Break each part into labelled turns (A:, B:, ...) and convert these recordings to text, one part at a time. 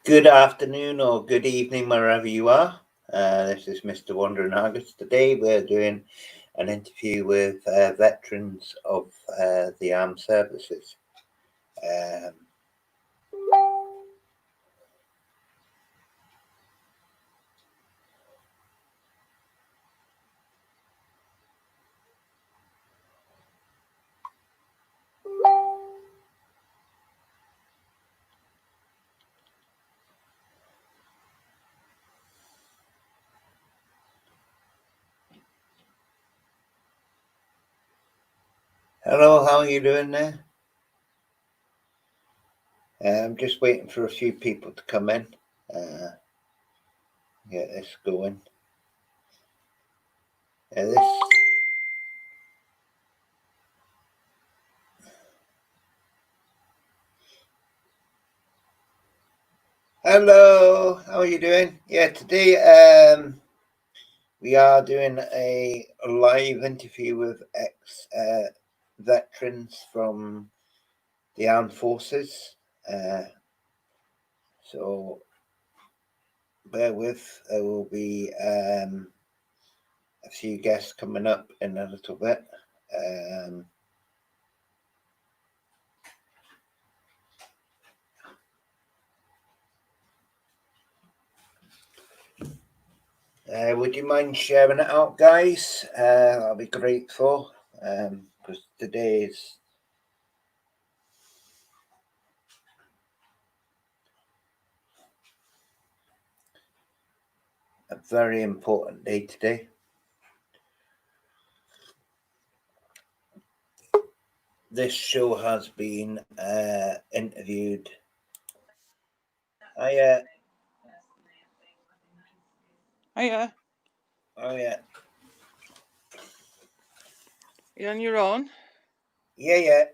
A: Good afternoon or good evening, wherever you are. This is Mr. Wandering Argus. Today we're doing an interview with veterans of the armed services. Hello, how are you doing there? I'm just waiting for a few people to come in. Get this going. Hello, how are you doing? Yeah, today we are doing a live interview with ex-veterans from the armed forces. So bear with, there will be a few guests coming up in a little bit. Would you mind sharing it out, guys? I'll be grateful because today is a very important day today. This show has been interviewed.
B: Hiya.
A: Oh yeah.
B: You on your own?
A: Yeah.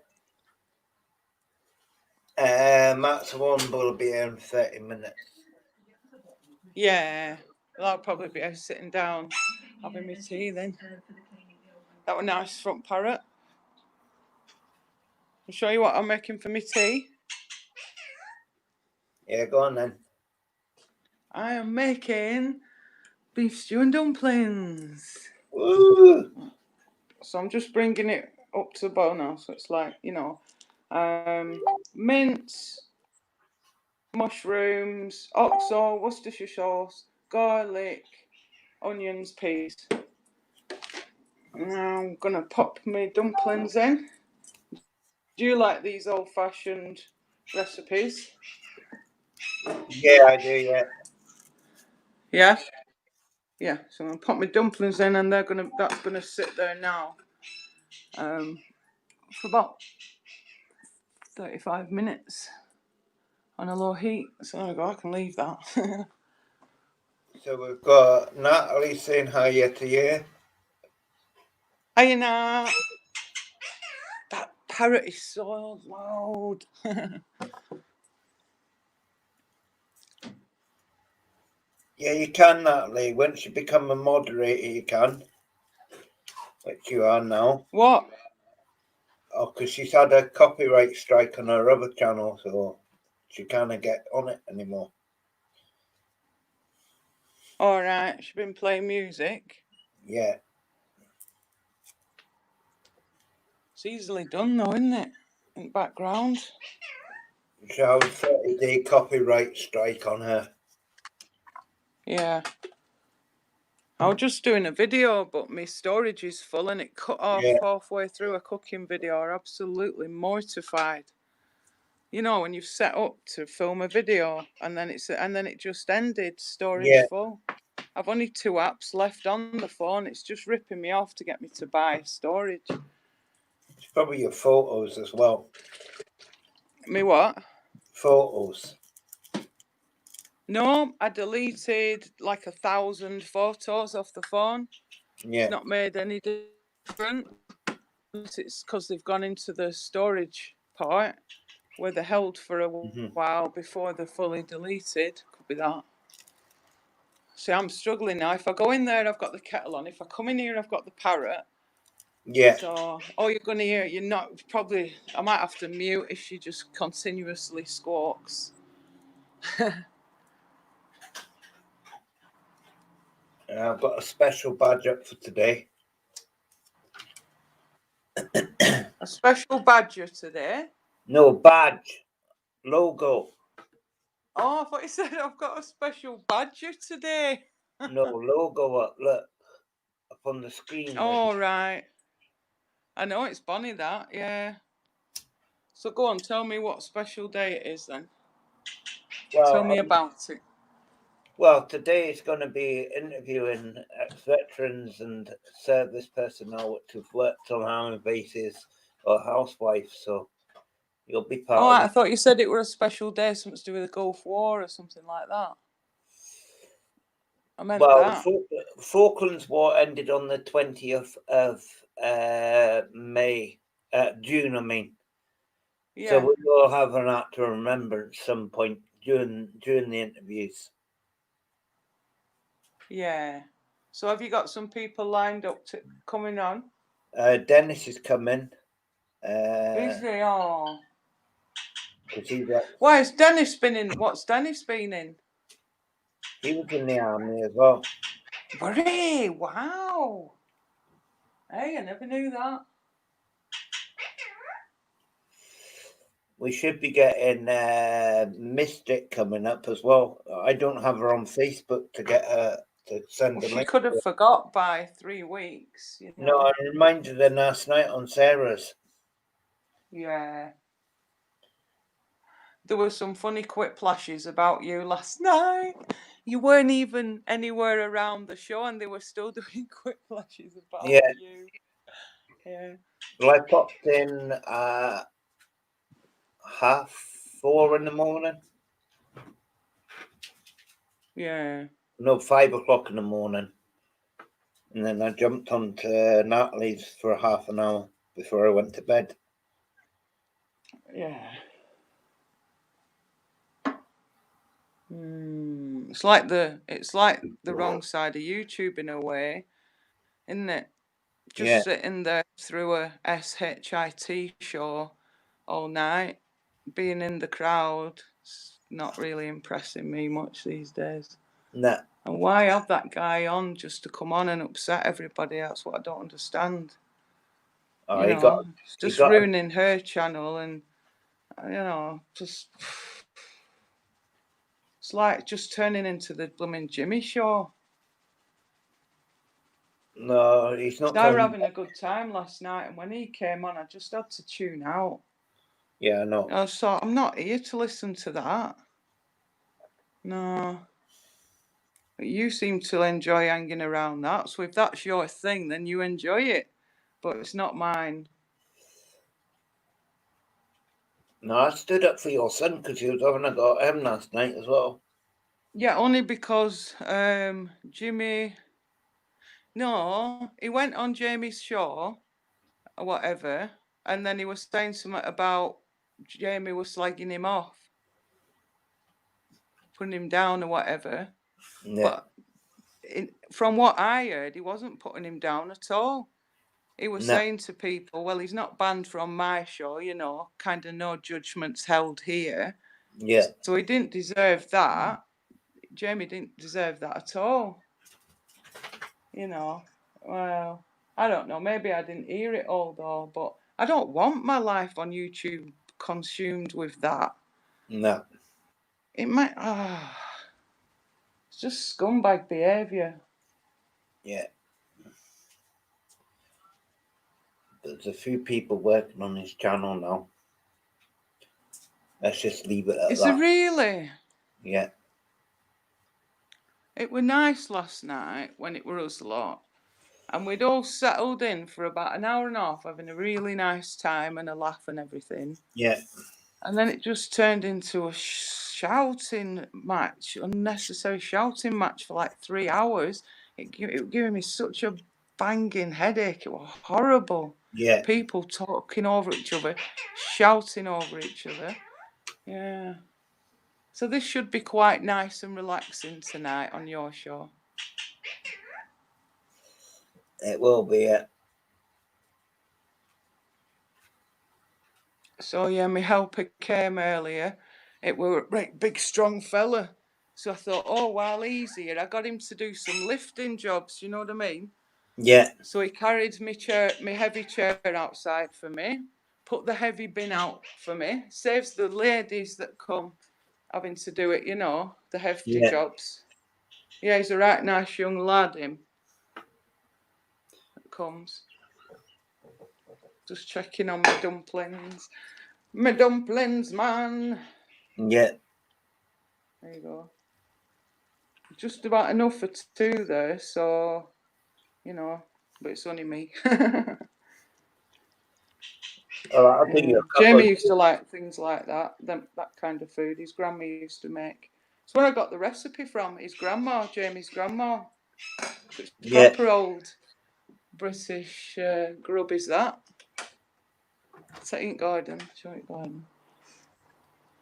A: Matt's one will be here in 30 minutes.
B: Yeah. Well, I'll probably be sitting down having my tea then. That was nice front parrot. I'll show you what I'm making for my tea.
A: Yeah, go on then.
B: I am making beef stew and dumplings.
A: Woo!
B: So I'm just bringing it up to the boil now. So it's like, mince, mushrooms, oxo, Worcestershire sauce, garlic, onions, peas. Now I'm going to pop my dumplings in. Do you like these old-fashioned recipes?
A: Yeah, I do, yeah.
B: Yeah? Yeah, so I'm going to pop my dumplings in and that's going to sit there now for about 35 minutes on a low heat. So there we go, I can leave that.
A: So we've got Natalie saying hiya to you.
B: Hiya, Nat. That parrot is so loud.
A: Yeah, you can, Natalie. Once you become a moderator, you can. Which you are now.
B: What?
A: Oh, because she's had a copyright strike on her other channel, so she can't get on it anymore.
B: Alright, she's been playing music.
A: Yeah.
B: It's easily done though, isn't it? In the background.
A: She had a 30-day copyright strike on her.
B: Yeah. I was just doing a video, but my storage is full and it cut off halfway through a cooking video. I'm absolutely mortified. You know, when you've set up to film a video and then it just ended, storage full. I've only 2 apps left on the phone. It's just ripping me off to get me to buy storage.
A: It's probably your photos as well.
B: Me what?
A: Photos.
B: No, I deleted like 1,000 photos off the phone.
A: Yeah.
B: It's not made any difference. It's because they've gone into the storage part where they're held for a while before they're fully deleted. Could be that. See, I'm struggling now. If I go in there, I've got the kettle on. If I come in here, I've got the parrot.
A: Yeah.
B: So all you're going to hear, I might have to mute if she just continuously squawks.
A: I've got a special badge up for today.
B: A special badger today?
A: No, badge. Logo.
B: Oh, I thought you said I've got a special badger today.
A: No, logo up. Look. Up on the screen.
B: Oh, right. I know it's funny that, yeah. So go on, tell me what special day it is then.
A: Well,
B: tell me about it.
A: Well, today is going to be interviewing ex-veterans and service personnel who've worked on army bases or housewives, so you'll be part
B: Oh,
A: of
B: I
A: it.
B: thought you said it were a special day, something to do with the Gulf War or something like that. I meant that.
A: The Falklands War ended on the 20th of June, I mean.
B: Yeah.
A: So we will have an act to remember at some point during the interviews.
B: Yeah. So have you got some people lined up to coming on?
A: Dennis is coming.
B: Is he? Oh.
A: What's
B: Dennis been in? What's Dennis been in?
A: He was in the army as well.
B: Really? Wow. Hey, I never knew that.
A: We should be getting Mystic coming up as well. I don't have her on Facebook to get her to send a link.
B: She could have forgot by 3 weeks. You know?
A: No, I reminded her last night on Sarah's.
B: Yeah. There were some funny quick-plashes about you last night. You weren't even anywhere around the show and they were still doing quick-plashes about you. Yeah.
A: Well, I popped in 4:30 in the morning.
B: Yeah.
A: No, 5:00 in the morning. And then I jumped onto Natalie's for half an hour before I went to bed.
B: Yeah. It's like the wrong side of YouTube in a way, isn't it? Just sitting there through a SHIT show all night, being in the crowd, it's not really impressing me much these days.
A: Nah.
B: And why have that guy on just to come on and upset everybody? That's what I don't understand. It's just ruining her channel and, just... It's like just turning into the blooming Jimmy show.
A: No, he's not.
B: They were having a good time last night, and when he came on, I just had to tune out.
A: Yeah, I know.
B: I thought, I'm not here to listen to that. No. But you seem to enjoy hanging around that, so if that's your thing, then you enjoy it. But it's not mine.
A: No, I stood up for your son because he was having a go at him last night as well.
B: Yeah, only because Jimmy... No, he went on Jamie's show, or whatever, and then he was saying something about Jamie was slagging him off, putting him down or whatever.
A: Yeah.
B: But from what I heard, he wasn't putting him down at all. He was saying to people, well, he's not banned from my show, kind of no judgments held here.
A: Yeah.
B: So he didn't deserve that. Jamie didn't deserve that at all. Well, I don't know. Maybe I didn't hear it all though, but I don't want my life on YouTube consumed with that.
A: No.
B: It might... it's just scumbag behaviour.
A: Yeah. There's a few people working on his channel now. Let's just leave it at that.
B: Is it really?
A: Yeah.
B: It were nice last night when it were us lot. And we'd all settled in for about an hour and a half, having a really nice time and a laugh and everything.
A: Yeah.
B: And then it just turned into a shouting match, unnecessary shouting match for like 3 hours. It was giving me such a banging headache. It was horrible.
A: Yeah.
B: People talking over each other, shouting over each other. Yeah. So this should be quite nice and relaxing tonight on your show.
A: It will be, yeah.
B: So yeah, my helper came earlier. It were a right big strong fella. So I thought, oh, well, easier. I got him to do some lifting jobs, you know what I mean?
A: Yeah.
B: So he carried my heavy chair outside for me, put the heavy bin out for me, saves the ladies that come having to do it, you know, the hefty jobs. Yeah, he's a right nice young lad, him, that comes. Just checking on my dumplings. My dumplings, man.
A: Yeah.
B: There you go. Just about enough for two there, so, you know, but it's only me.
A: I'll give you a couple.
B: Jamie used to like things like that kind of food. His grandma used to make. It's where I got the recipe from. His grandma, Jamie's grandma. It's proper old British grub, is that? St. Gordon.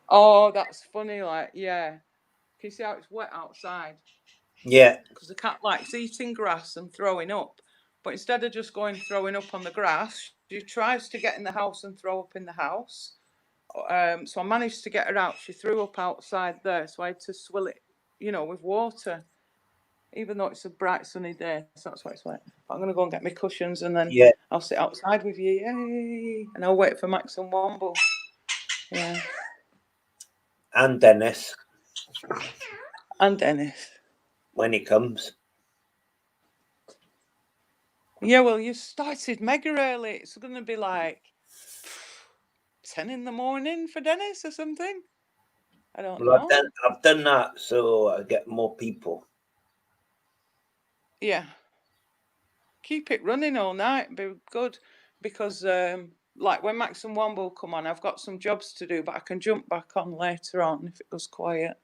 B: Oh, that's funny. Like, yeah. Can you see how it's wet outside?
A: Yeah.
B: Because the cat likes eating grass and throwing up. But instead of just going throwing up on the grass, she tries to get in the house and throw up in the house. So I managed to get her out. She threw up outside there, so I had to swill it, you know, with water, even though it's a bright sunny day. So that's why it's wet. But I'm going to go and get my cushions, and then I'll sit outside with you, yay! And I'll wait for Max and Womble. Yeah.
A: And Dennis.
B: And Dennis.
A: When he comes.
B: Yeah, well, you started mega early. It's going to be like 10 in the morning for Dennis or something. I don't know.
A: I've done that so I get more people.
B: Yeah. Keep it running all night. Be good, because like when Max and Womble come on, I've got some jobs to do, but I can jump back on later on if it goes quiet.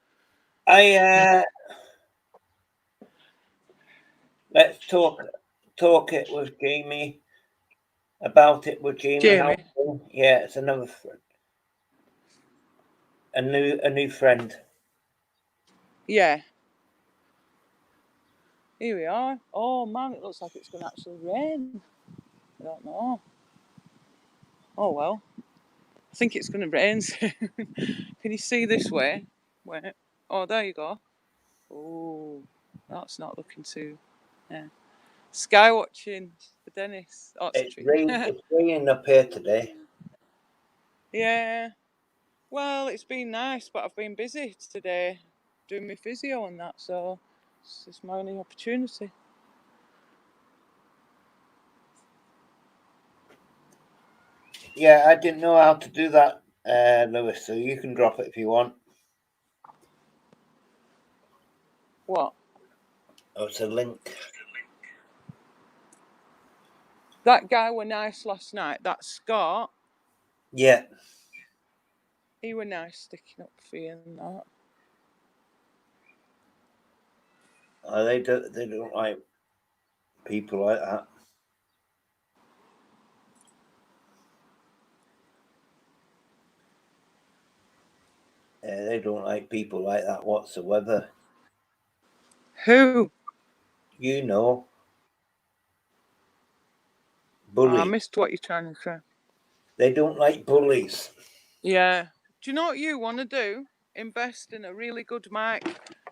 A: Let's talk it with Jamie. About it with Jamie. Yeah, it's another friend. A new friend.
B: Yeah. Here we are. Oh man, it looks like it's going to actually rain. I don't know. Oh well. I think it's going to rain soon. Can you see this way? Wait. Oh, there you go. Oh, that's not looking too. Yeah. Sky watching for Dennis. Oh, it's
A: raining up here today.
B: Yeah. Well, it's been nice, but I've been busy today doing my physio and that, so it's my only opportunity.
A: Yeah, I didn't know how to do that, Lewis, so you can drop it if you want.
B: What?
A: Oh, it's a link.
B: That guy were nice last night, that Scott.
A: Yeah.
B: He were nice sticking up for you and that.
A: They don't like people like that. They don't like people like that whatsoever.
B: Who?
A: You know. Bully.
B: I missed what you're trying to say.
A: They don't like bullies.
B: Yeah. Do you know what you want to do? Invest in a really good mic.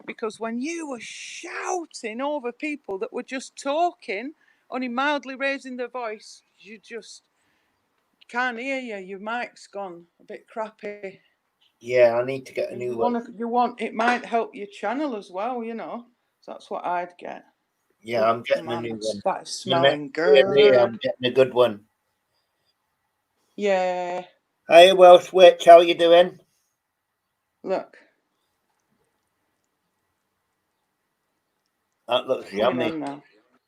B: Because when you were shouting over people that were just talking, only mildly raising their voice, you just can't hear you. Your mic's gone a bit crappy.
A: Yeah, I need to get a new one.
B: It might help your channel as well, you know. So that's what I'd get.
A: Yeah, I'm getting a new one.
B: That's smelling good.
A: I'm getting a good one.
B: Yeah.
A: Hey, Welsh Witch, how you doing?
B: Look.
A: That looks yummy.
B: Now.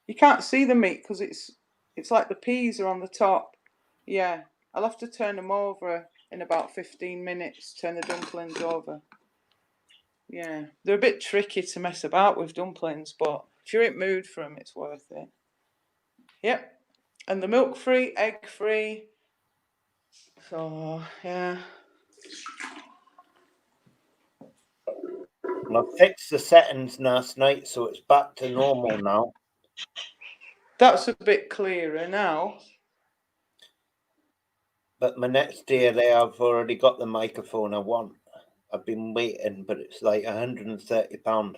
B: You can't see the meat because it's like the peas are on the top. Yeah. I'll have to turn them over in about 15 minutes. Turn the dumplings over. Yeah. They're a bit tricky to mess about with dumplings, but if you're in mood for them, it's worth it. Yep. And the milk-free, egg-free. So, yeah.
A: I fixed the settings last night, so it's back to normal now.
B: That's a bit clearer now.
A: But my next DLA, I've already got the microphone I want. I've been waiting, but it's like £130.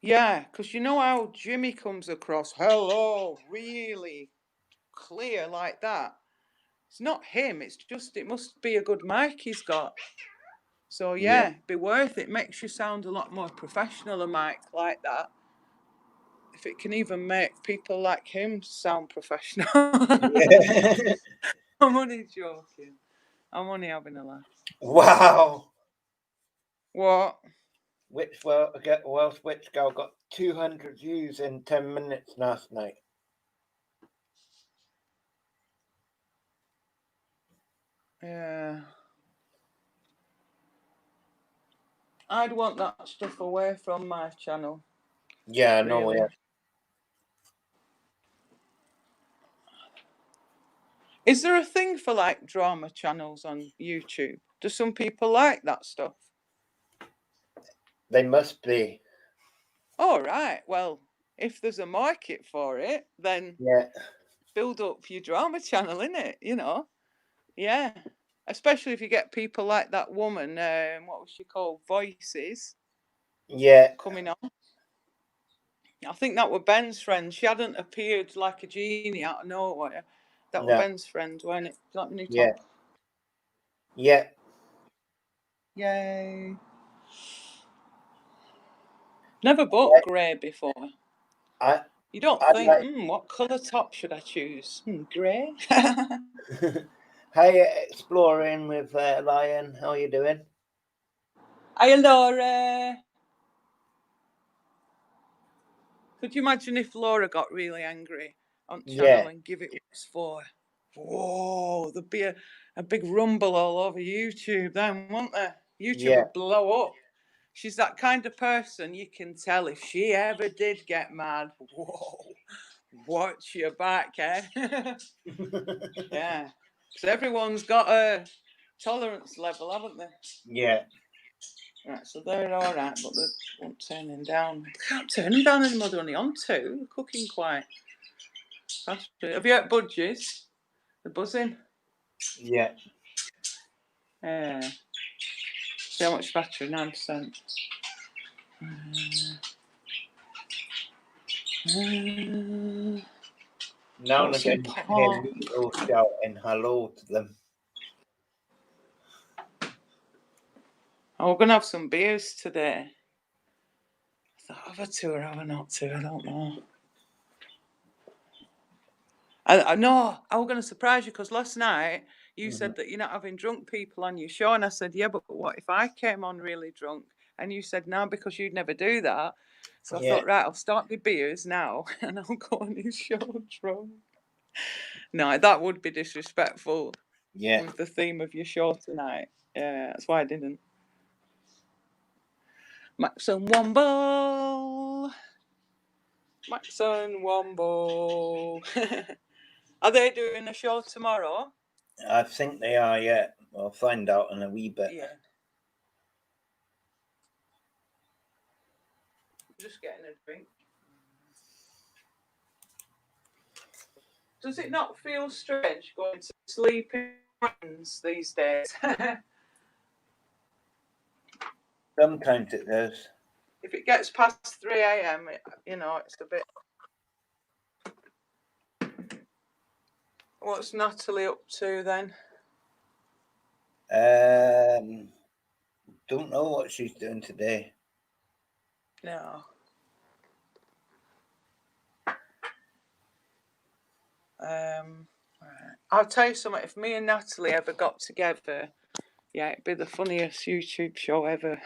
B: Yeah, because you know how Jimmy comes across, hello, really clear like that. It's not him, it's just, it must be a good mic he's got. So yeah, be worth it. Makes you sound a lot more professional, a mic like that. If it can even make people like him sound professional.
A: Yeah.
B: I'm only joking. I'm only having a laugh.
A: Wow.
B: What?
A: Welsh Witch Girl got 200 views in 10 minutes last night.
B: Yeah. I'd want that stuff away from my channel.
A: Yeah, I know.
B: Really.
A: Yeah.
B: Is there a thing for like drama channels on YouTube? Do some people like that stuff?
A: They must be.
B: All right. Well, if there's a market for it, then
A: Yeah.
B: build up your drama channel, innit? You know? Yeah. Especially if you get people like that woman, what was she called? Voices
A: Yeah.
B: coming on. I think that were Ben's friend. She hadn't appeared like a genie out of nowhere. That were
A: No.
B: Ben's friend, weren't it? Let me
A: Yeah.
B: talk.
A: Yeah.
B: Yay. Never bought grey before.
A: I
B: You don't
A: I
B: think,
A: like.
B: what colour top should I choose? Grey?
A: Hi, exploring with Lion. How are you doing?
B: Hi, Laura. Could you imagine if Laura got really angry on channel and give it what's for? Whoa, there'd be a big rumble all over YouTube then, wouldn't there? YouTube would blow up. She's that kind of person you can tell if she ever did get mad. Whoa, watch your back, eh? Yeah. Because everyone's got a tolerance level, haven't they?
A: Yeah.
B: Right, so they're all right, but they won't turn them down. They can't turn them down anymore. They're only on 2. They're cooking quite fast. Have you had budgies? They're buzzing.
A: Yeah.
B: See how much battery? 9%.
A: Now and
B: What's
A: again, you can hear Leo shouting hello to them.
B: Oh, we're going to have some beers today. I thought, have I to or have I not to? I don't know. I know, I was going to surprise you because last night you said that you're not having drunk people on your show. And I said, yeah, but what if I came on really drunk? And you said, no, because you'd never do that. So I thought, right, I'll start with beers now and I'll go on his show drunk. No, that would be disrespectful with the theme of your show tonight. Yeah, that's why I didn't. Max and Womble. Max and Womble. Are they doing a show tomorrow?
A: I think they are, yeah. We'll find out in a wee bit.
B: Yeah. Just getting a drink. Does it not feel strange going to sleep in friends these days?
A: Sometimes it does.
B: If it gets past 3 a.m., it's a bit. What's Natalie up to then?
A: Don't know what she's doing today.
B: No. I'll tell you something. If me and Natalie ever got together, yeah, it'd be the funniest YouTube show ever.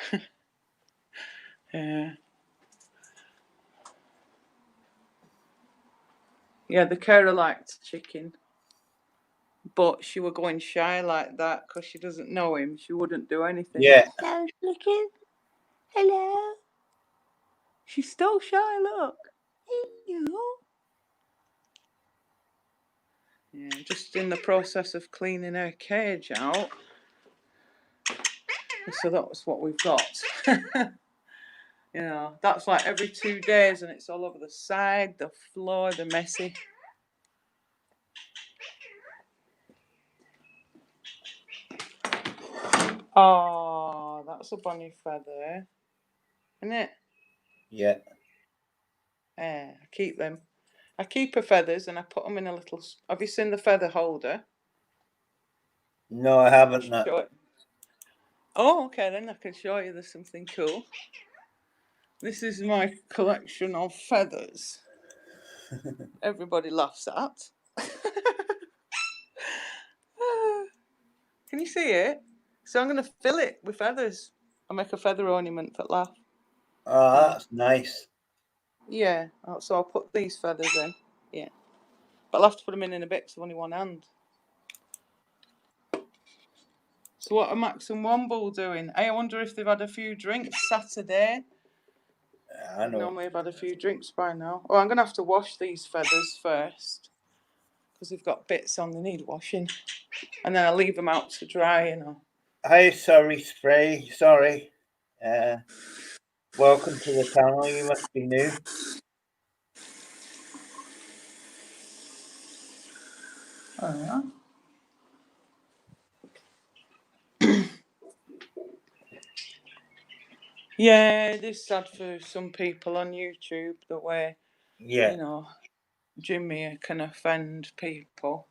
B: Yeah. Yeah, the carer liked chicken, but she were going shy like that because she doesn't know him. She wouldn't do anything.
A: Yeah.
B: Hello, chicken. Hello. She's still shy. Look. Hello. Yeah, just in the process of cleaning her cage out. So that's what we've got. That's like every 2 days and it's all over the side, the floor, the messy. Oh, that's a bonny feather, isn't it?
A: Yeah.
B: I keep them. I keep her feathers and I put them in a little. Have you seen the feather holder?
A: No, I haven't. No.
B: Show it. Oh, okay, then I can show you. There's something cool. This is my collection of feathers. Everybody laughs at. Can you see it? So I'm going to fill it with feathers. I'll make a feather ornament for laugh.
A: Oh, that's nice.
B: Yeah, so I'll put these feathers in. Yeah. But I'll have to put them in a bit because I've only one hand. So what are Max and Womble doing? I wonder if they've had a few drinks Saturday.
A: I know.
B: Normally have had a few drinks by now. Oh, I'm going to have to wash these feathers first because they've got bits on, they need washing. And then I'll leave them out to dry, you know.
A: Hi, sorry, Spray. Sorry. Welcome to the channel. You must be new.
B: Oh, yeah. Yeah, it is sad for some people on YouTube the way,
A: Yeah.
B: you know, Jimmy can offend people.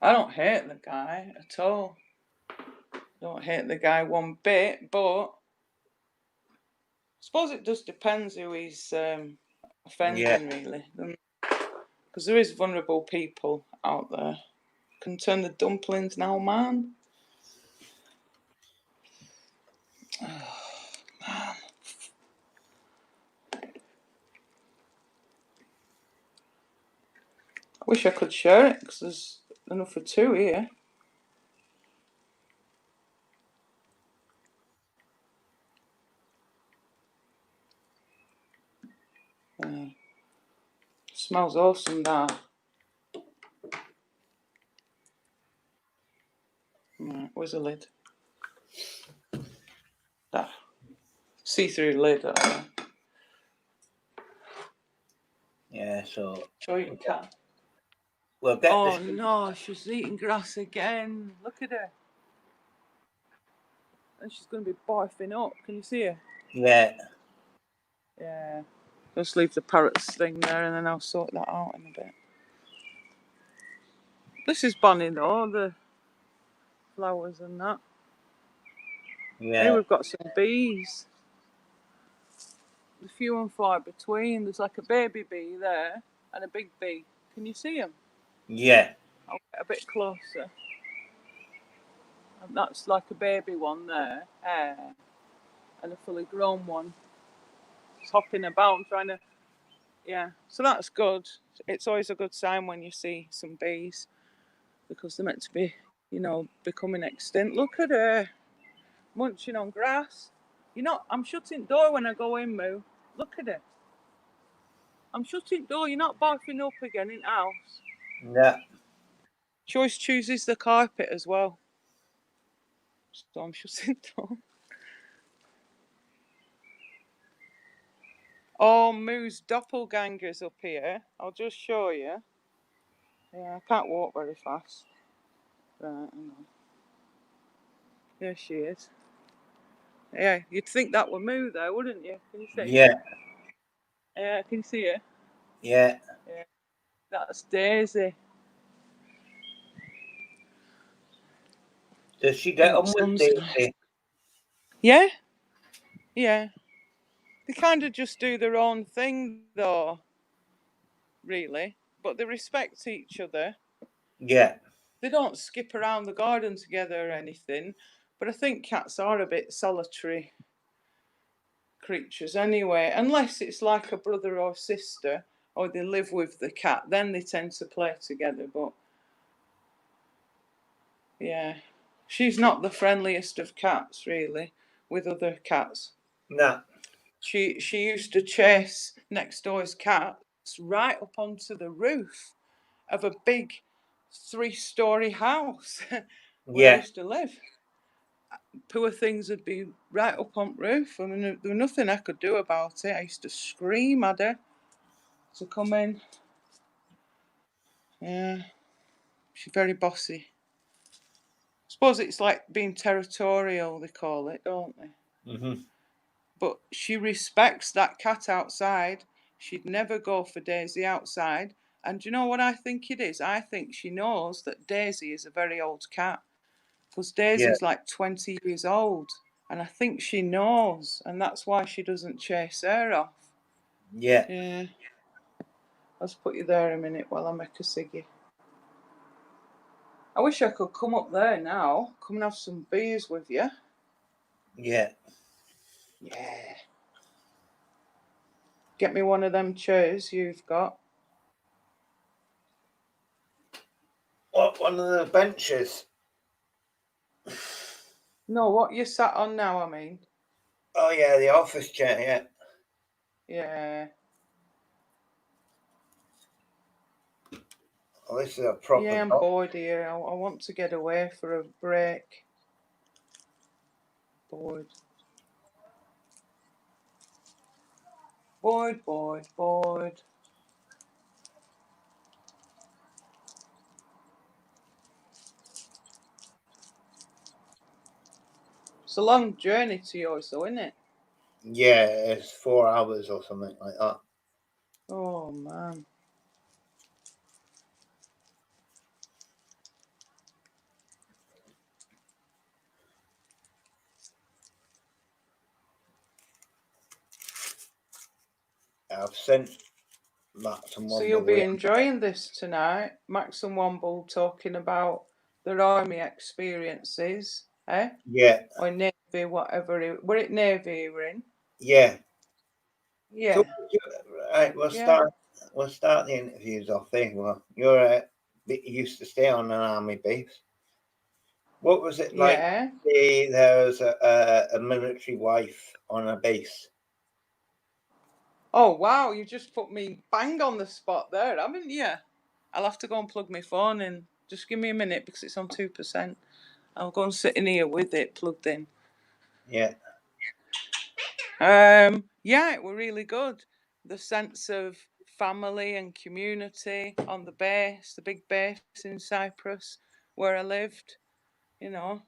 B: I don't hate the guy at all. Don't hate the guy one bit, but I suppose it just depends who he's offending, really. Because there is vulnerable people out there. Can turn the dumplings now, man. Oh, man. I wish I could share it because there's enough for two here. Smells awesome, that. Right, where's the lid? That. See-through lid.
A: Yeah, so.
B: Show you cat.
A: We'll get
B: Oh
A: this.
B: no, she's eating grass again. Look at her. And she's going to be barfing up. Can you see her?
A: Yeah.
B: Yeah. Just leave the parrots thing there and then I'll sort that out in a bit. This is bonny though, the flowers and that.
A: Yeah.
B: Here we've got some bees. The few and far between. There's like a baby bee there and a big bee. Can you see them?
A: Yeah.
B: I'll get a bit closer. And that's like a baby one there. And a fully grown one. It's hopping about and trying to. Yeah, so that's good. It's always a good sign when you see some bees because they're meant to be, you know, becoming extinct. Look at her munching on grass. I'm shutting door when I go in, Moo. Look at it. I'm shutting door. You're not barking up again in the house.
A: Yeah.
B: Choice chooses the carpet as well. So I'm shutting door. Oh, Moo's doppelganger's up here. I'll just show you. Yeah, I can't walk very fast. Right, hang on. There she is. Yeah, you'd think that were Moo though, wouldn't you? Can you see?
A: Yeah.
B: Yeah, can you see her?
A: Yeah.
B: Yeah. That's Daisy.
A: Does she get on with Daisy?
B: Yeah? Yeah. They kind of just do their own thing though, really. But they respect each other.
A: Yeah.
B: They don't skip around the garden together or anything. But I think cats are a bit solitary creatures anyway. Unless it's like a brother or sister or they live with the cat, then they tend to play together. But yeah, she's not the friendliest of cats, really, with other cats.
A: No.
B: She used to chase next door's cats right up onto the roof of a big 3-story house where I
A: Yeah.
B: used to live. Poor things would be right up on the roof. I mean, there was nothing I could do about it. I used to scream at her to come in. Yeah, she's very bossy. suppose it's like being territorial, they call it, don't they?
A: Mm-hmm.
B: But she respects that cat outside. She'd never go for Daisy outside. And do you know what I think it is? I think she knows that Daisy is a very old cat. Because Daisy's like 20 years old. And I think she knows. And that's why she doesn't chase her off.
A: Yeah.
B: Yeah. Let's put you there a minute while I make a ciggy. I wish I could come up there now. Come and have some beers with you.
A: Yeah.
B: Yeah. Get me one of them chairs you've got.
A: What, one of the benches?
B: No, what you sat on now, I mean.
A: Oh yeah, the office chair, yeah.
B: Yeah.
A: Oh, this is a proper
B: Yeah, I'm
A: dog.
B: bored here. I want to get away for a break. Bored. Bored, bored, bored. It's a long journey to yours, though, isn't it?
A: Yeah, it's 4 hours or something like that.
B: Oh, man.
A: I've sent Max and
B: So
A: Womble
B: you'll be
A: away.
B: enjoying this tonight. Max and Womble talking about their army experiences, eh?
A: Yeah,
B: Or Navy, whatever. Were it Navy you were in?
A: yeah.
B: Yeah.
A: So, right,
B: Yeah.
A: we'll start the interviews off there. Well, you used to stay on an army base. What was it like?
B: Yeah.
A: There was a military wife on a base.
B: Oh, wow. You just put me bang on the spot there, haven't you? I'll have to go and plug my phone in. Just give me a minute because it's on 2%. I'll go and sit in here with it plugged in.
A: Yeah.
B: Yeah, it were really good. The sense of family and community on the base, the big base in Cyprus where I lived, you know,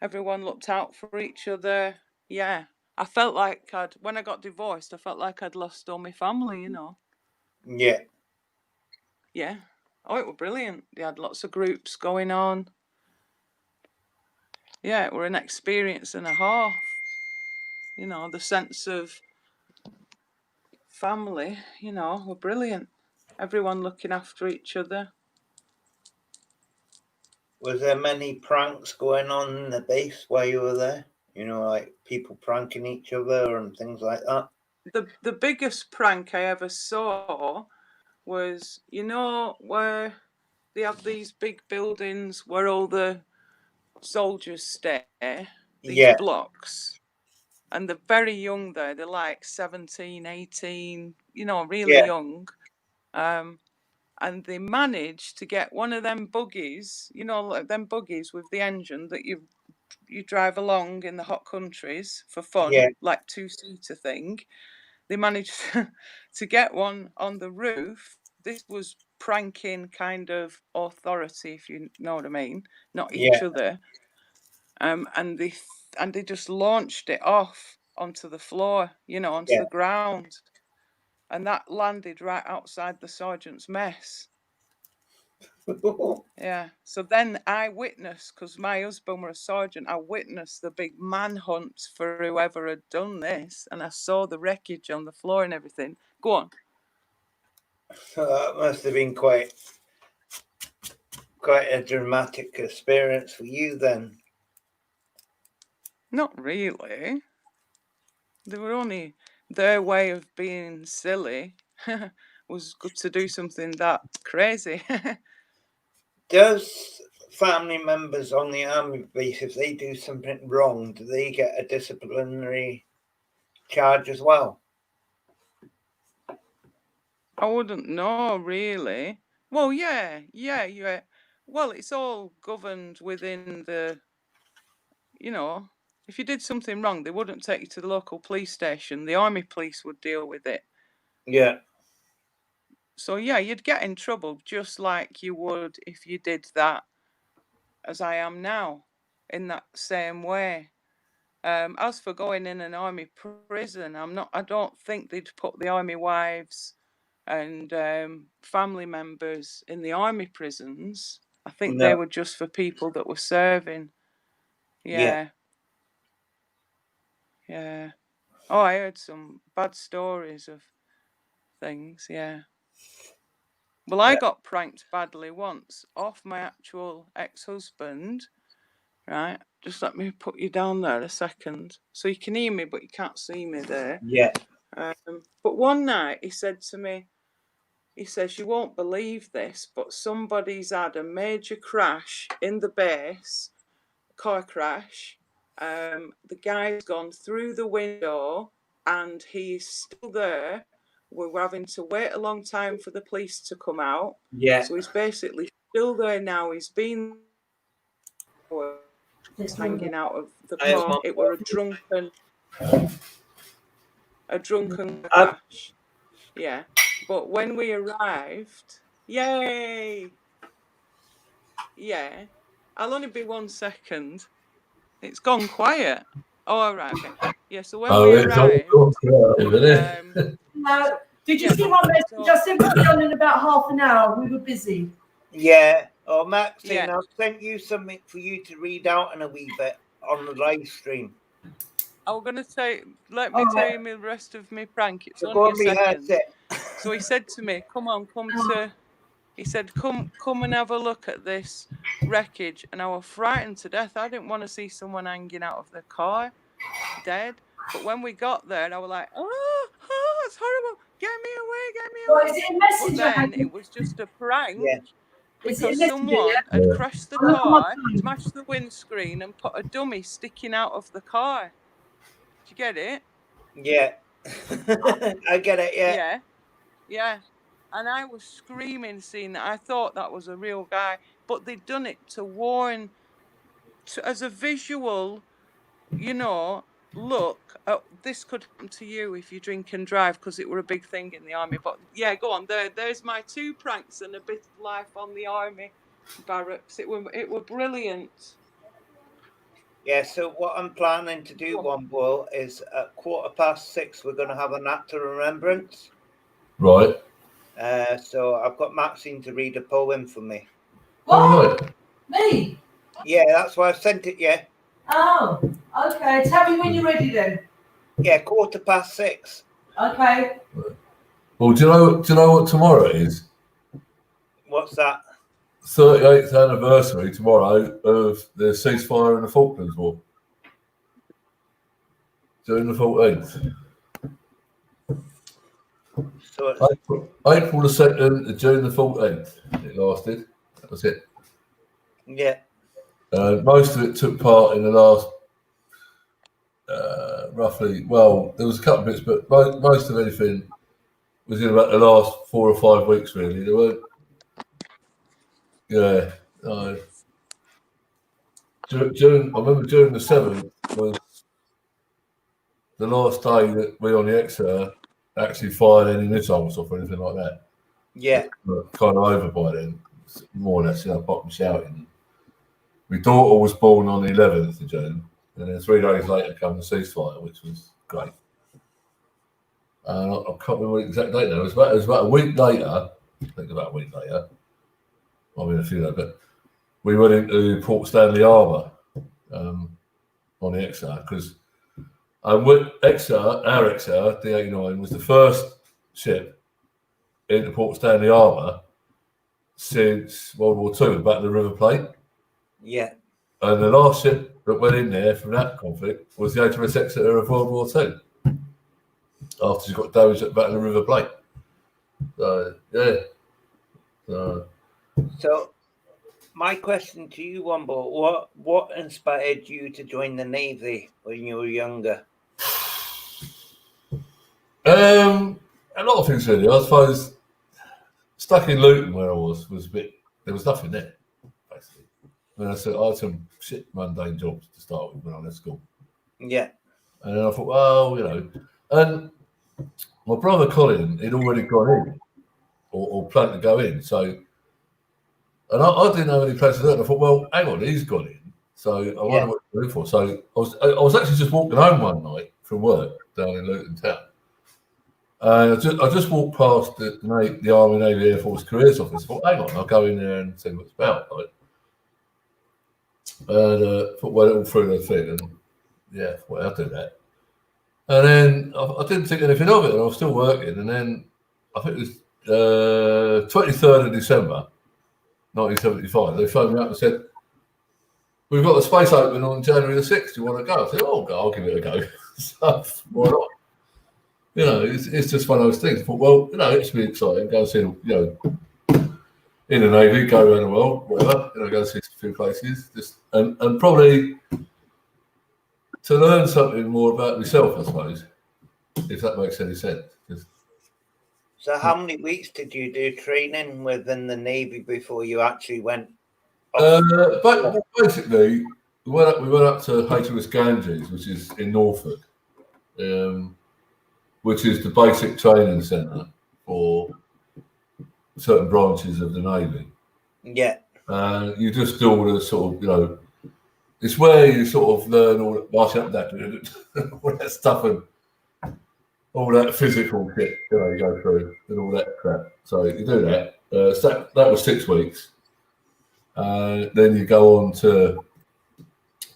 B: everyone looked out for each other. Yeah. I felt like when I got divorced, I felt like I'd lost all my family, you know.
A: Yeah.
B: Yeah. Oh, it were brilliant. They had lots of groups going on. Yeah, it were an experience and a half. You know, the sense of family, you know, were brilliant. Everyone looking after each other.
A: Was there many pranks going on in the base while you were there? You know, like people pranking each other and things like that?
B: The biggest prank I ever saw was, you know, where they have these big buildings where all the soldiers stay, these
A: Yeah.
B: blocks, and they're very young there. They're like 17, 18, you know, really
A: Yeah.
B: young. And they managed to get one of them buggies, you know, like them buggies with the engine that you drive along in the hot countries for fun,
A: Yeah.
B: like two-seater thing. They managed to get one on the roof. This was pranking kind of authority, if you know what I mean, not each
A: Yeah.
B: other. And they just launched it off onto the floor, you know, onto
A: Yeah.
B: the ground, and that landed right outside the sergeant's mess. Yeah. So then I witnessed, because my husband were a sergeant, I witnessed the big manhunt for whoever had done this, and I saw the wreckage on the floor and everything. Go on.
A: So that must have been quite a dramatic experience for you then.
B: Not really. They were only their way of being silly. Was good to do something that crazy.
A: Does family members on the army base, if they do something wrong, do they get a disciplinary charge as well?
B: I wouldn't know, really. Well, yeah. Well, it's all governed within the, you know, if you did something wrong, they wouldn't take you to the local police station. The army police would deal with it.
A: Yeah.
B: So, yeah, you'd get in trouble just like you would if you did that as I am now. in that same way. As for going in an army prison, I don't think they'd put the army wives and family members in the army prisons. I think they
A: No.
B: were just for people that were serving.
A: Yeah.
B: Yeah. Oh, I heard some bad stories of things. Yeah. Well, I got pranked badly once off my actual ex-husband. Right. Just let me put you down there a second, so you can hear me, but you can't see me there.
A: Yeah.
B: But one night he said to me, he says, "You won't believe this, but somebody's had a major crash in the base, car crash. The guy's gone through the window and he's still there. We're having to wait a long time for the police to come out.
A: Yeah.
B: So he's basically still there now. He's been hanging out of the car. It were a drunken crash. Yeah. But when we arrived, yay! Yeah. I'll only be 1 second. It's gone quiet. Oh, all right. Okay. Yeah. So when we arrived,
C: no. Did you see my message? I said we'll be on in about half an hour. We were busy.
A: Yeah. Oh, Maxine,
B: Yeah.
A: I've sent you something for you to read out in a wee bit on the live stream.
B: I'm gonna say, let me tell you the rest of my prank. It's
A: So go
B: only
A: and
B: a second.
A: rehearse it.
B: So he said to me, "Come on, he said, come and have a look at this wreckage." And I was frightened to death. I didn't want to see someone hanging out of the car, dead. But when we got there, I was like, oh, it's horrible. Get me away.
C: Well, is it a messenger?
B: But then it was just a prank.
A: Yeah.
B: Because someone had crashed the car, smashed the windscreen, and put a dummy sticking out of the car. Do you get it?
A: Yeah. I get it, yeah.
B: Yeah. And I was screaming, seeing that. I thought that was a real guy. But they'd done it to warn, as a visual, look, this could happen to you if you drink and drive, because it were a big thing in the army. But yeah, go on. There's my 2 pranks and a bit of life on the army barracks. It were brilliant.
A: Yeah, so what I'm planning to do, Womble, is at 6:15 we're going to have an act of remembrance.
D: Right.
A: So I've got Maxine to read a poem for me.
C: What? Me?
A: Yeah, that's why I've sent it. Yeah.
C: Oh, okay. Tell me when you're ready then.
A: Yeah, 6:15.
C: Okay.
D: Well, do you know what tomorrow is?
A: What's that?
D: 38th anniversary tomorrow of the ceasefire in the Falklands War. June the 14th.
A: So
D: April the 2nd to June the 14th. It lasted. That was it.
A: Yeah.
D: Most of it took part in the last, roughly. Well, there was a couple of bits, but most of anything was in about the last 4 or 5 weeks. Really, there weren't. Yeah. June. I remember June the 7th was the last day that we on the Exeter actually fired any missiles off or anything like that.
A: Yeah.
D: Kind of over by then, more or less. Bottom shouting. My daughter was born on the 11th of June, and then 3 days later came the ceasefire, which was great. And I can't remember the exact date now. It was about a week later. I think about a week later. I mean, a few days, but we went into Port Stanley Harbour on the Exeter because our Exeter, D89, was the first ship into Port Stanley Harbour since World War II, back to the River Plate.
A: Yeah.
D: And the last ship that went in there from that conflict was the HMS Exeter of World War II, after she got damaged at the Battle of the River Plate. So, yeah.
A: So, my question to you, Womble, what inspired you to join the Navy when you were younger?
D: A lot of things really. I suppose stuck in Luton where I was a bit. There was nothing there, basically. I had some shit mundane jobs to start with when I left school.
A: Yeah.
D: And then I thought, well, and my brother Colin had already gone in, or planned to go in. So, and I didn't have any plans to do it. And I thought, well, hang on, he's gone in. So I wonder what to do for. So I was actually just walking home one night from work down in Luton Town. And I just walked past the Army, Navy, Air Force Careers Office. I thought, hang on, I'll go in there and see what it's about. Like. And went all through the thing, and yeah, well, I'll do that. And then I didn't think anything of it, and I was still working. And then I think it was 23rd of December, 1975. They phoned me up and said, "We've got the space open on January the 6th. Do you want to go?" I said, "Oh, I'll give it a go." So why not? You know, it's just one of those things. I thought, well, you know, it's be exciting. Go see, you know, in the Navy, go around the world, whatever. You know, go see a few places, just and probably to learn something more about myself, I suppose, if that makes any sense.
A: So, how many weeks did you do training within the Navy before you actually went?
D: But basically, we went up to HMS Ganges, which is in Norfolk, which is the basic training centre for certain branches of the Navy.
A: Yeah.
D: You just do all the sort of, you know, it's where you sort of learn all that stuff and all that physical shit, you know, you go through and all that crap. So you do that. So that was 6 weeks. Then you go on to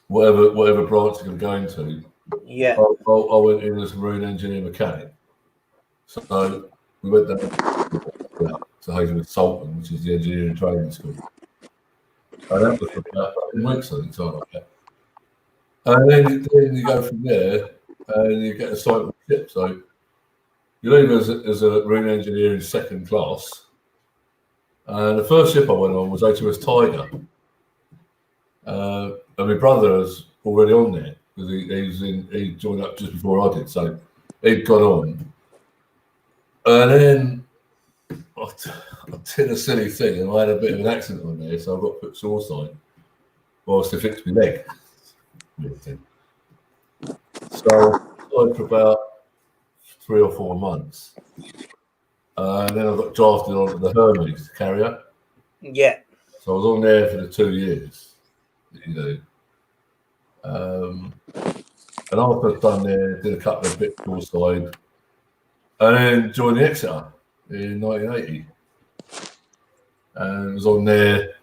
D: whatever branch you're going to go into.
A: Yeah.
D: I went in as a marine engineer mechanic. So we went down to HMS Sultan, which is the engineering training school. And that was for about 10 weeks, I think, something like that. And then you go from there and you get assigned with a ship. So you leave as a marine engineer in second class. And the first ship I went on was HMS Tiger. And my brother was already on there because he joined up just before I did. So he'd gone on. And then I did a silly thing and I had a bit of an accident on there, so I got put shoreside whilst they fixed my leg. So I started for about 3 or 4 months. And then I got drafted onto the Hermes carrier.
A: Yeah.
D: So I was on there for the 2 years, you know. And after I'd done there, did a couple of bits shoreside, and then joined the Exeter in 1980. And was on there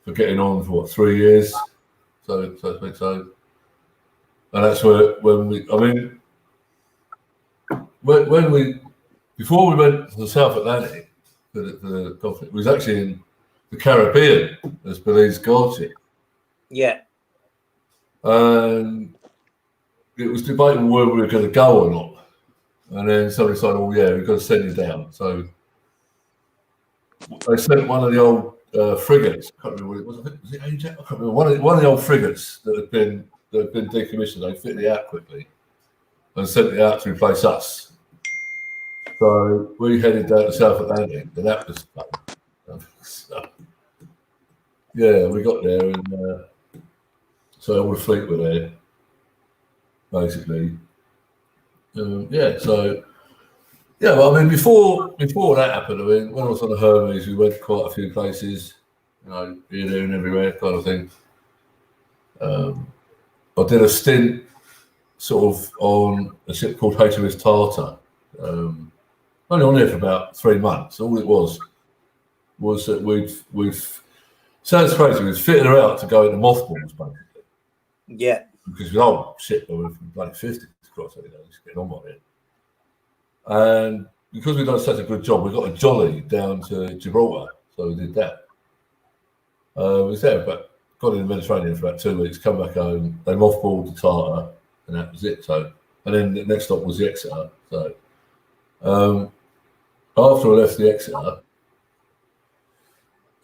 D: for getting on for 3 years. So. And that's when before we went to the South Atlantic for the conflict, we was actually in the Caribbean as Belize Guardship.
A: Yeah.
D: And it was debating whether we were going to go or not. And then somebody said, "Oh yeah, we've got to send you down." So they sent one of the old frigates. I can't remember what it was. I think was it Ajax? I can't remember. One of the old frigates that had been decommissioned. They fitted it out quickly and sent it out to replace us. So we headed down to South Atlantic, and that was fun. So, yeah, we got there, and so all the fleet were there, basically. Well, I mean, before that happened, I mean, when I was on the Hermes, we went to quite a few places, you know, here, there, and everywhere, kind of thing. I did a stint, sort of, on a ship called HMS Tartar. Only on there for about 3 months. All it was that we've sounds crazy. We've fitted her out to go into mothballs, basically.
A: Yeah.
D: Because we oh shit, we were from like 50 across, you know, just getting on with it. And because we've done such a good job, we got a jolly down to Gibraltar, so we did that. We was there, but got in the Mediterranean for about 2 weeks. Come back home. They mothballed the Tartar, and that was it. So, and then the next stop was the Exeter. So, after I left the Exeter,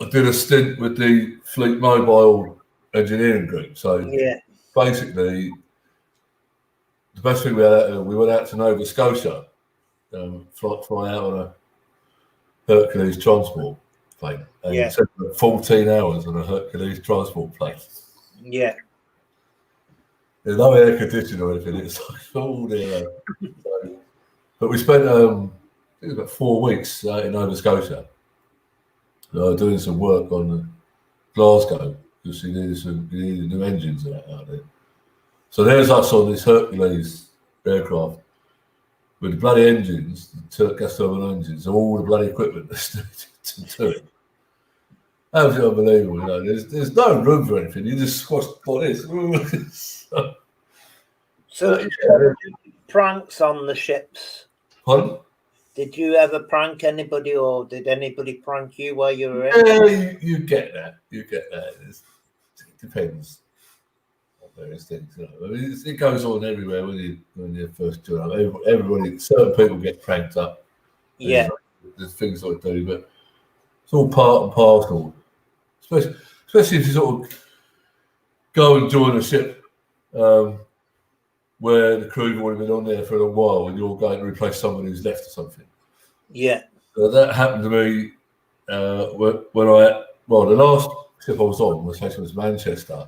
D: I did a stint with the Fleet Mobile Engineering Group. So,
A: Yeah.
D: basically, the best thing we went out to Nova Scotia, fly out on a Hercules transport plane. And
A: Yeah.
D: 14 hours on a Hercules transport plane.
A: Yeah.
D: There's no air conditioning or anything. It's like all there. But we spent, I think it was about 4 weeks in Nova Scotia doing some work on Glasgow, because he needed new engines and that out there. So there's us on this Hercules aircraft with the bloody engines, the gas turbine engines, all the bloody equipment that's needed to do it. Absolutely unbelievable, you know. There's no room for anything. You just squash like this.
A: So did you ever do pranks on the ships?
D: Pardon?
A: Did you ever prank anybody, or did anybody prank you while you were in?
D: Yeah, you get that. You get that. It depends on various things. You know. I mean, it goes on everywhere when you first join up. Everybody, certain people get pranked up.
A: Yeah.
D: There's things like do, but it's all part and parcel. Especially if you sort of go and join a ship where the crew have already been on there for a long while and you're going to replace someone who's left or something.
A: Yeah.
D: So that happened to me when the last ship I was on was Manchester,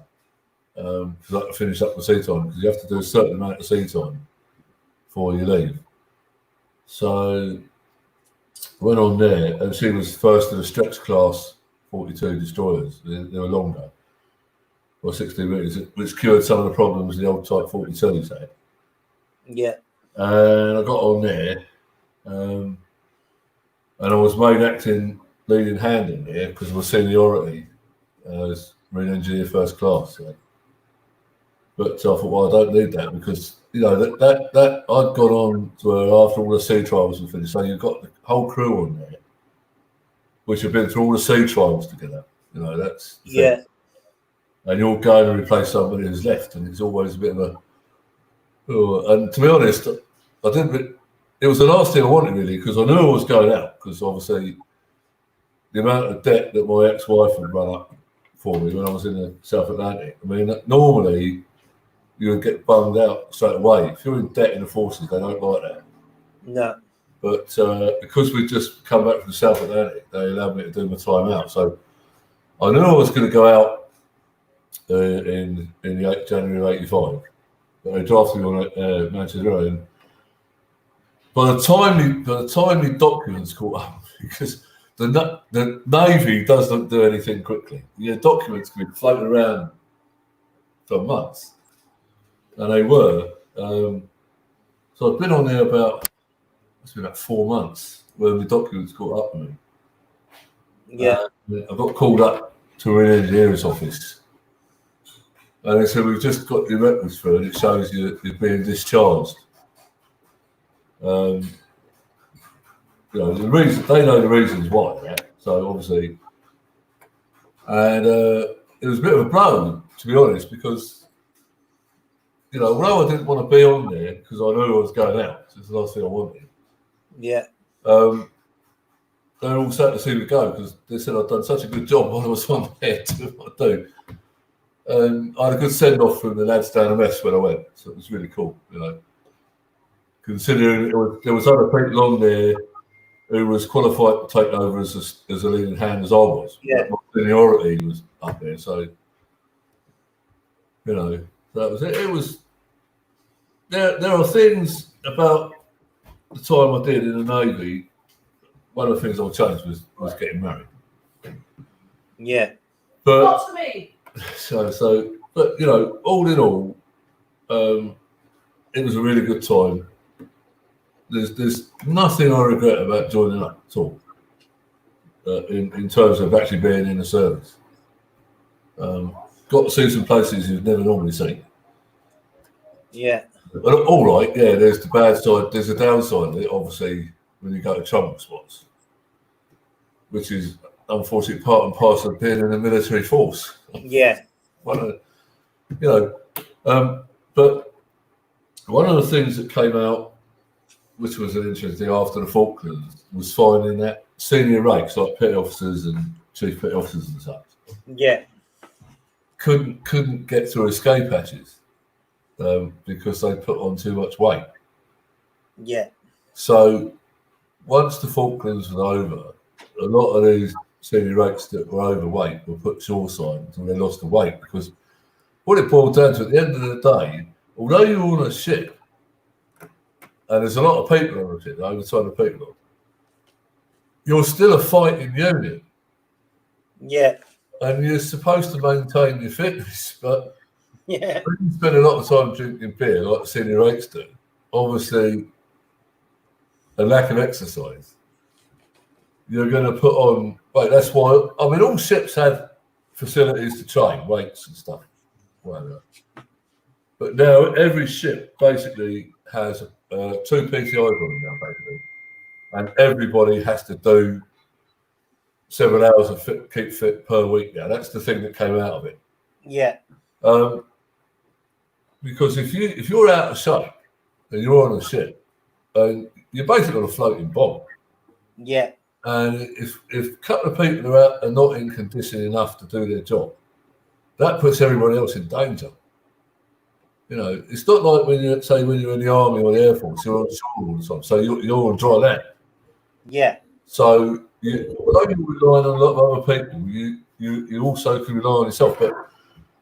D: because I had to finish up the sea time, because you have to do a certain amount of sea time before you leave. So I went on there, and she was first of the stretch class 42 destroyers. They were longer, or 16 metres, which cured some of the problems the old Type 42s had.
A: Yeah.
D: And I got on there, and I was made acting leading hand in there because of my seniority as Marine Engineer First Class. So. But I thought, well, I don't need that, because you know that I'd gone on to after all the sea trials were finished. So you've got the whole crew on there, which have been through all the sea trials together. You know, that's the thing. And you're going to replace somebody who's left, and it's always a bit of a. Oh, and to be honest, I didn't. It was the last thing I wanted, really, because I knew I was going out, because obviously the amount of debt that my ex-wife had run up for me when I was in the South Atlantic. I mean, normally you would get bummed out straight away. If you're in debt in the forces, they don't like that.
A: No.
D: But because we'd just come back from the South Atlantic, they allowed me to do my time out. So I knew I was going to go out in January '85. But they drafted me on Manchester, and by the time the documents caught up, because the Navy doesn't do anything quickly. Your documents can be floating around for months, and they were. So I've been on there about 4 months when the documents caught up with me.
A: Yeah.
D: I got called up to an engineer's office, and they said, we've just got your records through, and it shows you're being discharged. You know, they know the reasons why, yeah? So obviously, and it was a bit of a blow, to be honest, because, you know, although I didn't want to be on there because I knew I was going out, so it's the last thing I wanted.
A: Yeah.
D: They were all sad to see me go, because they said I'd done such a good job while I was on there to do what I do. I had a good send off from the lads down the mess when I went, so it was really cool, you know. Considering there was other people on there who was qualified to take over as a leading hand as I was.
A: Yeah.
D: My seniority was up there, so you know, that was it. It was there are things about the time I did in the Navy. One of the things I changed was getting married.
A: Yeah.
D: But
C: Not to me.
D: but you know, all in all, it was a really good time. There's nothing I regret about joining up at all, in terms of actually being in the service. Got to see some places you've never normally seen.
A: Yeah.
D: But all right, yeah, there's the bad side, there's the downside of it, obviously, when you go to trouble spots, which is unfortunately part and parcel of being in the military force.
A: Yeah.
D: But one of the things that came out, which was an interesting thing after the Falklands, was finding that senior ranks like petty officers and chief petty officers and such
A: Yeah.
D: couldn't get through escape hatches because they put on too much weight.
A: Yeah.
D: So once the Falklands was over, a lot of these senior ranks that were overweight were put shoreside until they lost the weight, because what it boiled down to at the end of the day, although you're on a ship, and there's a lot of people on the ship, over 200 people on, you're still a fighting unit.
A: Yeah.
D: and you're supposed to maintain your fitness, but
A: Yeah.
D: when you spend a lot of time drinking beer, like the senior rates do, obviously a lack of exercise, you're going to put on weight. That's why, I mean, all ships have facilities to train, weights and stuff, whatever. But now every ship basically has 2 PTIs on them now, basically. And everybody has to do 7 hours of keep fit per week now. That's the thing that came out of it.
A: Yeah.
D: Because if you're out of shape and you're on a ship, you're basically on a floating bomb.
A: Yeah.
D: And if a couple of people are not in condition enough to do their job, that puts everybody else in danger. You know, it's not like when you're in the army or the air force, you're on shore all the time, so you're on dry land.
A: Yeah.
D: So although you're relying on a lot of other people, you also can rely on yourself. But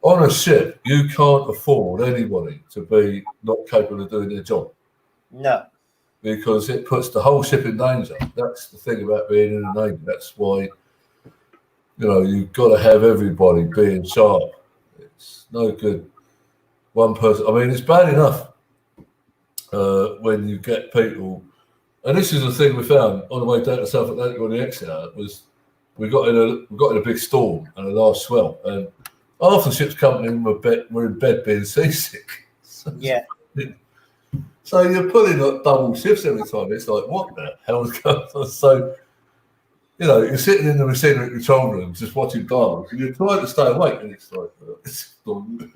D: on a ship, you can't afford anybody to be not capable of doing their job.
A: No.
D: Because it puts the whole ship in danger. That's the thing about being in the Navy. That's why, you've got to have everybody being sharp. It's no good one person. I mean, it's bad enough when you get people, and this is the thing we found on the way down to South Atlantic on the Exeter, was we got in a big storm and a large swell, and half the ships coming in were in bed being seasick.
A: Yeah.
D: So you're pulling like double shifts every time. It's like, what the hell's going on? So, you're sitting in the machinery control room just watching dials, and you're trying to stay awake, and it's like, it's gone.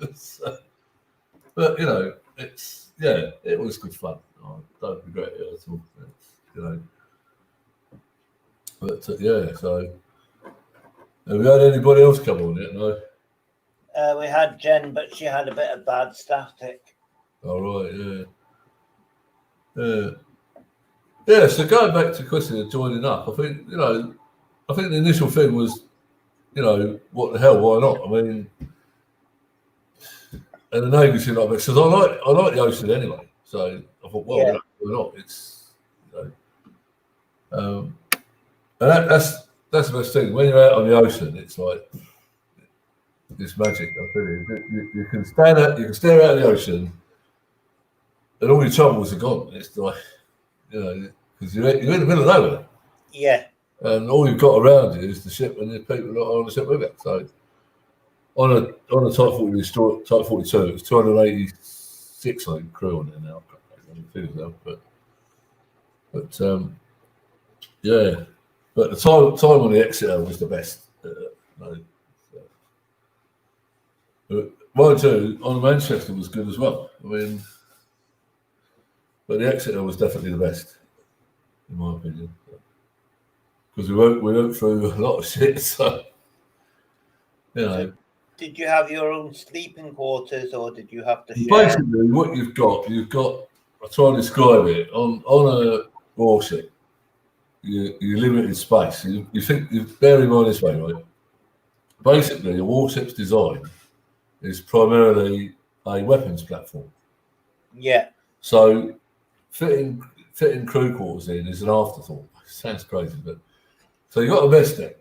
D: But it was good fun. I don't regret it at all. But so have we had anybody else come on yet? No.
A: We had Jen, but she had a bit of bad static.
D: All right, yeah. Yeah, so going back to the question of joining up, I think the initial thing was, what the hell, why not? I mean, and the Navy seemed like because I like the ocean anyway. So I thought, well,
A: Yeah.
D: why not? It's and that's the best thing. When you're out on the ocean, it's like it's magic. I tell you, you can stare out of the ocean, and all your troubles are gone. It's like, because you're in the middle of nowhere.
A: Yeah.
D: And all you've got around you is the ship and the people that are on the ship with it. So on a Type 40 Type 42, it's 286 I think crew on there now. I don't figure it out, but yeah. But the time on the Exeter was the best. Mind you, on the Manchester was good as well. I mean, but the Exeter was definitely the best, in my opinion, because we went through a lot of shit. So,
A: Did you have your own sleeping quarters, or did you have to share?
D: Basically, what you've got. I'll try and describe it on a warship. You limited space. You bear in mind this way, right? Basically, a warship's design is primarily a weapons platform.
A: Yeah.
D: So fitting crew quarters in is an afterthought. It sounds crazy, but so you've got a mess deck.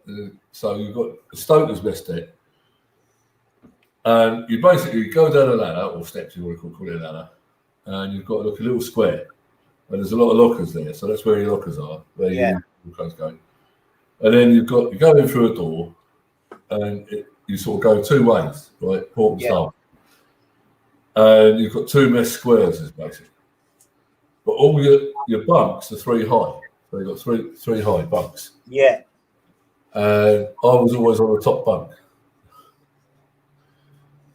D: So you've got a stoker's mess deck, and you basically go down a ladder or steps, you want to call it a ladder, and you've got a little square, and there's a lot of lockers there. So that's where your lockers are, where your clothes go. And then you go in through a door, and you sort of go 2 ways, right? Port and staff. And you've got 2 mess squares, is basically. But all your bunks are 3 high. So you've got three high bunks.
A: Yeah.
D: And I was always on the top bunk.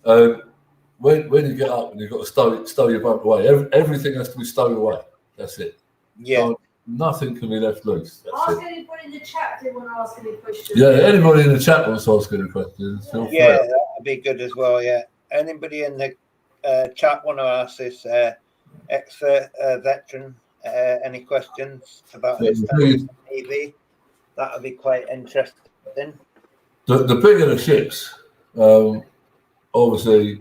D: And when you get up and you've got to stow your bunk away, everything has to be stowed away. That's it.
A: Yeah.
D: So nothing can be left loose.
C: Ask anybody in the chat if they want to ask any questions.
D: Yeah, anybody in the chat wants to ask any questions, feel free.
A: Yeah, that would be good as well. Yeah. Anybody in the chat want to ask this ex-veteran any questions about his time on TV? That would be quite interesting.
D: The bigger the ships, obviously,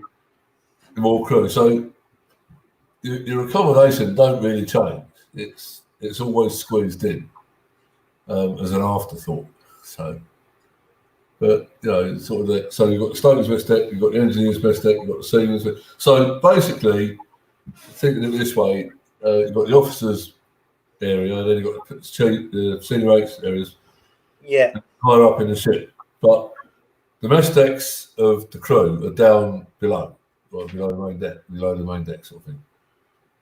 D: the more crew. So your accommodation don't really change. It's always squeezed in as an afterthought. So, But you know, sort of the, so you've got the Stokers mess deck, you've got the engineers mess deck, you've got the seniors. So basically, thinking of it this way, you've got the officers area, then you've got the senior rates areas
A: Yeah.
D: higher up in the ship. But the mess decks of the crew are down below, like below the main deck sort of thing.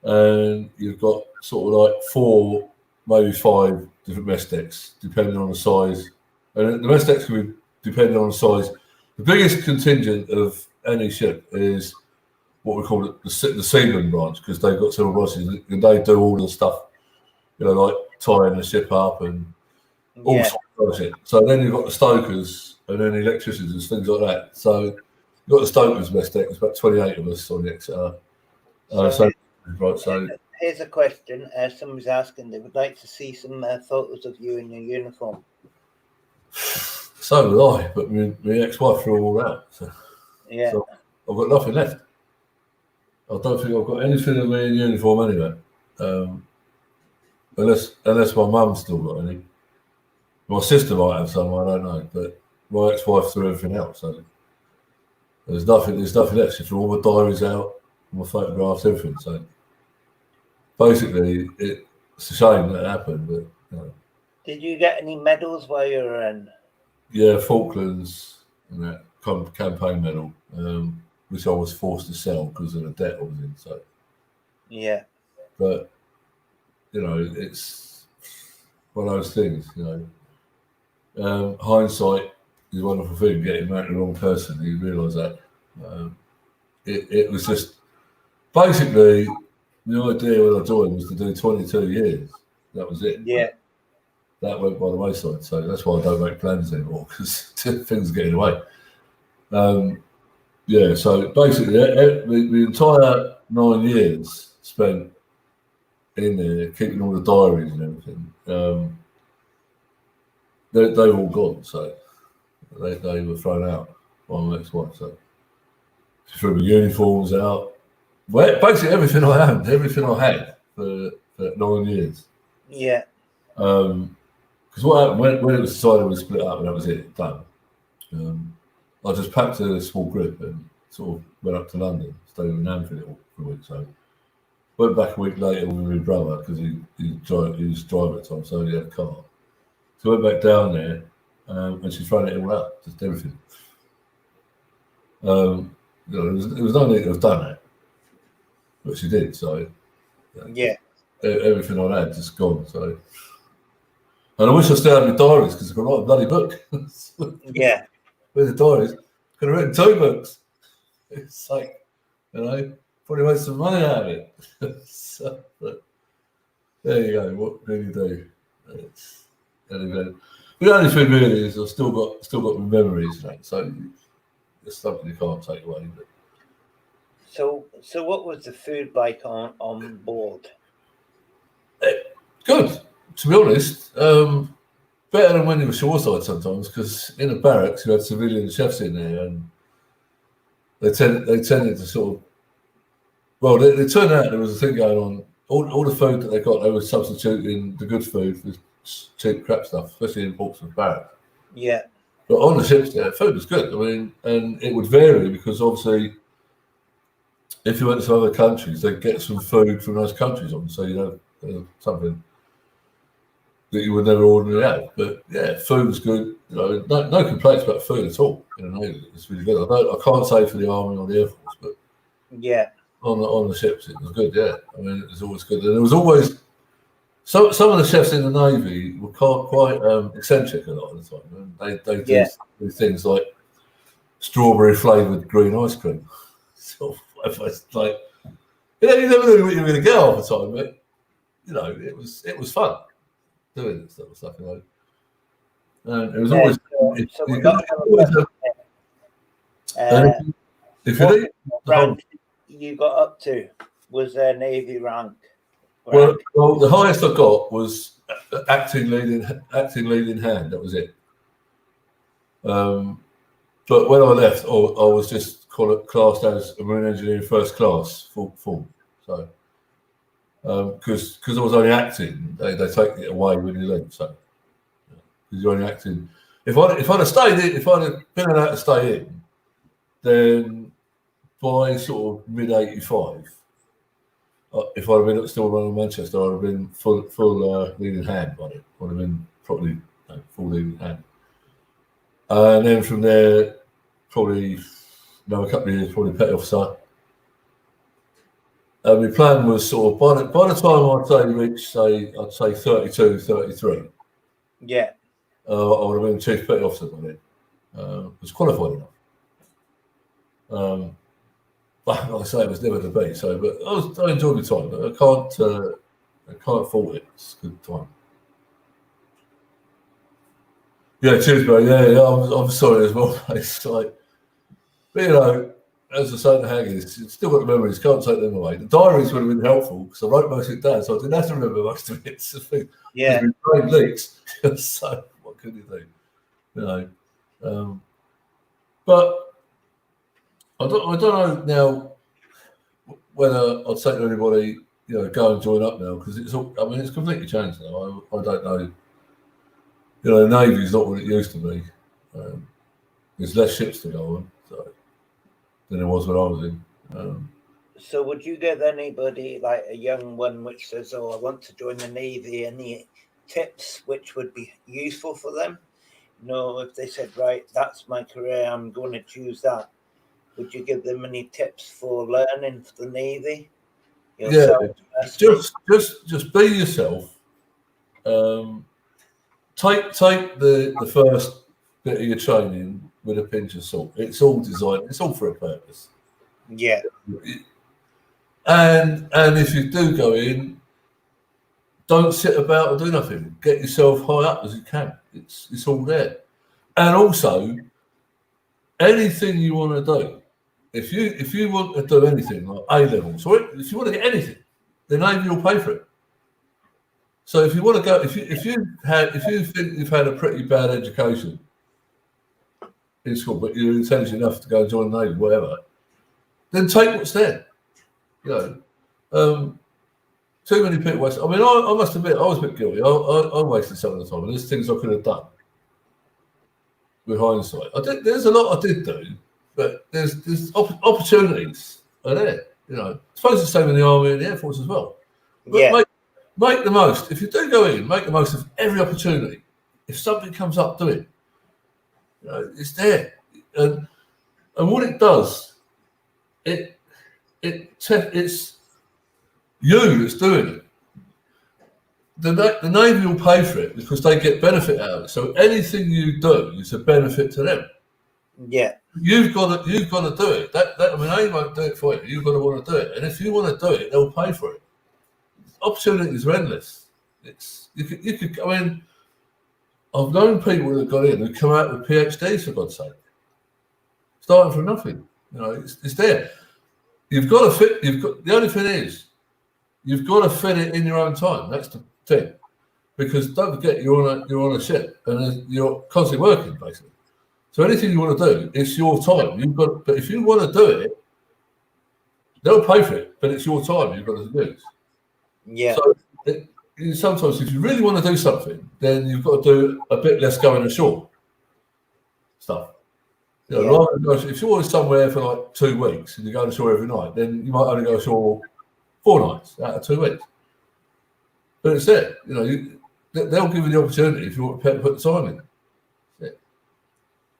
D: And you've got sort of like 4, maybe 5 different mess decks, depending on the size. And the mess decks can be depending on the size. The biggest contingent of any ship is what we call it the seaman branch, because they've got several branches and they do all the stuff, you know, like tying the ship up and all
A: Yeah.
D: sorts of shit. So then you've got the stokers and then the electricians and things like that. So you've got the stokers mess deck. There's about 28 of us on the Exeter. So
A: here's a question. Somebody's asking, they would like to see some photos of you in your uniform.
D: So would I, but my ex-wife threw all out.
A: Yeah.
D: So I've got nothing left. I don't think I've got anything of me in uniform anyway. Unless my mum's still got any. My sister might have some, I don't know. But my ex-wife threw everything out, so there's nothing left. She threw all my diaries out, my photographs, everything. So basically, it's a shame that happened, but you know.
A: Did you get any medals while you were in?
D: Yeah, Falklands and that campaign medal, which I was forced to sell because of the debt I was in. So,
A: yeah,
D: but you know, it's one of those things. You know, hindsight is a wonderful thing. Getting married to the wrong person, you realise that. It was just basically the idea when I joined was to do 22 years. That was it.
A: Yeah.
D: That went by the wayside, so that's why I don't make plans anymore, because things are getting away. Yeah, so basically, the entire 9 years spent in there, keeping all the diaries and everything, they've all gone, so they were thrown out by my ex-wife. So she threw my uniforms out. Well, basically, everything I had for 9 years.
A: Yeah.
D: Because what happened when it was decided we split up and that was it, done. I just packed a small group and sort of went up to London, stayed in Anfield for a week. So went back a week later with my brother because he was driving at the time, so he had a car. So I went back down there and she's thrown it all out, just everything. You know, there was no need to have done that, but she did. So
A: Yeah.
D: everything I had just gone. So. And I wish I still had my diaries because I could write a bloody book.
A: Yeah.
D: With the diaries, could have written 2 books. It's like, you know, probably made some money out of it. So, but there you go. What can you do? It's anyway. The only thing really is I've still got my memories, right? So it's something you can't take away. But.
A: So what was the food like on board?
D: Good. To be honest, better than when you were shoreside sometimes, because in the barracks you had civilian chefs in there, and they tended to sort of. Well, they turned out there was a thing going on. All the food that they got, they were substituting the good food with cheap crap stuff, especially in Portsmouth barracks.
A: Yeah.
D: But on the ships, there, food was good. I mean, and it would vary because obviously, if you went to other countries, they'd get some food from those countries on, so you know something that you would never ordinarily have. But yeah, food was good. You know, no complaints about food at all. You know, it's really good. I can't say for the Army or the Air Force, but
A: yeah,
D: on the ships it was good. Yeah, I mean it was always good, and there was always some of the chefs in the Navy were quite eccentric a lot of the time. And they do things like strawberry flavoured green ice cream. So it's like you never knew what you were going to get all the time, but you know it was fun. Doing this sort of stuff, you know. And it was always.
A: So we got
D: if you
A: what rank you got up to was a Navy rank.
D: Well, the highest I got was acting lead in hand. That was it. But when I left, I was just classed as a marine engineer first class, full. So. Because I was only acting, they take it away when you leave. So, because you're only acting, If I'd have stayed in, if I'd have been allowed to stay in, then by sort of mid '85, if I'd have been still running Manchester, I'd have been full leading hand on it. I'd have been probably full leading hand. And then from there, probably another couple of years, probably petty officer. And my plan was sort of by the time I'd say reached, I'd say 32, 33.
A: Yeah.
D: I would have been chief petty officer by then. Was qualified enough. But like I say, it was never to be. So, but I enjoyed my time. But I can't fault it. It's a good time. Yeah, cheers, bro. Yeah, I'm sorry as well. It's like, but, you know, as I say to Haggis, it's still got the memories. Can't take them away. The diaries would have been helpful because I wrote most of it down, so I didn't have to remember most of it. So
A: Yeah.
D: brain leaks. So what could you do? You know, but I don't know now whether I'd say to anybody, you know, go and join up now because it's all. I mean, it's completely changed now. I don't know. You know, the Navy's not what it used to be. There's less ships to go on than there was when I was in.
A: So would you give anybody, like a young one which says, oh, I want to join the Navy, any tips which would be useful for them? You know, if they said, right, that's my career, I'm going to choose that. Would you give them any tips for learning for the Navy? Yourself,
D: just be yourself. Take the first bit of your training with a pinch of salt. It's all designed. It's all for a purpose.
A: Yeah.
D: And if you do go in, don't sit about and do nothing. Get yourself high up as you can. It's all there. And also, anything you want to do, if you want to do anything like A level, so if you want to get anything, the Navy will pay for it. So if you want to go, if you think you've had a pretty bad education in school, but you're intelligent enough to go and join the Navy, whatever, then take what's there. You know, too many people waste. I mean, I must admit, I was a bit guilty. I wasted some of the time, and there's things I could have done with hindsight. There's a lot I did do, but there's opportunities are there. You know, I suppose it's the same in the Army and the Air Force as well. But
A: Yeah.
D: Make the most. If you do go in, make the most of every opportunity. If something comes up, do it. You know, it's there, and what it does, it's you that's doing it. The Navy will pay for it because they get benefit out of it. So anything you do is a benefit to them.
A: Yeah.
D: You've got to do it. I mean, they won't do it for you. You've got to want to do it, and if you want to do it, they'll pay for it. Opportunities are endless. You could. I mean, I've known people that got in who come out with PhDs, for God's sake, starting from nothing. You know, it's there. You've got to fit. The only thing is, you've got to fit it in your own time. That's the thing, because don't forget you're on a ship and you're constantly working basically. So anything you want to do, it's your time. But if you want to do it, they'll pay for it. But it's your time you've got to use.
A: Yeah.
D: So sometimes, if you really want to do something, then you've got to do a bit less going ashore stuff. You know, if you're somewhere for like 2 weeks and you're going ashore every night, then you might only go ashore 4 nights out of 2 weeks. But it's there. You know, they'll give you the opportunity if you want to put the time in. Yeah.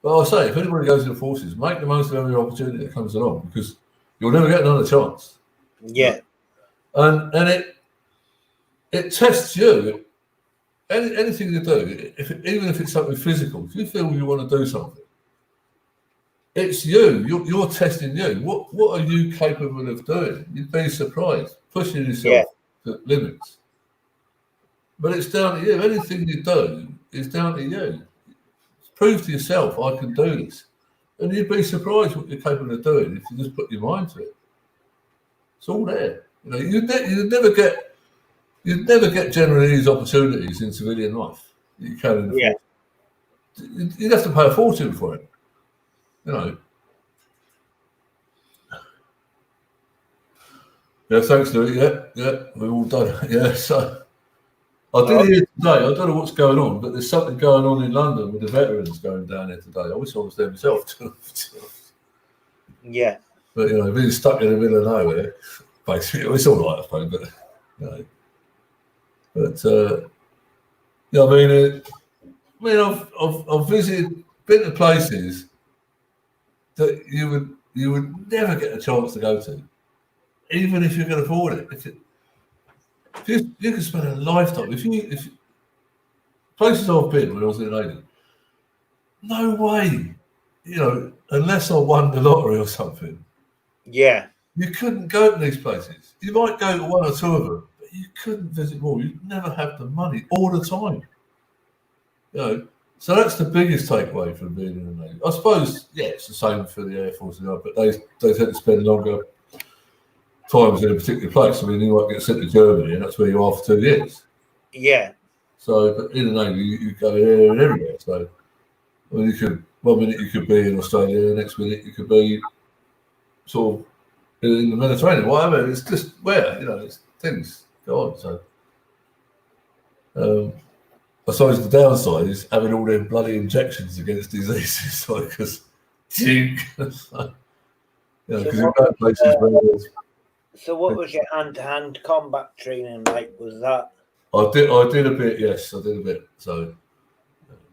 D: But I'll say, if anybody goes in the forces, make the most of every opportunity that comes along because you'll never get another chance.
A: Yeah.
D: And it tests you. Anything you do, even if it's something physical, if you feel you want to do something, it's you. You're testing you. What are you capable of doing? You'd be surprised, pushing yourself to limits. But it's down to you. Anything you do is down to you. Prove to yourself, I can do this, and you'd be surprised what you're capable of doing if you just put your mind to it. It's all there. You know, you'd never get generally these opportunities in civilian life. You can in the force. You'd have to pay a fortune for it. You know. Yeah, thanks, Louis. Yeah, we've all done it. Yeah, so I did hear today, I don't know what's going on, but there's something going on in London with the veterans going down there today. I wish I was there myself.
A: Yeah.
D: But, you know, being stuck in the middle of nowhere, basically, it's all right, I suppose, but, you know. But, yeah, I mean, I've visited, been to places that you would never get a chance to go to, even if you can afford it. If you could spend a lifetime, if places I've been when I was in the Navy, no way, you know, unless I won the lottery or something,
A: Yeah.
D: you couldn't go to these places. You might go to one or two of them, but you couldn't visit more. You'd never have the money all the time. You know, so that's the biggest takeaway from being in the Navy. I suppose, yeah, it's the same for the Air Force, but they tend to spend longer times in a particular place. I mean, you might get sent to Germany, and that's where you are for 2 years.
A: Yeah.
D: So, but in the Navy, you go there and everywhere. So, I mean, you could 1 minute you could be in Australia, the next minute you could be sort of in the Mediterranean, whatever. It's just where, you know, it's things go on. So, I suppose the downside is having all them bloody injections against diseases, because you know, because you've got places where there's.
A: So what was your hand-to-hand combat training like? Was that?
D: I did a bit, yes, I did a bit. So,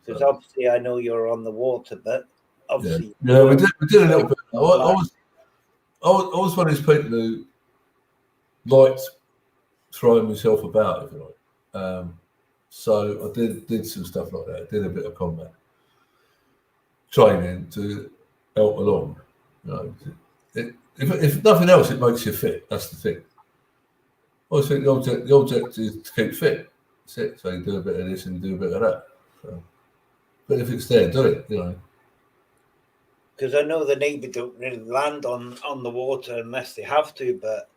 A: Because obviously I know you're on the water, but obviously
D: yeah, we did a little bit. I was one of these people who liked throwing myself about, if you like. So I did some stuff like that. I did a bit of combat training to help along. You know, if nothing else, it makes you fit. That's the thing. I think the object is to keep fit. That's it. So you do a bit of this and you do a bit of that. So, but if it's there, do it. You know.
A: because I know the Navy don't really land on the water unless they have to. But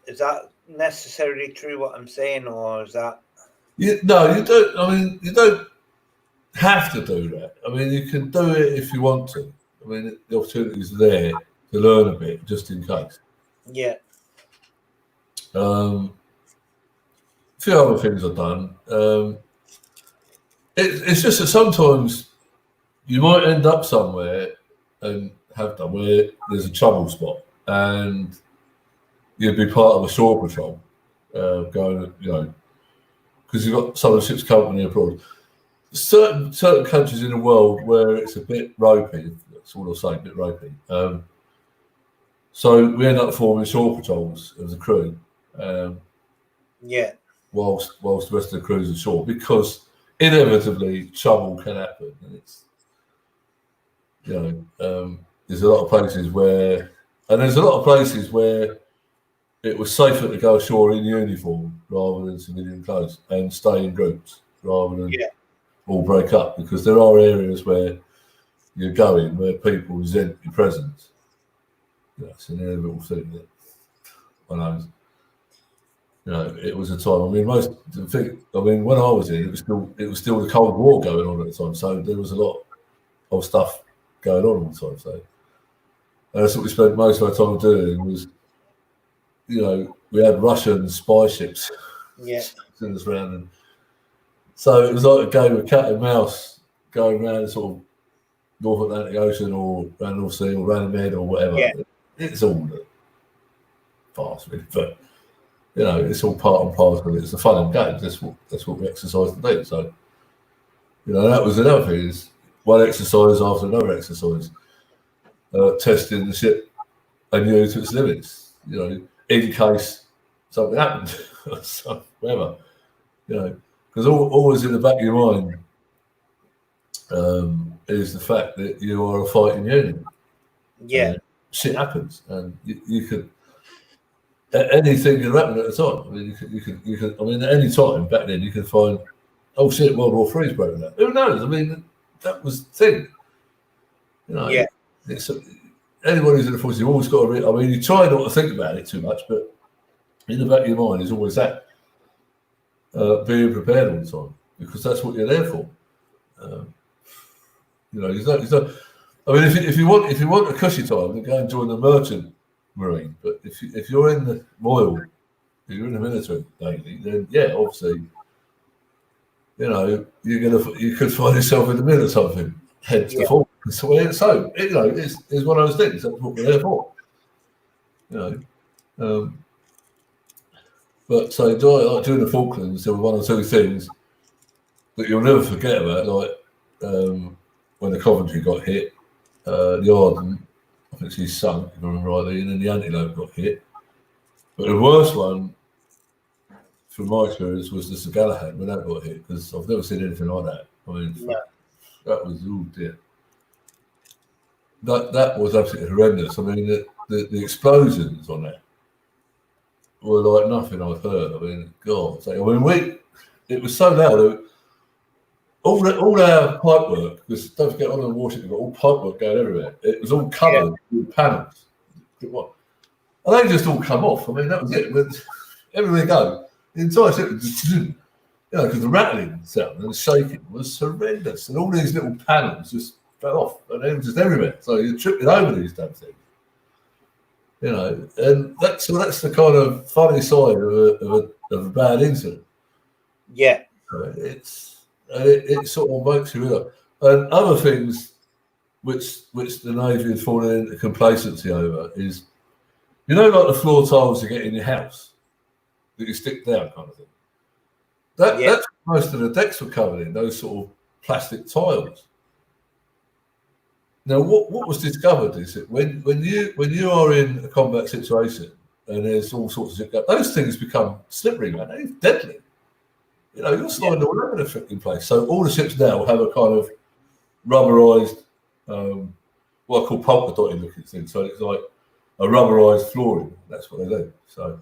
A: is that necessarily true? What I'm saying, or is that?
D: No, you don't. I mean, you don't have to do that. I mean, you can do it if you want to. I mean, the opportunity is there to learn a bit, just in case.
A: Yeah.
D: A few other things I've done. It's just that sometimes you might end up somewhere and have done where there's a trouble spot, and you'd be part of a shore patrol going, you know, because you've got some of the ships company abroad. Certain countries in the world where it's a bit ropey, that's all I'll say, a bit ropey. So we end up forming shore patrols as a crew.
A: Yeah.
D: Whilst the rest of the crew's ashore, because inevitably trouble can happen, and it's, you know, there's a lot of places where it was safer to go ashore in uniform rather than civilian clothes and stay in groups rather than all break up, because there are areas where you're going where people resent your presence. You know, it's an inevitable thing that I know. You know, it was a time. I mean, when I was in, it was still the Cold War going on at the time, so there was a lot of stuff going on all the time. So, and that's what we spent most of our time doing. Was, you know, we had Russian spy ships, sending us around, and so it was like a game of cat and mouse, going around sort of North Atlantic Ocean or around the North Sea or around the Med or whatever.
A: Yeah.
D: It's all fast, really, but. You know, it's all part and parcel. It's the fun and games. That's what we exercise to do. So, you know, that was another thing. Is one exercise after another exercise, testing the ship anew to its limits. You know, in case something happened, so whatever. You know, because always in the back of your mind is the fact that you are a fighting unit.
A: Yeah.
D: Shit happens, and you could. Anything could happen at the time. I mean, you could. I mean, at any time back then, you could find, oh shit, World War III's broken out. Who knows? I mean, that was the thing. You know, it's anyone who's in the force, you've always got to. I mean, you try not to think about it too much, but in the back of your mind is always that being prepared all the time, because that's what you're there for. You know, I mean, if you want a cushy time, then go and join the merchant marine. But if you're in the Royal, if you're in the military daily, then yeah, obviously, you know, you could find yourself in the middle of something. Hence the fault. So you know, it's one of those things. That's what we're there for. You know, but so like during the Falklands, there were one or two things that you'll never forget about, like when the Coventry got hit, the Arden, I think she sunk, if I remember rightly, and then the Antelope got hit. But the worst one, from my experience, was the Sir Galahad when that got hit, because I've never seen anything like that. I mean, that was, oh dear. That was absolutely horrendous. I mean, the explosions on that were like nothing I've heard. I mean, God, it was so loud. All our pipe work, because don't forget on the warship, you've got all pipe work going everywhere. It was all covered with panels. And they just all come off. I mean, that was it. But everywhere you go, the entire ship was just, you know, because the rattling sound and the shaking was horrendous. And all these little panels just fell off, and they were just everywhere. So you're tripping over these damn things. You know, and that's the kind of funny side of a bad incident.
A: Yeah.
D: It sort of makes you real. And other things which the Navy had fallen into complacency over is, you know, like the floor tiles you get in your house that you stick down, kind of thing. That's what most of the decks were covered in, those sort of plastic tiles. Now, what was discovered is that when you are in a combat situation and there's all sorts of shit, those things become slippery, man. They're deadly. You know, you're sliding all over the freaking place. So all the ships now have a kind of rubberized, what I call polka dotted looking thing. So it's like a rubberized flooring. That's what they do. So,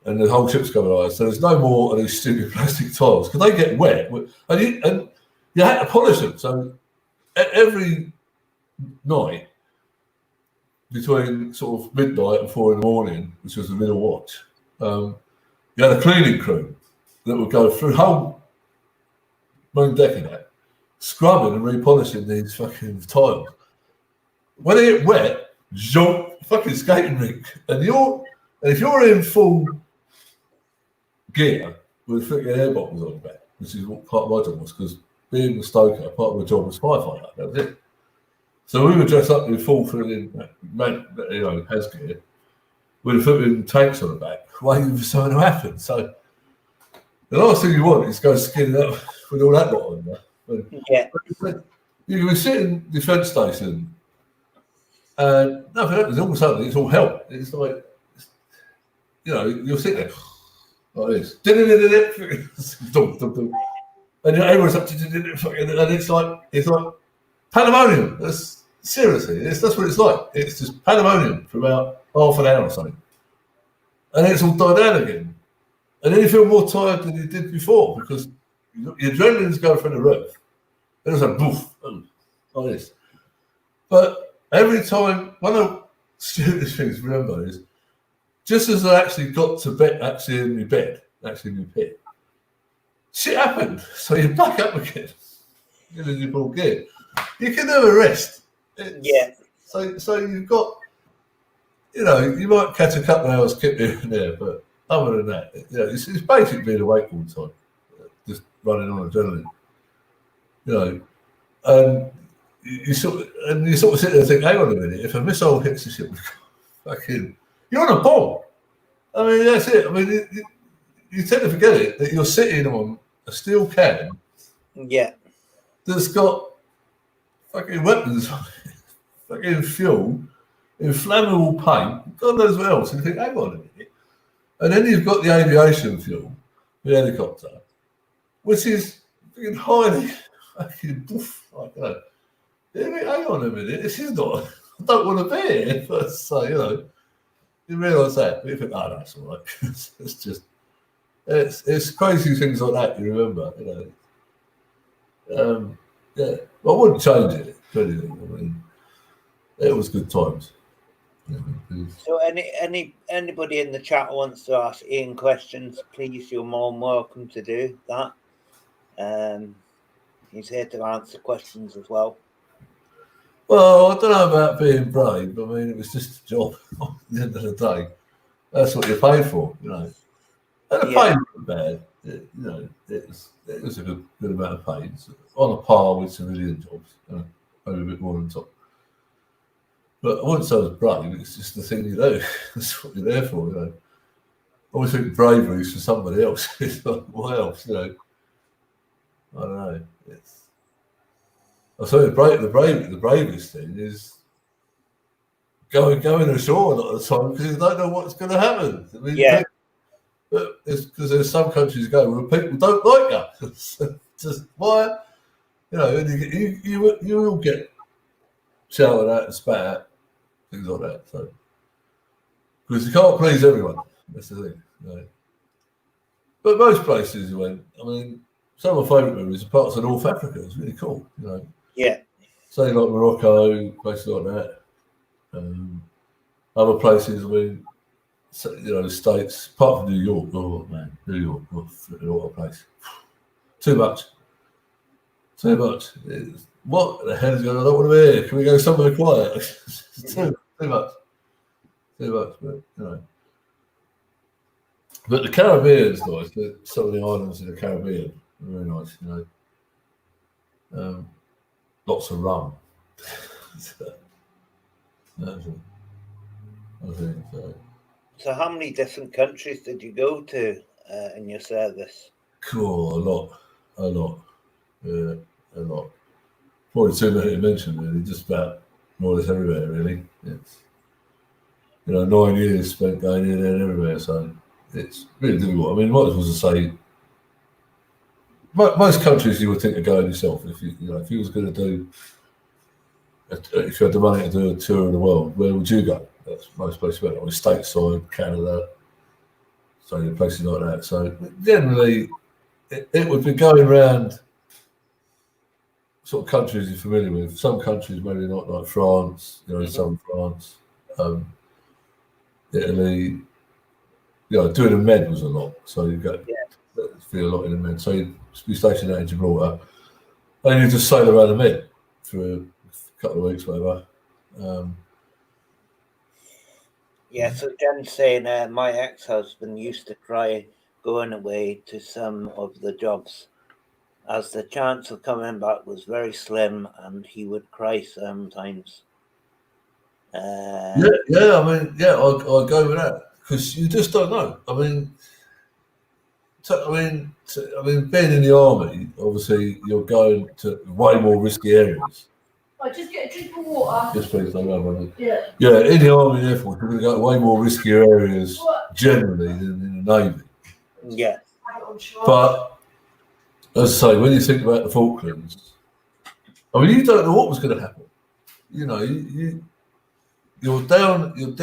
D: and the whole ship's covered. So there's no more of these stupid plastic tiles because they get wet, and you had to polish them. So every night between sort of midnight and 4 a.m, which was the middle watch, you had a cleaning crew that would go through the whole main deck of that, scrubbing and repolishing these fucking tiles. When they get wet, jump, fucking skating rink, and if you're in full gear with freaking air bottles on your back, which is what part of my job was, because being a stoker, part of my job was firefighter. That was it. So we were dressed up in full freaking, you know, has gear, with a freaking tanks on the back, waiting for something to happen. So the last thing you want is to go skinning up with all that lot on there. You can be sitting defence station, and nothing happens. All of a sudden, it's all hell. It's like, you know, you'll sit there like this, and everyone's up to, and it's like pandemonium. Seriously, that's what it's like. It's just pandemonium for about half an hour or something, and then it's all died down again. And then you feel more tired than you did before because your adrenaline's going through the roof. And it's like, boof, like this. But every time, one of the stupidest things to remember is, just as I actually got to bed, actually in my pit, shit happened. So you're back up again. You're in your full gear. You can never rest. So you've got, you know, you might catch a couple of hours kip here and there, but other than that, you know, it's basically being awake all the time, just running on adrenaline. You know, and you sort of sit there and think, hang on a minute, if a missile hits the ship, fucking, you're on a bomb. I mean, that's it. I mean, you tend to forget it that you're sitting on a steel can. That's got fucking weapons on it, fucking fuel, inflammable paint, God knows what else. And you think, hang on a minute. And then you've got the aviation fuel, the helicopter, which is highly fucking boof, like that. Hang on a minute, this is not, I don't want to be here. But so, you know, you realise that. But you think, oh, that's all right. It's just, it's crazy things like that you remember, you know. Yeah, well, I wouldn't change it, really. I mean, it was good times.
A: So anybody in the chat wants to ask Ian questions, please, you're more than welcome to do that. He's here to answer questions as well.
D: Well, I don't know about being brave. I mean, it was just a job at the end of the day. That's what you're paid for, you know. And the
A: Yeah.
D: pay wasn't bad. It was a good amount of pay. It's on a par with civilian jobs, maybe a bit more on top. But I wouldn't say it's brave. It's just the thing you do. That's what you're there for, you know. I always think bravery is for somebody else. It's not what else, you know. I don't know. I say the bravest thing is going ashore a lot of the time because you don't know what's going to happen. I mean,
A: Yeah.
D: because there's some countries go where people don't like us. Just why, you know, and you will get shouted at and spat at, things like that. So because you can't please everyone, that's the thing. You know. But most places you went, I mean, some of my favourite movies are parts of North Africa. It's really cool, you know.
A: Yeah.
D: Say like Morocco, places like that. Other places, I mean, you know, the States, apart from New York. Oh man, New York, what a place. Too much. What the hell is going on? I don't want to be here. Can we go somewhere quiet? too much. But you know. But the Caribbean's nice. Some of the islands in the Caribbean are very nice, you know. Lots of rum. I think so.
A: So how many different countries did you go to in your service?
D: Cool, a lot. Yeah, a lot. Probably too many to mention, really. Just about more or less everywhere, really. It's 9 years spent going here, there, and everywhere. So it's really difficult. I mean, might as well say most countries you would think of going yourself if you was going to do. If you had the money to do a tour of the world, where would you go? That's most places went. Like stateside, Canada, so places like that. So generally, it would be going around sort of countries you're familiar with. Some countries maybe not, like France, southern France, Italy. Doing a med was a lot. So you got feel a lot in the med. So you'd be stationed out in Gibraltar, and you just sail around the med for a couple of weeks, whatever.
A: Yeah, so Jen's saying my ex-husband used to try going away to some of the jobs, as the chance of coming back was very slim, and he would cry sometimes.
D: I mean, I'll go with that because you just don't know. I mean, being in the army, obviously you're going to way more risky areas.
C: Oh, just get a drink of water.
D: Yes, please. No,
C: Yeah.
D: Yeah, in the army and Air Force, you're going to go to way more riskier areas generally than in the Navy.
A: Yeah.
D: But as I say, when you think about the Falklands, I mean, you don't know what was going to happen. You're down in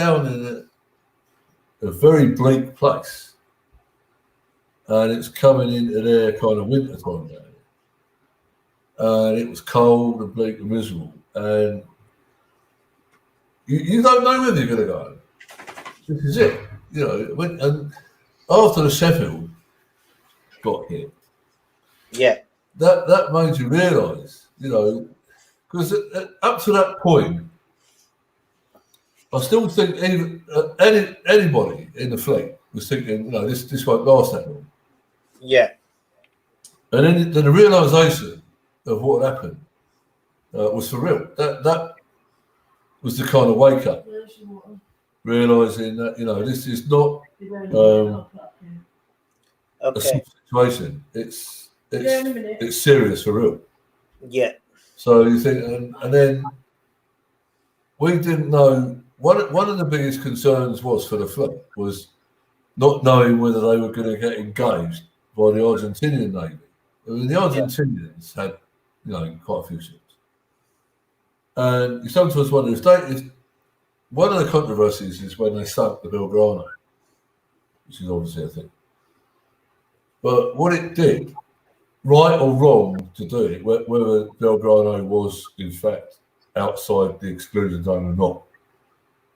D: a very bleak place, and it's coming into their kind of winter time now. And it was cold and bleak and miserable, and you don't know whether you're going to go home. This is it, and after the Sheffield got hit, that made you realise, because up to that point, I still think even anybody in the fleet was thinking, this won't last that long.
A: Yeah.
D: And then the realisation of what happened was for real. That was the kind of wake up, realising that this is not a situation. It's serious for real.
A: Yeah.
D: So you think, and then we didn't know. One of the biggest concerns was for the fleet was not knowing whether they were going to get engaged by the Argentinian Navy. I mean, the Argentinians had, quite a few ships. And you sometimes wonder if one of the controversies is when they sunk the Belgrano, which is obviously a thing. But what it did, right or wrong to do it, whether Belgrano was in fact outside the exclusion zone or not,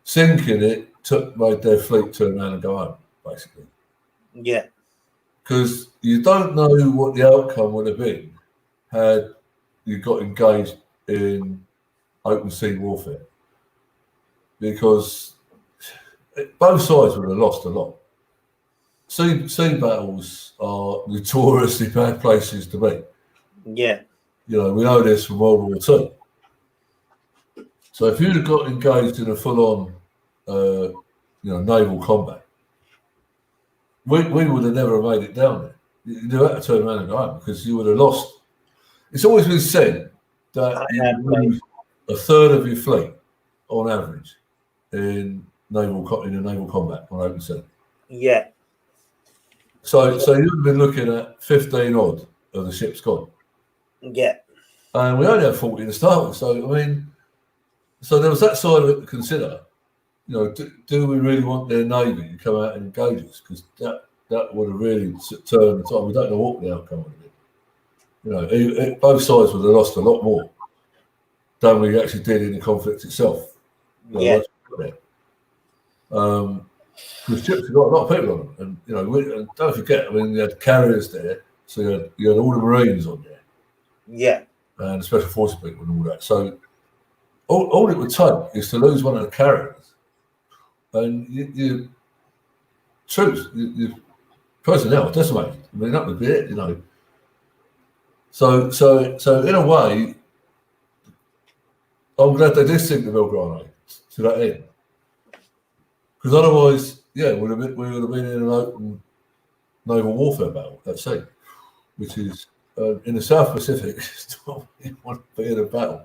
D: sinking it made their fleet turn around and go home, basically.
A: Yeah.
D: Because you don't know what the outcome would have been had you got engaged in open sea warfare. Because both sides would have lost a lot. Sea battles are notoriously bad places to be.
A: Yeah.
D: You know, we know this from World War II. So if you'd have got engaged in a full-on, naval combat, we would have never made it down there. You'd have had to turn around and go home because you would have lost. It's always been said that you would lose a third of your fleet on average in a naval combat on open sea.
A: Yeah.
D: So you'd have been looking at 15 odd of the ships gone.
A: Yeah.
D: And we only had 40 to start with. So, I mean, so there was that side of it to consider. You know, do we really want their navy to come out and engage us? Because that would have really turned the time. We don't know what the outcome would have been. You know, both sides would have lost a lot more than we actually did in the conflict itself.
A: Yeah.
D: The ships have got a lot of people on them, and you know, and don't forget. I mean, you had carriers there, so you had all the Marines on there,
A: Yeah.
D: and the Special Forces people and all that. So all it would take is to lose one of the carriers, and your troops, your personnel decimated. I mean, that would be it, you know. So in a way, I'm glad they did sink the Belgrano to that end, because otherwise, yeah, we would have been in an open naval warfare battle at sea, which is in the South Pacific. It's not where you want to be in a battle.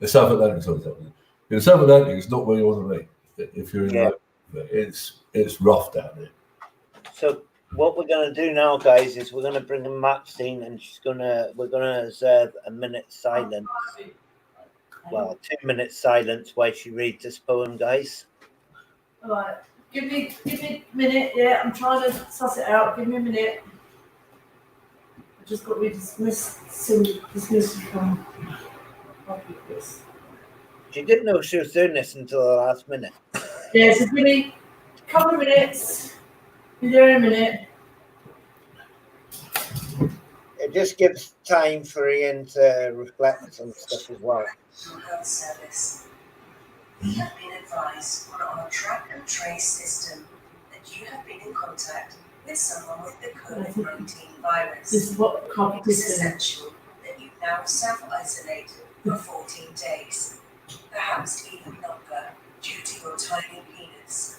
D: The South Atlantic, sorry, in the South Atlantic, it's not where you want to be. If you're in it's rough down there.
A: So what we're going to do now, guys, is we're going to bring in Maxine, and we're going to observe a minute silence. Well, 2 minutes silence while she reads this poem, guys.
C: All right. Give me a minute. Yeah, I'm trying to suss it out. Give me a minute. I just got to be dismissed from this.
A: She didn't know she was doing this until the last minute.
C: Yeah, so give me a couple of minutes. Be there in a minute.
A: It just gives time for Ian to reflect on stuff as well.
E: National Health Service. We have been advised on our track and trace system that you have been in contact with someone with the COVID-19 virus.
C: This is what
E: It
C: competition.
E: is essential that you now self-isolate for 14 days, perhaps even longer, due to your tiny penis.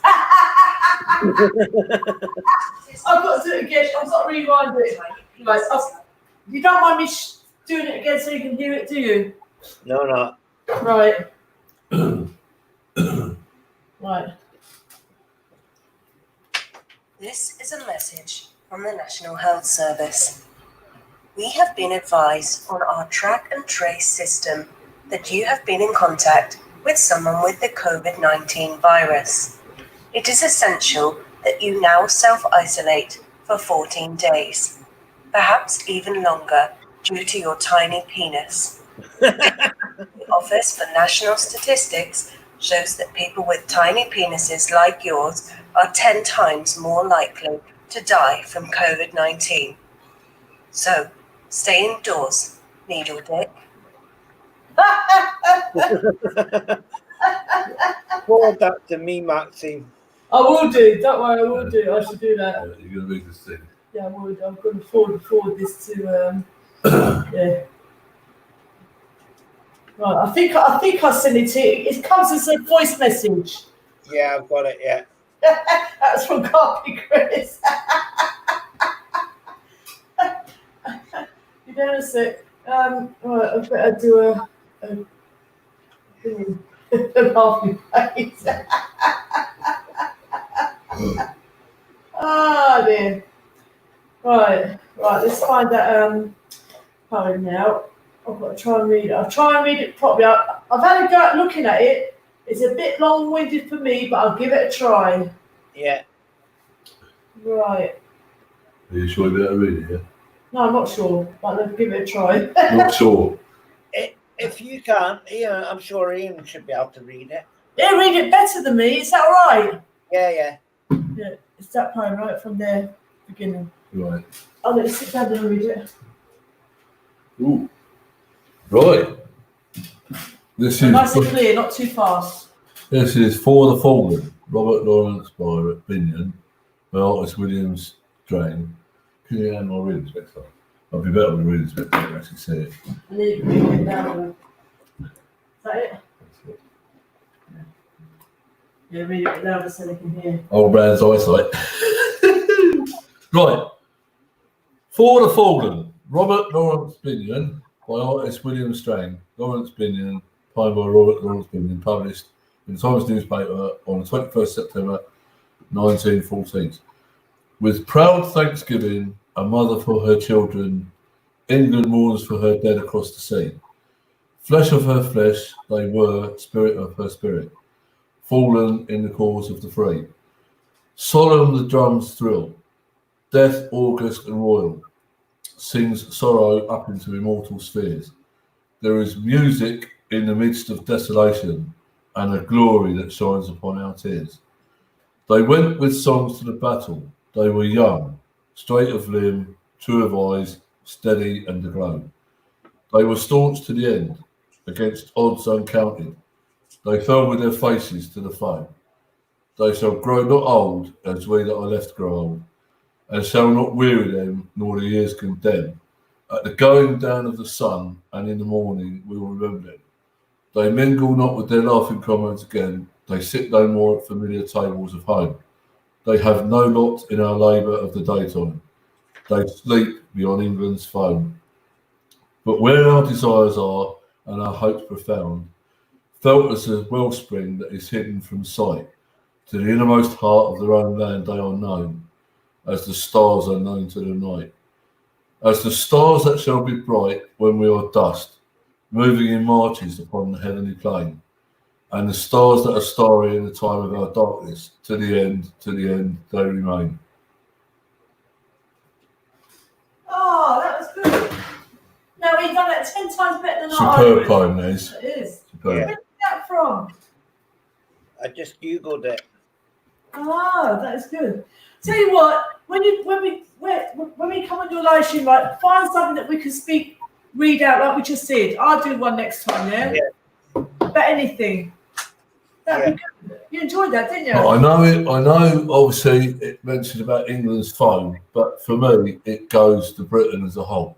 C: I've got to do it again. I've got to rewind it. Right, you don't mind me doing it again so you can hear it, do you?
A: No.
C: Right. Right.
E: This is a message from the National Health Service. We have been advised on our track and trace system that you have been in contact with someone with the COVID-19 virus. It is essential that you now self-isolate for 14 days, perhaps even longer, due to your tiny penis. The Office for National Statistics shows that people with tiny penises like yours are 10 times more likely to die from COVID-19. So, stay indoors, needle dick.
A: Forward that to me, Maxine.
C: I will do. Don't worry, I will do. I should do that.
D: You're going to make this thing.
C: Yeah, I would. I'm going to forward this to. Yeah. Right. I think I sent it to you. It comes as a voice message.
A: Yeah, I've got it. Yeah.
C: That's from Copy Chris. You know, a right, I better do a thing. Laughing face. Oh dear. Right, let's find that poem now. I've got to try and read it. I'll try and read it properly. I've had a go at looking at it. It's a bit long-winded for me, but I'll give it a try.
A: Yeah.
C: Right.
D: Are you sure you'll be able to read it, yeah?
C: No, I'm not sure, but let's give it a try.
D: Not sure.
A: If you can't, Ian, I'm sure Ian should be able to read it.
C: Yeah, read it better than me. Is that right?
A: Yeah.
C: Yeah, it's that poem right from the beginning.
D: Right.
C: I'll let you sit down and read it.
D: Ooh. Right. This is
C: Nice and clear, not too fast.
D: This is For the Fallen, Robert Lawrence by Binion, by artist William Strain. Can you hand my reading spectre? I'd be better with a reading spectre to actually see it.
C: I need to read it down. Is that it? Yeah, read it louder so they can hear.
D: Old man's eyesight. Right. For the Fallen, Robert Lawrence Binion, by artist William Strain. Lawrence Binion, penned by Robert Lawrence Binion, published in the Times newspaper on the 21st September 1914. With proud thanksgiving, a mother for her children, England mourns for her dead across the sea. Flesh of her flesh, they were, spirit of her spirit, fallen in the cause of the free. Solemn the drums thrill, death august and royal, sings sorrow up into immortal spheres. There is music in the midst of desolation, and a glory that shines upon our tears. They went with songs to the battle. They were young, straight of limb, true of eyes, steady and aglow. They were staunch to the end, against odds uncounted. They fell with their faces to the foe. They shall grow not old, as we that are left grow old, and shall not weary them, nor the years condemn. At the going down of the sun, and in the morning, we will remember them. They mingle not with their laughing comrades again. They sit no more at familiar tables of home. They have no lot in our labour of the daytime. They sleep beyond England's foam. But where our desires are, and our hopes profound, felt as a wellspring that is hidden from sight, to the innermost heart of their own land they are known, as the stars are known to the night. As the stars that shall be bright when we are dust, moving in marches upon the heavenly plain, and the stars that are starry in the time of our darkness, to the end they remain.
C: Oh, that was good. No, we've done it 10 times better than
D: Superb poem, Nez.
C: It is.
D: Superb.
C: Where did that from?
A: I just googled it.
C: Oh, that is good. Tell you what, when we come on your live stream, like, find something that we can read out like we just did. I'll do one next time, yeah? About anything. That'd be good. You enjoyed that, didn't you?
D: I know it. I know. Obviously, it mentioned about England's foam, but for me, it goes to Britain as a whole.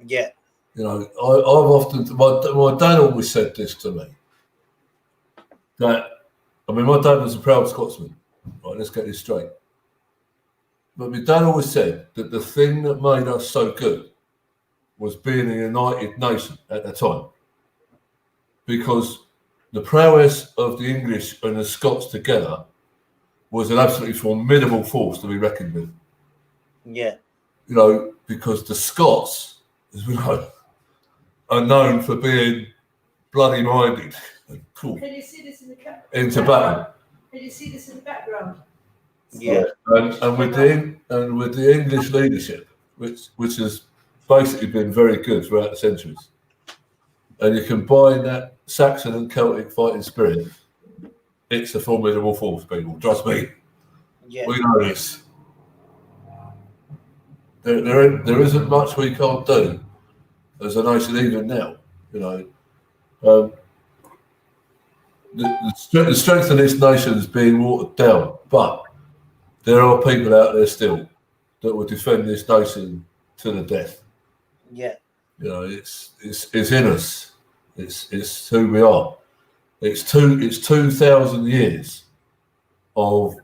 A: Yeah.
D: You know, I've often my dad always said this to me. That I mean, my dad was a proud Scotsman. Right, let's get this straight. But my dad always said that the thing that made us so good was being a united nation at the time, because the prowess of the English and the Scots together was an absolutely formidable force to be reckoned with.
A: Yeah.
D: You know, because the Scots, as we know, are known for being bloody minded and cool
C: Can you see this in the
D: into battle.
C: Can you see this in the background?
A: Yeah.
D: And with the English leadership, which has basically been very good throughout the centuries, and you combine that Saxon and Celtic fighting spirit, it's a formidable force, people. Trust me.
A: Yeah.
D: We know this. There isn't much we can't do as a nation, even now. You know, the strength of this nation is being watered down, but there are people out there still that will defend this nation to the death.
A: Yeah.
D: You know, it's in us. It's who we are. It's 2,000 years of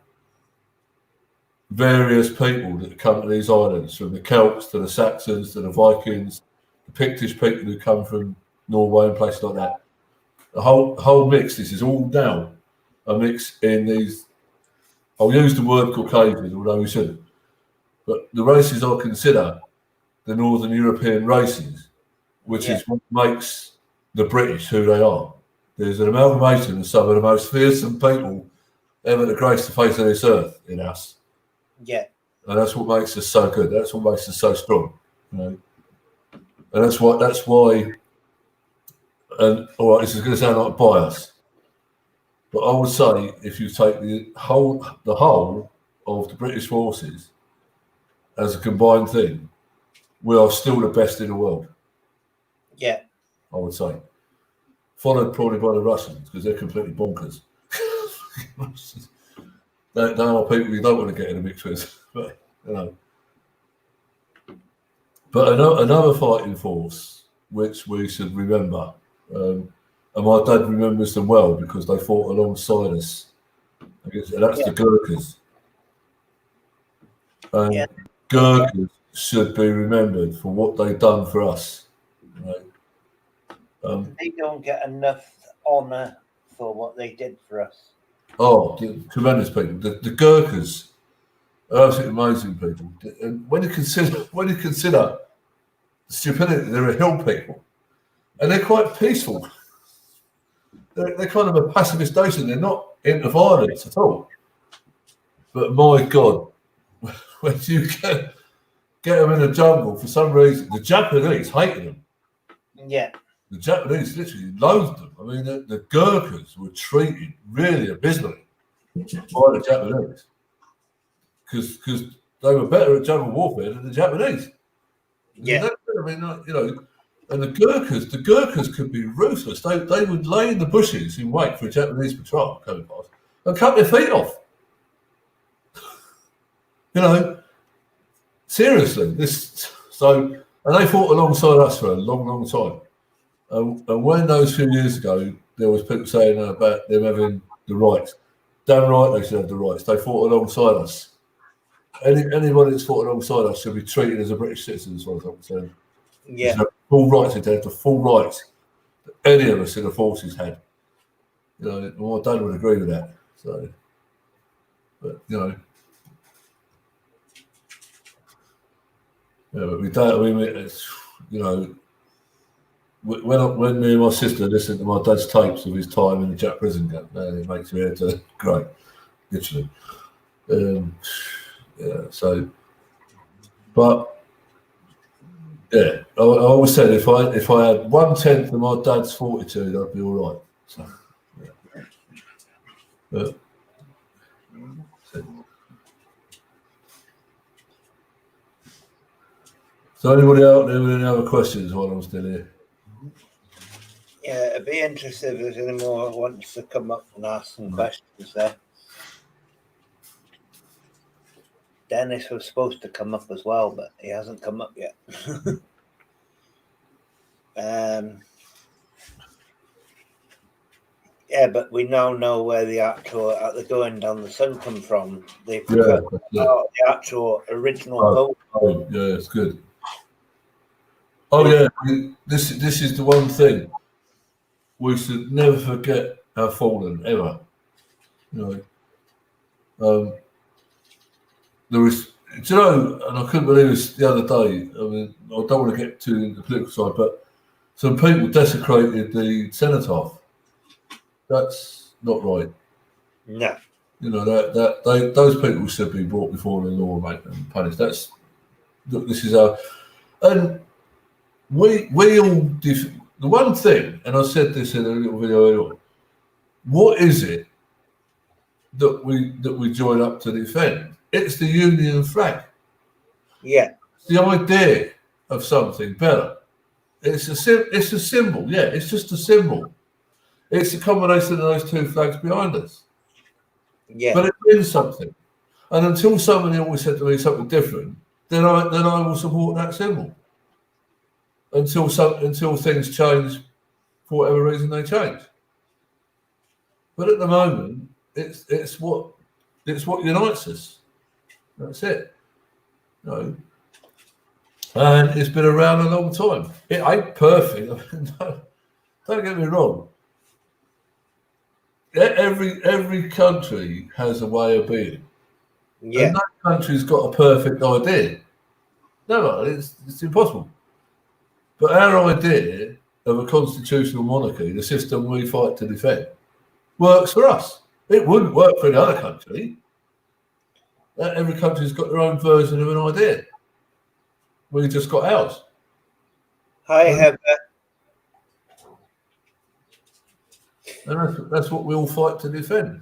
D: various people that come to these islands, from the Celts to the Saxons to the Vikings, the Pictish people who come from Norway and places like that. The whole mix. This is all now a mix in these. I'll use the word Caucasian, although we shouldn't. But the races I consider the Northern European races, which is what makes the British who they are. There's an amalgamation of some of the most fearsome people ever to grace the face of this earth in us.
A: Yeah.
D: And that's what makes us so good. That's what makes us so strong. You know? And that's why, and all right, this is going to sound like bias, but I would say if you take the whole of the British forces as a combined thing, we are still the best in the world.
A: Yeah.
D: I would say. Followed probably by the Russians, because they're completely bonkers. There are people you don't want to get in a mix with, but you know. But another fighting force which we should remember, and my dad remembers them well because they fought alongside us. And that's the Gurkhas. And
A: Yeah.
D: Gurkhas should be remembered for what they've done for us. Right?
A: They don't get enough honour for what they did for us.
D: Oh, tremendous people. The Gurkhas are absolutely amazing people. And when you consider the stupidity, they're a hill people, and they're quite peaceful. They're kind of a pacifist nation. They're not into violence at all. But my God, when you get them in the jungle for some reason, the Japanese hated them.
A: Yeah.
D: The Japanese literally loathed them. I mean, the Gurkhas were treated really abysmally by the Japanese because they were better at jungle warfare than the Japanese.
A: Yeah.
D: I mean, you know, and the Gurkhas could be ruthless. They would lay in the bushes in wait for a Japanese patrol coming past and cut their feet off. You know, seriously, and they fought alongside us for a long, long time. And when those few years ago, there was people saying about them having the rights. Damn right they should have the rights. They fought alongside us. Anybody that's fought alongside us should be treated as a British citizen, as far as I'm concerned.
A: Yeah.
D: They have full rights. They have the full rights that any of us in the forces had. You know, my dad would agree with that. So, but you know, yeah, but we don't. I mean, it's, you know, when me and my sister listened to my dad's tapes of his time in the Jap prison camp, it makes me head to great, literally. Yeah. So, but yeah, I always said if I had 1/10 of my dad's fortitude, I'd be all right. So, yeah. But, so anybody out there with any other questions while I'm still here?
A: Yeah, I'd be interested if there's any more who wants to come up and ask some questions there. Dennis was supposed to come up as well, but he hasn't come up yet. Yeah, but we now know where the going down the sun come from. They
D: Yeah,
A: the actual original boat.
D: Oh, yeah, it's good. Oh yeah, this is the one thing we should never forget our fallen ever. You know, there was, do you know, and I couldn't believe this the other day. I mean, I don't want to get too into the political side, but some people desecrated the cenotaph. That's not right.
A: No.
D: You know those people should be brought before the law, mate, and punished. This is our, and we all the one thing, and I said this in a little video earlier on. What is it that we join up to defend? It's the Union flag.
A: Yeah.
D: It's the idea of something better. It's a symbol. Yeah, it's just a symbol. It's a combination of those two flags behind us.
A: Yeah.
D: But it means something. And until somebody always said to me something different, then I will support that symbol. Until things change for whatever reason they change. But at the moment, it's what unites us. That's it. You know? And it's been around a long time. It ain't perfect. I mean, don't get me wrong. Every country has a way of being.
A: Yeah.
D: And no country's got a perfect idea. No, it's impossible. But our idea of a constitutional monarchy, the system we fight to defend, works for us. It wouldn't work for any other country. Every country's got their own version of an idea. We just got ours.
A: Hi, Heather.
D: And that's what we all fight to defend.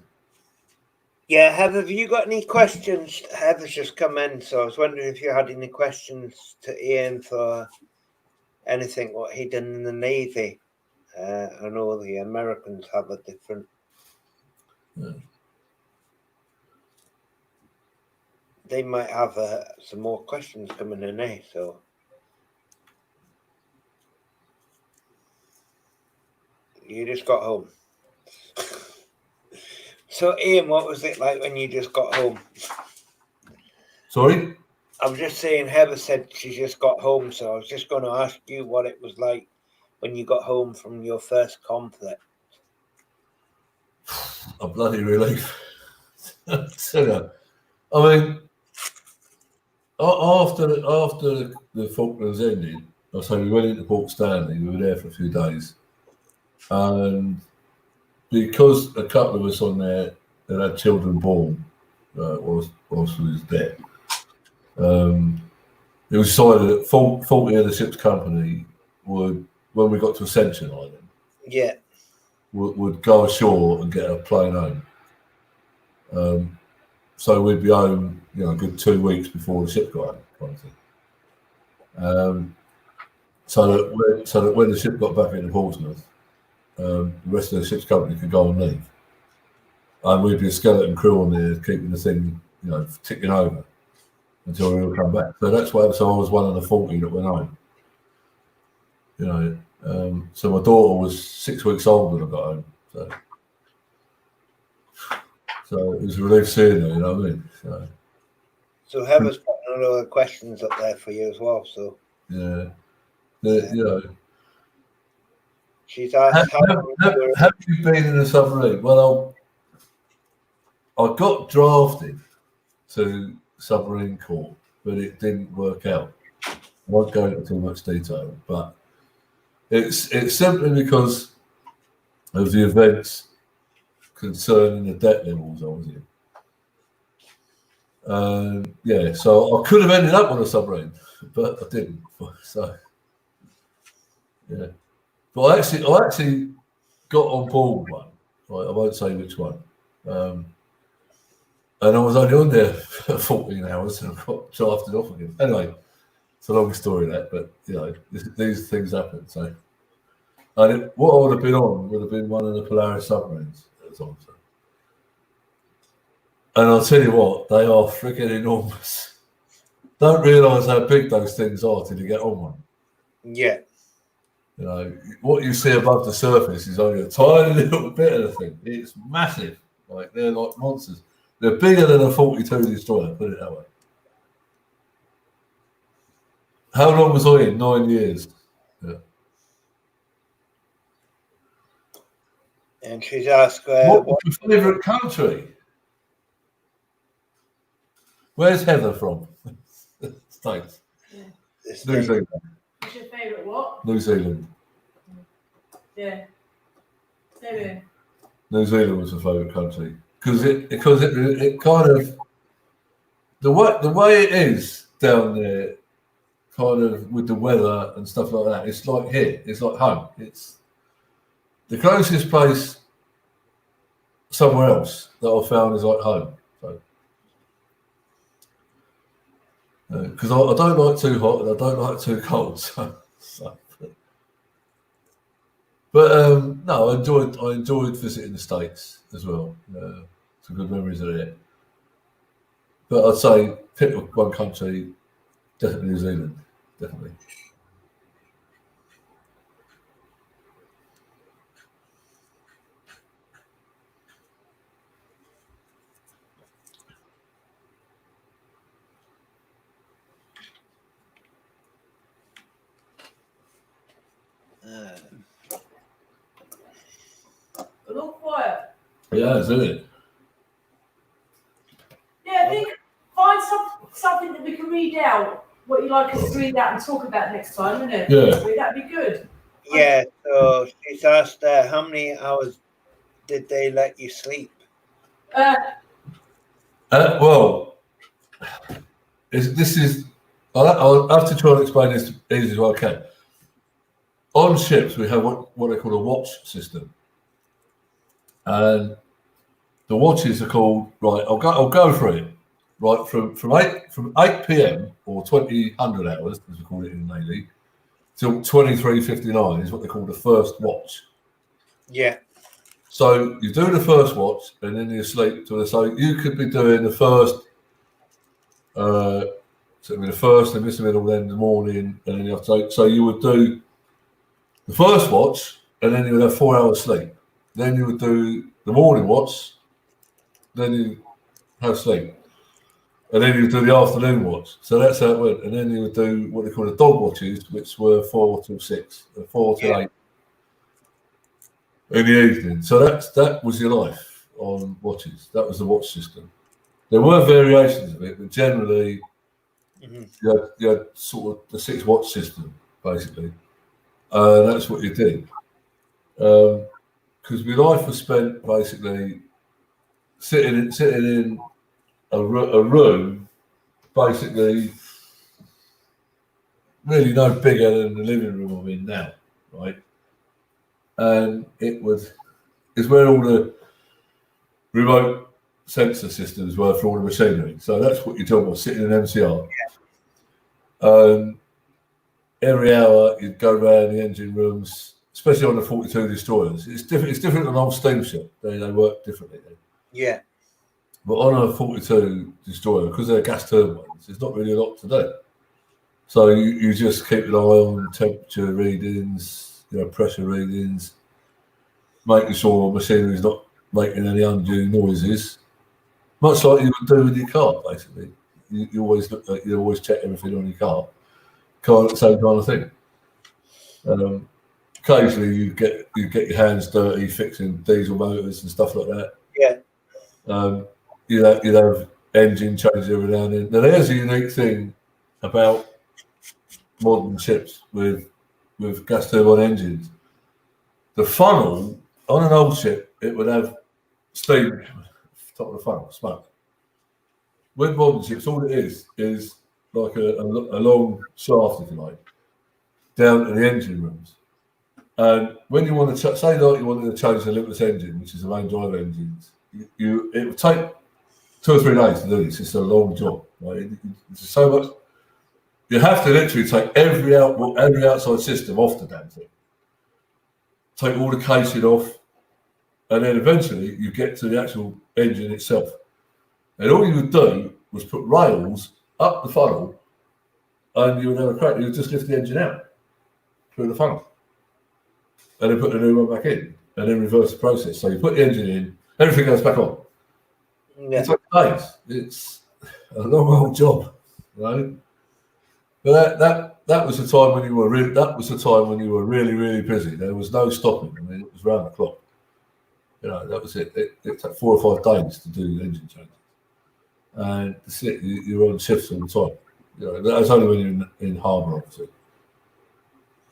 A: Yeah, Heather, have you got any questions? Heather's just come in, so I was wondering if you had any questions to Ian for anything what he done in the Navy. I know the Americans have a different.
D: Yeah.
A: they might have some more questions coming in, eh? So you just got home. So Ian, what was it like when you just got home?
D: Sorry?
A: I was just saying, Heather said she just got home, so I was just going to ask you what it was like when you got home from your first conflict.
D: A bloody relief. So, I mean, after the Falklands ended, so we went into Port Stanley. We were there for a few days, and because a couple of us on there that had children born whilst we was there, it was decided that 40 of the ship's company would, when we got to Ascension Island,
A: Yeah.
D: would go ashore and get a plane home. So we'd be home, a good 2 weeks before the ship got home, kind of thing. So that when the ship got back into Portsmouth, the rest of the ship's company could go and leave, and we'd be a skeleton crew on there keeping the thing, ticking over until we would come back. So that's why. So I was one of the 40 that went home. So my daughter was 6 weeks old when I got home. So it was a relief seeing her, you know what I mean?
A: So Heather's got other questions up there for you as well. So
D: yeah.
A: she's asked
D: have you been in a submarine? Well, I got drafted to submarine corps, but it didn't work out. I won't go into too much detail, but it's simply because of the events concerning the debt levels I was in. So I could have ended up on a submarine, but I didn't. So yeah, but I actually got on board one. Right, I won't say which one. And I was only on there for 14 hours and I got drafted off again. Anyway, it's a long story that, but these things happen. So, and what I would have been on would have been one of the Polaris submarines at the time. So. And I'll tell you what, they are freaking enormous. Don't realise how big those things are till you get on one.
A: Yeah.
D: What you see above the surface is only a tiny little bit of the thing. It's massive. They're like monsters. They're bigger than a 42 destroyer, put it that way. How long was I in? 9 years. Yeah.
A: And she's asked,
D: what's your favourite country? Where's Heather from? States. New Zealand.
C: What's your favourite what?
D: New Zealand.
C: Yeah. Maybe.
D: New Zealand was my favourite country because it kind of the way it is down there, kind of with the weather and stuff like that. It's like here. It's like home. It's the closest place somewhere else that I found is like home. Because I don't like too hot and I don't like too cold. But no, I enjoyed visiting the States as well. Some good memories of it. But I'd say pick one country, definitely New Zealand, definitely.
C: A little quiet.
D: Yeah, isn't it?
C: Yeah, I think find something that we can read out. What you like us to read out and talk about next time, isn't it?
D: Yeah.
C: That'd be good.
A: Yeah, so she's asked how many hours did they let you sleep?
D: Well, I'll have to try and explain this as easy as I can. On ships, we have what they call a watch system. And the watches are called, right, I'll go through it. Right, from 8 p.m. or 2000 hours, as we call it in the Navy, till 23:59 is what they call the first watch.
A: Yeah.
D: So you do the first watch and then you sleep so you could be doing the first So it'd be the first, the middle, then the morning, and then you have to. So you would do the first watch, and then you would have 4 hours sleep. Then you would do the morning watch, then you have sleep, and then you would do the afternoon watch. So that's how it went. And then you would do what they call the dog watches, which were 4 till 6, 4 till 8 in the evening. So that was your life on watches. That was the watch system. There were variations of it, but generally you had sort of the 6 watch system, basically. That's what you did. Because my life was spent basically sitting in a room, basically really no bigger than the living room I'm in now, right? And it's where all the remote sensor systems were for all the machinery. So that's what you're talking about, sitting in MCR. Every hour you'd go around the engine rooms, especially on the 42 destroyers. It's different than old steamship. They work differently.
A: Yeah.
D: But on a 42 destroyer, because they're gas turbines, there's not really a lot to do. So you just keep an eye on temperature readings, pressure readings, making sure machinery is not making any undue noises. Much like you would do with your car, basically. You always check everything on your car. Same kind of thing. Occasionally you get your hands dirty fixing diesel motors and stuff like that.
A: Yeah.
D: You'd have engine changes every now and then. Now there's a unique thing about modern ships with gas turbine engines. The funnel on an old ship, it would have steam top of the funnel, smoke. With modern ships, all it is like a long shaft, if you like, down to the engine rooms. And when you want to say like you wanted to change the Olympus engine, which is the main drive engines, it would take 2 or 3 days to do this. It's a long job. Right? It's so much. You have to literally take every outside system off the damn thing. Take all the casing off, and then eventually you get to the actual engine itself. And all you would do was put rails up the funnel, and you would have a crack. You would just lift the engine out through the funnel, and then put the new one back in, and then reverse the process. So you put the engine in, everything goes back on.
A: Yeah.
D: It's like days. It's a long old job, right? But that was the time when you were really, really busy. There was no stopping. I mean, it was round the clock. That was it. It took 4 or 5 days to do the engine changes. And that's it. You're on shifts all the time. That's only when you're in harbour, obviously.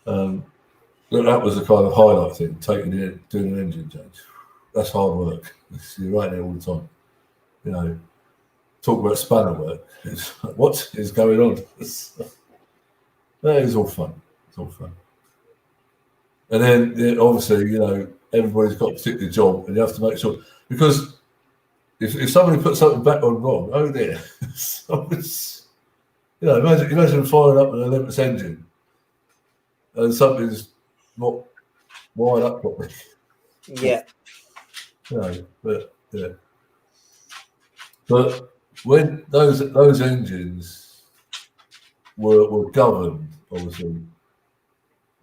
D: That was the kind of highlight thing, doing an engine change. That's hard work. You're right there all the time. Talk about spanner work. What is going on? That is all fun. It's all fun. And then obviously, everybody's got a particular job, and you have to make sure, because if somebody puts something back on wrong, oh dear. Imagine firing up an Olympus engine and something's not wired up properly.
A: Yeah.
D: But when those engines were governed, obviously,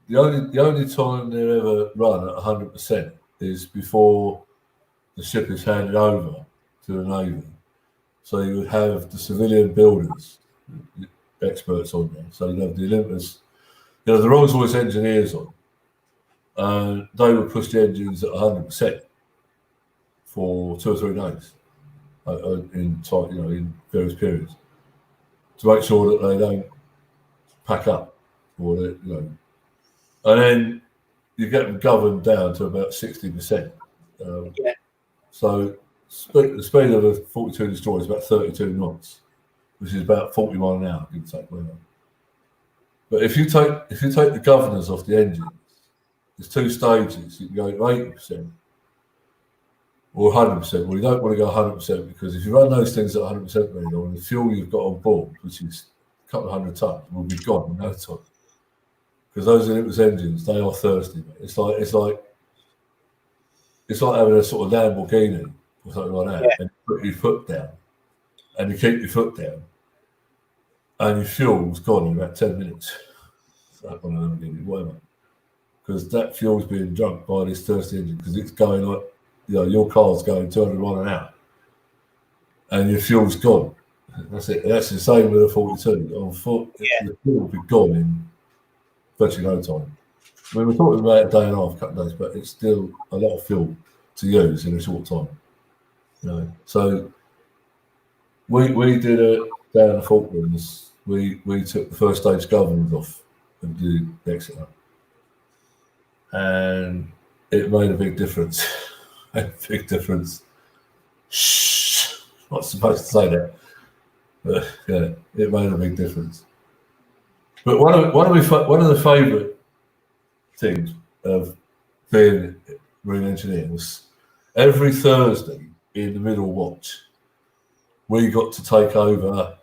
D: the only time they're ever run at 100% is before the ship is handed over to the Navy. So you would have the civilian builders, experts on there. So you'd have the Olympus, the Rolls-Royce engineers on, and they would push the engines at 100% for 2 or 3 days in various periods to make sure that they don't pack up, and then you get them governed down to about 60%. So the speed of a 42 destroyer is about 32 knots, which is about 40 miles an hour, give or take. But if you take the governors off the engines, there's 2 stages. You can go to 80% or 100%. Well, you don't want to go 100% because if you run those things at 100% very long, the fuel you've got on board, which is a couple of 100 tons, will be gone in no time. Because those Olympus engines, they are thirsty. Mate. It's like having a sort of Lamborghini or something like that, and you put your foot down, and you keep your foot down, and your fuel's gone in about 10 minutes. So on an Lamborghini, whatever. Because that fuel's being drunk by this thirsty engine, because it's going like, your car's going 200 miles an hour, and your fuel's gone. That's it. That's the same with a 42. On foot, the fuel will be gone in virtually no time. I mean, we're talking about a day and a half, couple of days, but it's still a lot of fuel to use in a short time. So we did it down the Falklands. We took the first stage governors off of the Exeter, and it made a big difference. A big difference. Shh, not supposed to say that, but yeah, it made a big difference. But one of the favourite things of being a marine engineer was every Thursday in the middle watch, we got to take over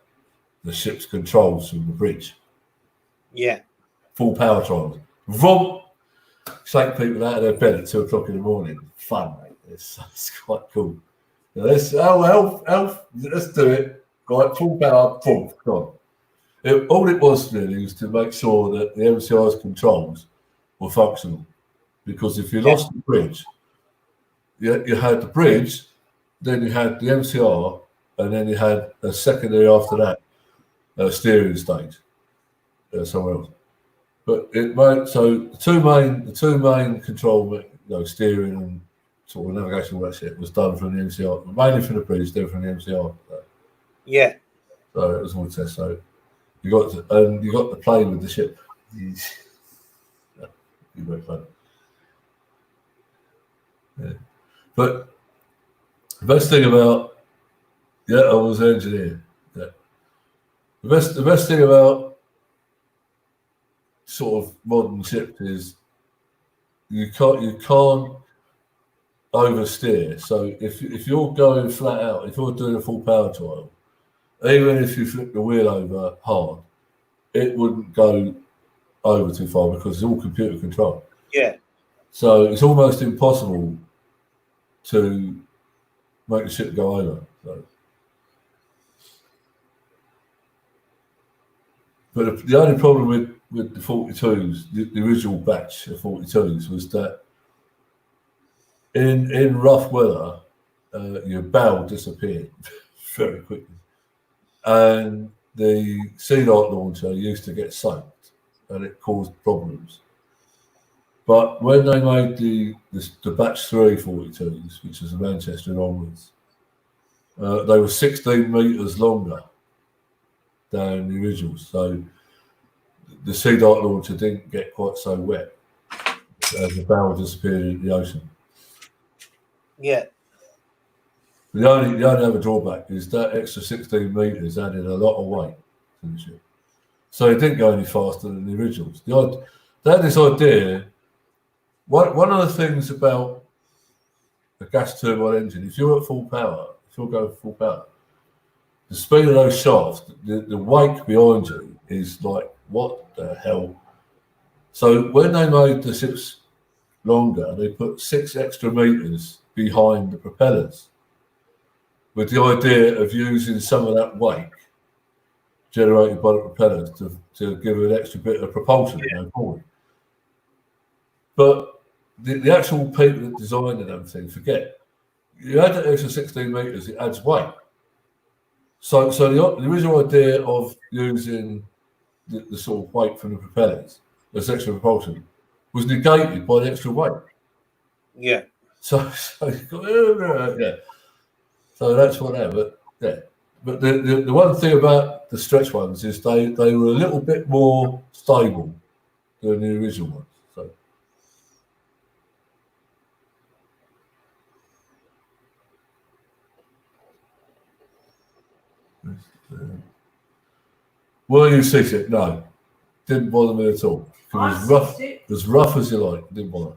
D: the ship's controls from the bridge.
A: Yeah.
D: Full power trials. Vom! Shake people out of their bed at 2 o'clock in the morning. Fun, mate. It's quite cool. Let's do it. Right, full power, boom, gone. All it was really was to make sure that the MCI's controls were functional. Because if you lost the bridge, you had the bridge, then you had the MCR, and then you had a secondary after that, a steering stage somewhere else. But the two main control, steering and sort of navigation, all that shit was done from the MCR, mainly from the bridge, then from the MCR.
A: Yeah.
D: So it was all test. So you got to play with the ship. You very fun. Yeah. But the best thing about I was an engineer. Yeah. The best thing about sort of modern ships is you can't oversteer. So if you're going flat out, if you're doing a full power trial, even if you flip the wheel over hard, it wouldn't go over too far because it's all computer controlled.
A: Yeah.
D: So it's almost impossible to make the ship go over. So. But the only problem with the 42s, the original batch of 42s, was that in rough weather, your bow disappeared very quickly. And the Sea Dart launcher used to get soaked, and it caused problems. But when they made the batch 3 42s, which was the Manchester and onwards, they were 16 metres longer than the originals. So the Sea Dart launcher didn't get quite so wet as the bow disappeared in the ocean.
A: Yeah.
D: The only other drawback is that extra 16 metres added a lot of weight to the ship. So it didn't go any faster than the originals. They had this idea. One of the things about a gas turbine engine, if you're at full power, if you're going full power, the speed of those shafts, the wake behind you is like, what the hell? So when they made the ships longer, they put 6 extra metres behind the propellers, with the idea of using some of that wake generated by the propellers to give an extra bit of propulsion going forward. But the actual people that designed and everything forget, you add that extra 16 metres, it adds weight. So the original idea of using the sort of weight from the propellers as extra propulsion was negated by the extra weight.
A: Yeah.
D: So yeah. So that's what happened. But yeah. But the one thing about the stretch ones is they were a little bit more stable than the original ones. So were you seasick? No. Didn't bother me at all. It was as rough as you like, didn't bother.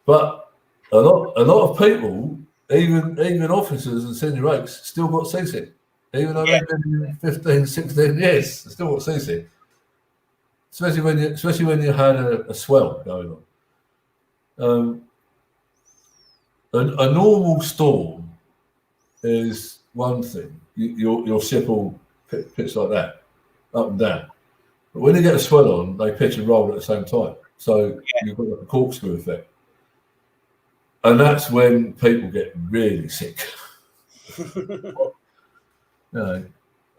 D: But a lot of people, even officers and senior ranks, still got seasick. Even though they've been 15, 16 years, they still got seasick. Especially when you had a swell going on. A normal storm is one thing. Your ship will pitch like that. up and down. But when they get a swell on, they pitch and roll at the same time. So you've got like a corkscrew effect. And that's when people get really sick. You know,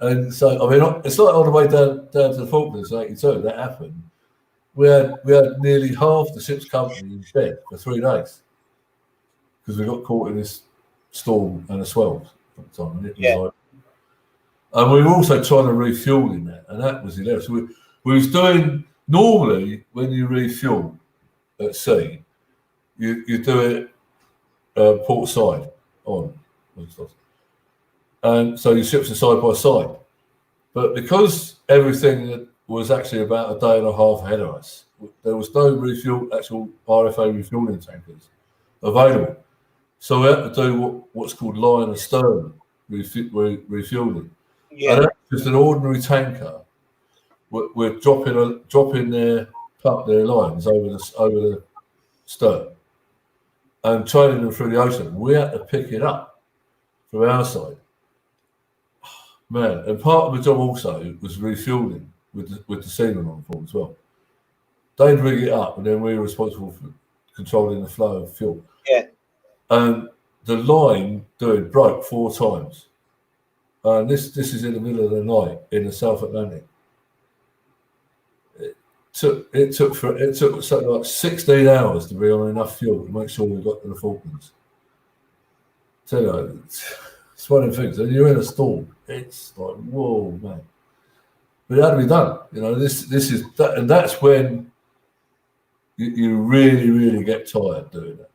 D: and so I mean, it's like on the way down to the Falklands in '82. That happened. We had nearly half the ship's company in bed for 3 days because we got caught in this storm and a swell at the time. And, and we were also trying to refuel in that, and that was hilarious. So we was doing normally when you refuel at sea, you do it port side on. And so your ships are side by side. But because everything was actually about a day and a half ahead of us, there was no actual RFA refueling tankers available. So we had to do what's called line and stern refueling.
A: Yeah.
D: And that's just an ordinary tanker. We're dropping their lines over the stern and trailing them through the ocean. We had to pick it up from our side. Man, and part of the job also was refueling with the seamen on board as well. They'd rig it up, and then we were responsible for controlling the flow of fuel.
A: Yeah.
D: And the line broke 4 times. And this is in the middle of the night in the South Atlantic. It took something like 16 hours to be on enough fuel to make sure we got to the Falklands. So, you know, it's one of the things. And you're in a storm. It's like, whoa, man. But it had to be done. You know, this is that, and that's when you really, really get tired doing that.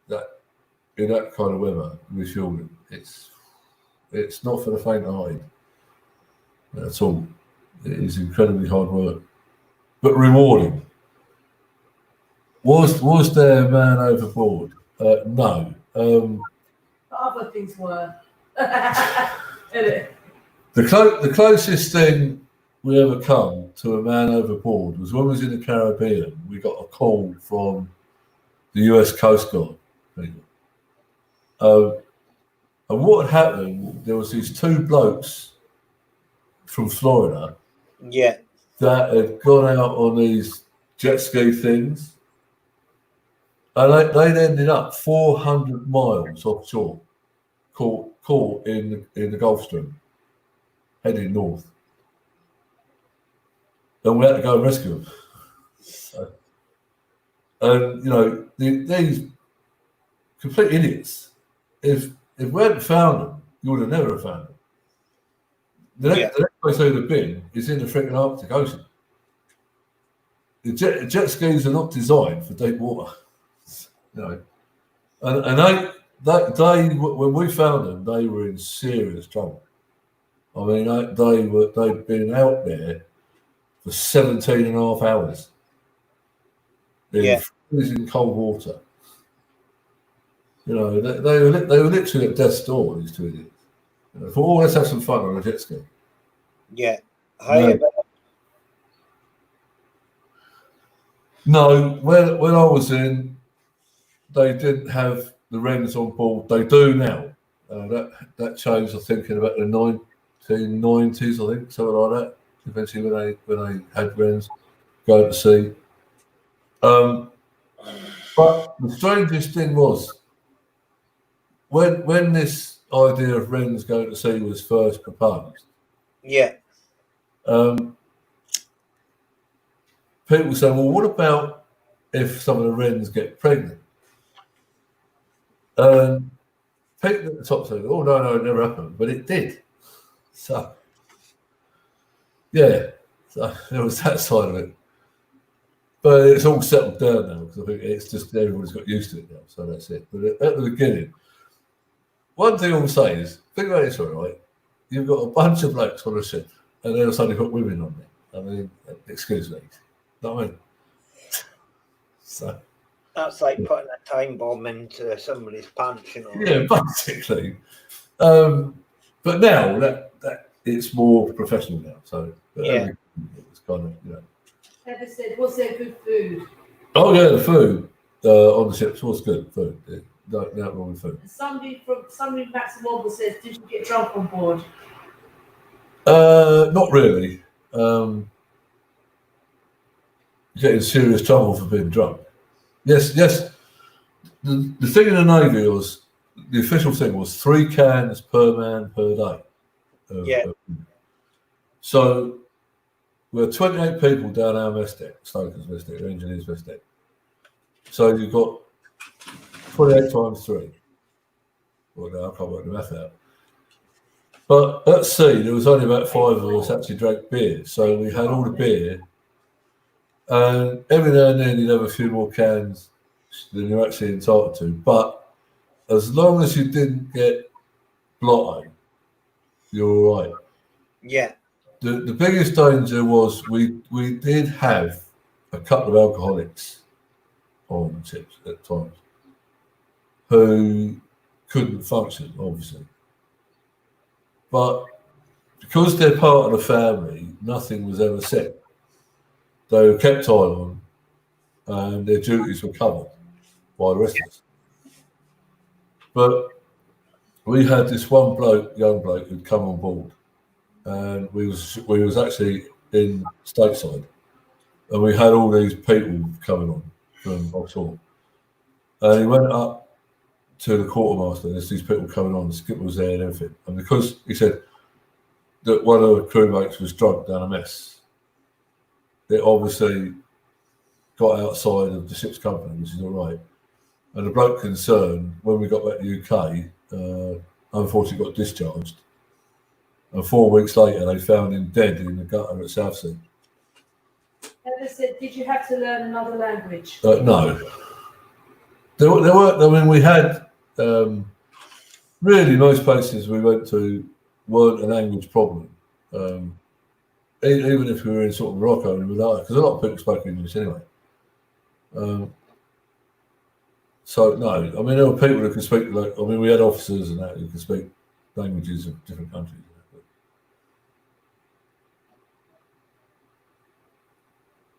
D: That in that kind of weather, refueling. It's not for the faint of heart at all. It is incredibly hard work, but rewarding. Was there a man overboard? No.
C: But other things were.
D: The closest thing we ever come to a man overboard was when we was in the Caribbean. We got a call from the US Coast Guard people. And what had happened, there was these 2 blokes from Florida that had gone out on these jet ski things. And they'd ended up 400 miles offshore, caught in the Gulf Stream, heading north. And we had to go and rescue them. And, you know, these complete idiots, if we hadn't found them, you would have never found them. The next place they'd have been is in the freaking Arctic Ocean. The jet skis are not designed for deep water, you know. And they when we found them, they were in serious trouble. I mean, they'd been out there for 17 and a half hours in freezing cold water. You know, they were literally at death's door, these 2 idiots. You know, for let's have some fun on a jet ski.
A: Yeah.
D: No, when I was in, they didn't have the Wrens on board. They do now. That changed, I think, in about the 1990s, I think, something like that. Eventually, when they had Wrens go to sea. But the strangest thing was when this idea of Wrens going to sea was first proposed.
A: Yeah.
D: People say, well, what about if some of the Wrens get pregnant? And people at the top said, oh, no, it never happened. But it did. So, yeah, so there was that side of it. But it's all settled down now because I think it's just everybody's got used to it now. So that's it. But at the beginning, one thing I will say is, think about this, all right? You've got a bunch of blokes on a ship and then suddenly put women on there. I mean, excuse me. You know what I mean? So
A: that's like putting a time bomb into somebody's pants, you know.
D: Yeah, basically. But now that it's more professional now. So it's kind of, you know.
C: Heather said, was there good food?
D: Oh yeah, the food on the ships was good. Food, no wrong with food.
C: Somebody Maximum says, did you get drunk on board?
D: Not really. get in serious trouble for being drunk. Yes. The thing in the Navy was, the official thing was 3 cans per man per day.
A: Yeah.
D: So we had 28 people down our mess deck, Stokers mess deck, engineers mess deck. So you've got 28 times 3. Well, no, I can't work the math out. But at sea, there was only about 5 of us actually drank beer. So we had all the beer. And every now and then you'd have a few more cans than you're actually entitled to. But as long as you didn't get blotto, you're all right.
A: Yeah.
D: The biggest danger was we did have a couple of alcoholics on ships at times who couldn't function, obviously. But because they're part of the family, nothing was ever said. They were kept eye on and their duties were covered by the rest of us. But we had this one young bloke who'd come on board, and we was actually in stateside, and we had all these people coming on from offshore. And he went up to the quartermaster, there's these people coming on, the skipper was there and everything. And because he said that one of the crewmates was drunk down a mess, it obviously got outside of the ship's company, which is all right. And the bloke concerned, when we got back to the UK, unfortunately got discharged. And 4 weeks later, they found him dead in the gutter at Southsea.
C: Heather said, did you have to learn another language?
D: No. There were, I mean, we had, really most places we went to weren't a language problem. Even if we were in sort of Morocco and without, because a lot of people spoke English anyway. So no, I mean there were people who could speak. Like, I mean, we had officers and that who could speak languages of different countries.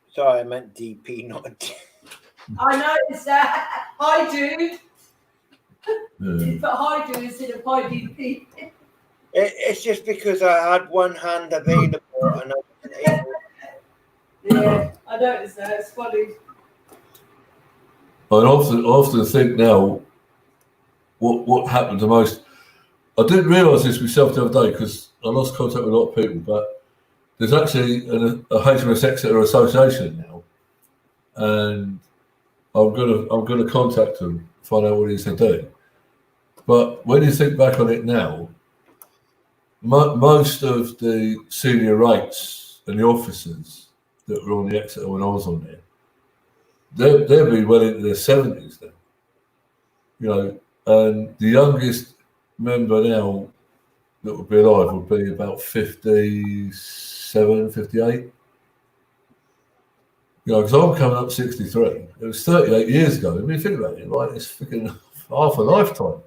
A: Sorry, I meant DP, not D.
C: I noticed that. Hi, dude.
D: Yeah.
C: But hi, dude instead of hi, DP.
A: It's just because I had one hand available and I wasn't able.
C: Yeah, I noticed that. It's funny.
D: I often think now, what happened to most. I didn't realise this myself the other day because I lost contact with a lot of people, but there's actually a HMS Exeter association now, and I'm gonna contact them, find out what it is they do. But when you think back on it now, most of the senior rates and the officers that were on the Exeter when I was on there, they'll be well into their 70s then. You know, and the youngest member now that would be alive would be about 57, 58. You know, because I'm coming up 63. It was 38 years ago. I mean, think about it, right? It's freaking half a lifetime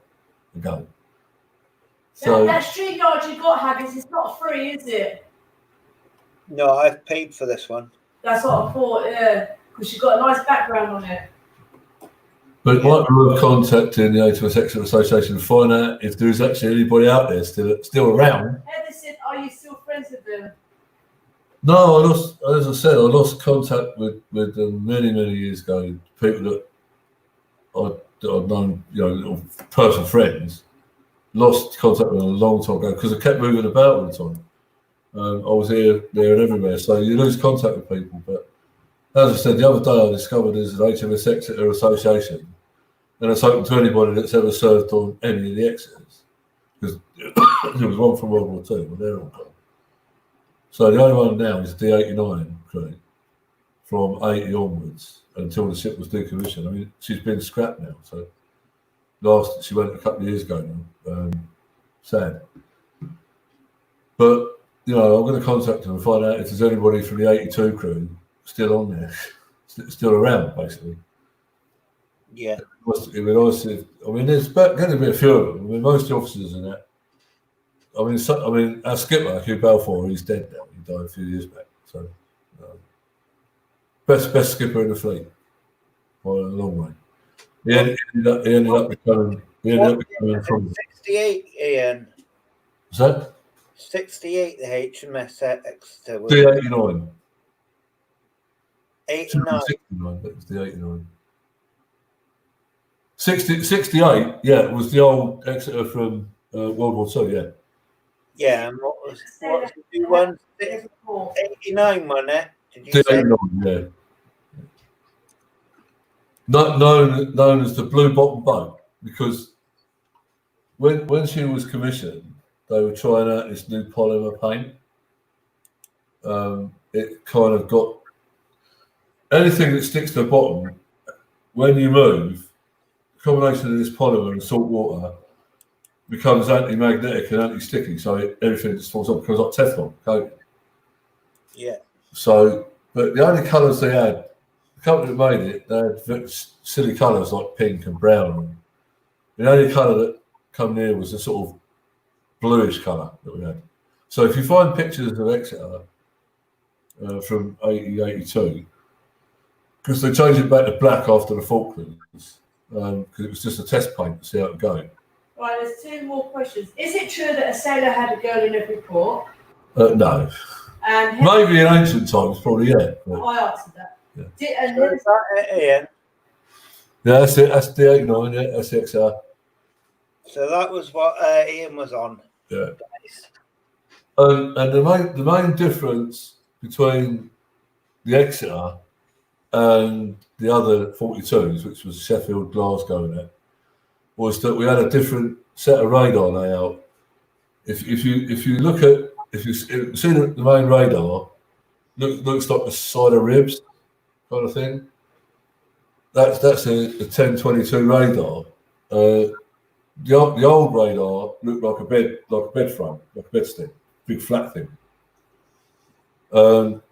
D: ago. So
C: That string guard you got, Haggis, it's not free, is it?
A: No, I've paid for this one.
C: That's what I thought, yeah. Because you've got a nice background on it.
D: but it might be worth contacting the HMS Exeter Association to find out if there's actually anybody out there still around.
C: Heather said, are you still friends with them?
D: No, as I said, I lost contact with them many years ago. People that I'd known, you know, personal friends. Lost contact with them a long time ago because I kept moving about all the time. I was here, there, and everywhere, so you lose contact with people. But as I said, the other day I discovered there's an HMS Exeter Association, and it's open to anybody that's ever served on any of the Exeters. Because there was one from World War II, but they're all gone. So the only one now is D89 crew from 80 onwards until the ship was decommissioned. I mean, she's been scrapped now, so she went a couple of years ago now. Sad. But, you know, I'm going to contact them and find out if there's anybody from the 82 crew still on there, still around, basically.
A: Yeah.
D: It'd be nice if, I mean, there's going to be a few of them. I mean, most of the officers in that. I mean, our skipper, Hugh Balfour, he's dead now. He died a few years back. So, best skipper in the fleet by a long way. He ended up becoming from.
A: 68, Ian.
D: Is that?
A: 68, the HMS Exeter was
D: D89.
A: 89.
D: 69, that was the 89. 68, yeah, it was the old Exeter from World War II, yeah.
A: Yeah, and what's the new one? 89, wasn't it? Did you say?
D: D89, yeah. Known as the Blue Bottom boat, because when she was commissioned, they were trying out this new polymer paint. It kind of got anything that sticks to the bottom when you move. The combination of this polymer and salt water becomes anti-magnetic and anti-sticky, so everything just falls off, becomes like Teflon coating.
A: Yeah.
D: So, but the only colours they had, the company that made it, they had silly colours like pink and brown. The only colour that come near was a sort of bluish colour that we had. So if you find pictures of Exeter from 82, because they changed it back to black after the Falklands, because it was just a test paint to see how it would go.
C: Right, there's two more questions. Is it true that a sailor had a girl in every port?
D: No.
C: And
D: Maybe in ancient times, probably, yeah. But,
C: I answered that.
D: Yeah.
C: And
A: So is that it, Ian?
D: yeah, that's it. That's the 89, yeah, that's the XR.
A: So that was what Ian was on.
D: Yeah.
A: Nice.
D: And the main difference between the Exeter and the other 42s, which was Sheffield, Glasgow, and that, was that we had a different set of radar layout. If you look at if you see the main radar, looks like the side of ribs kind of thing. That's a 1022 radar. The old radar looked like a bed frame, like a bedstead, big flat thing. The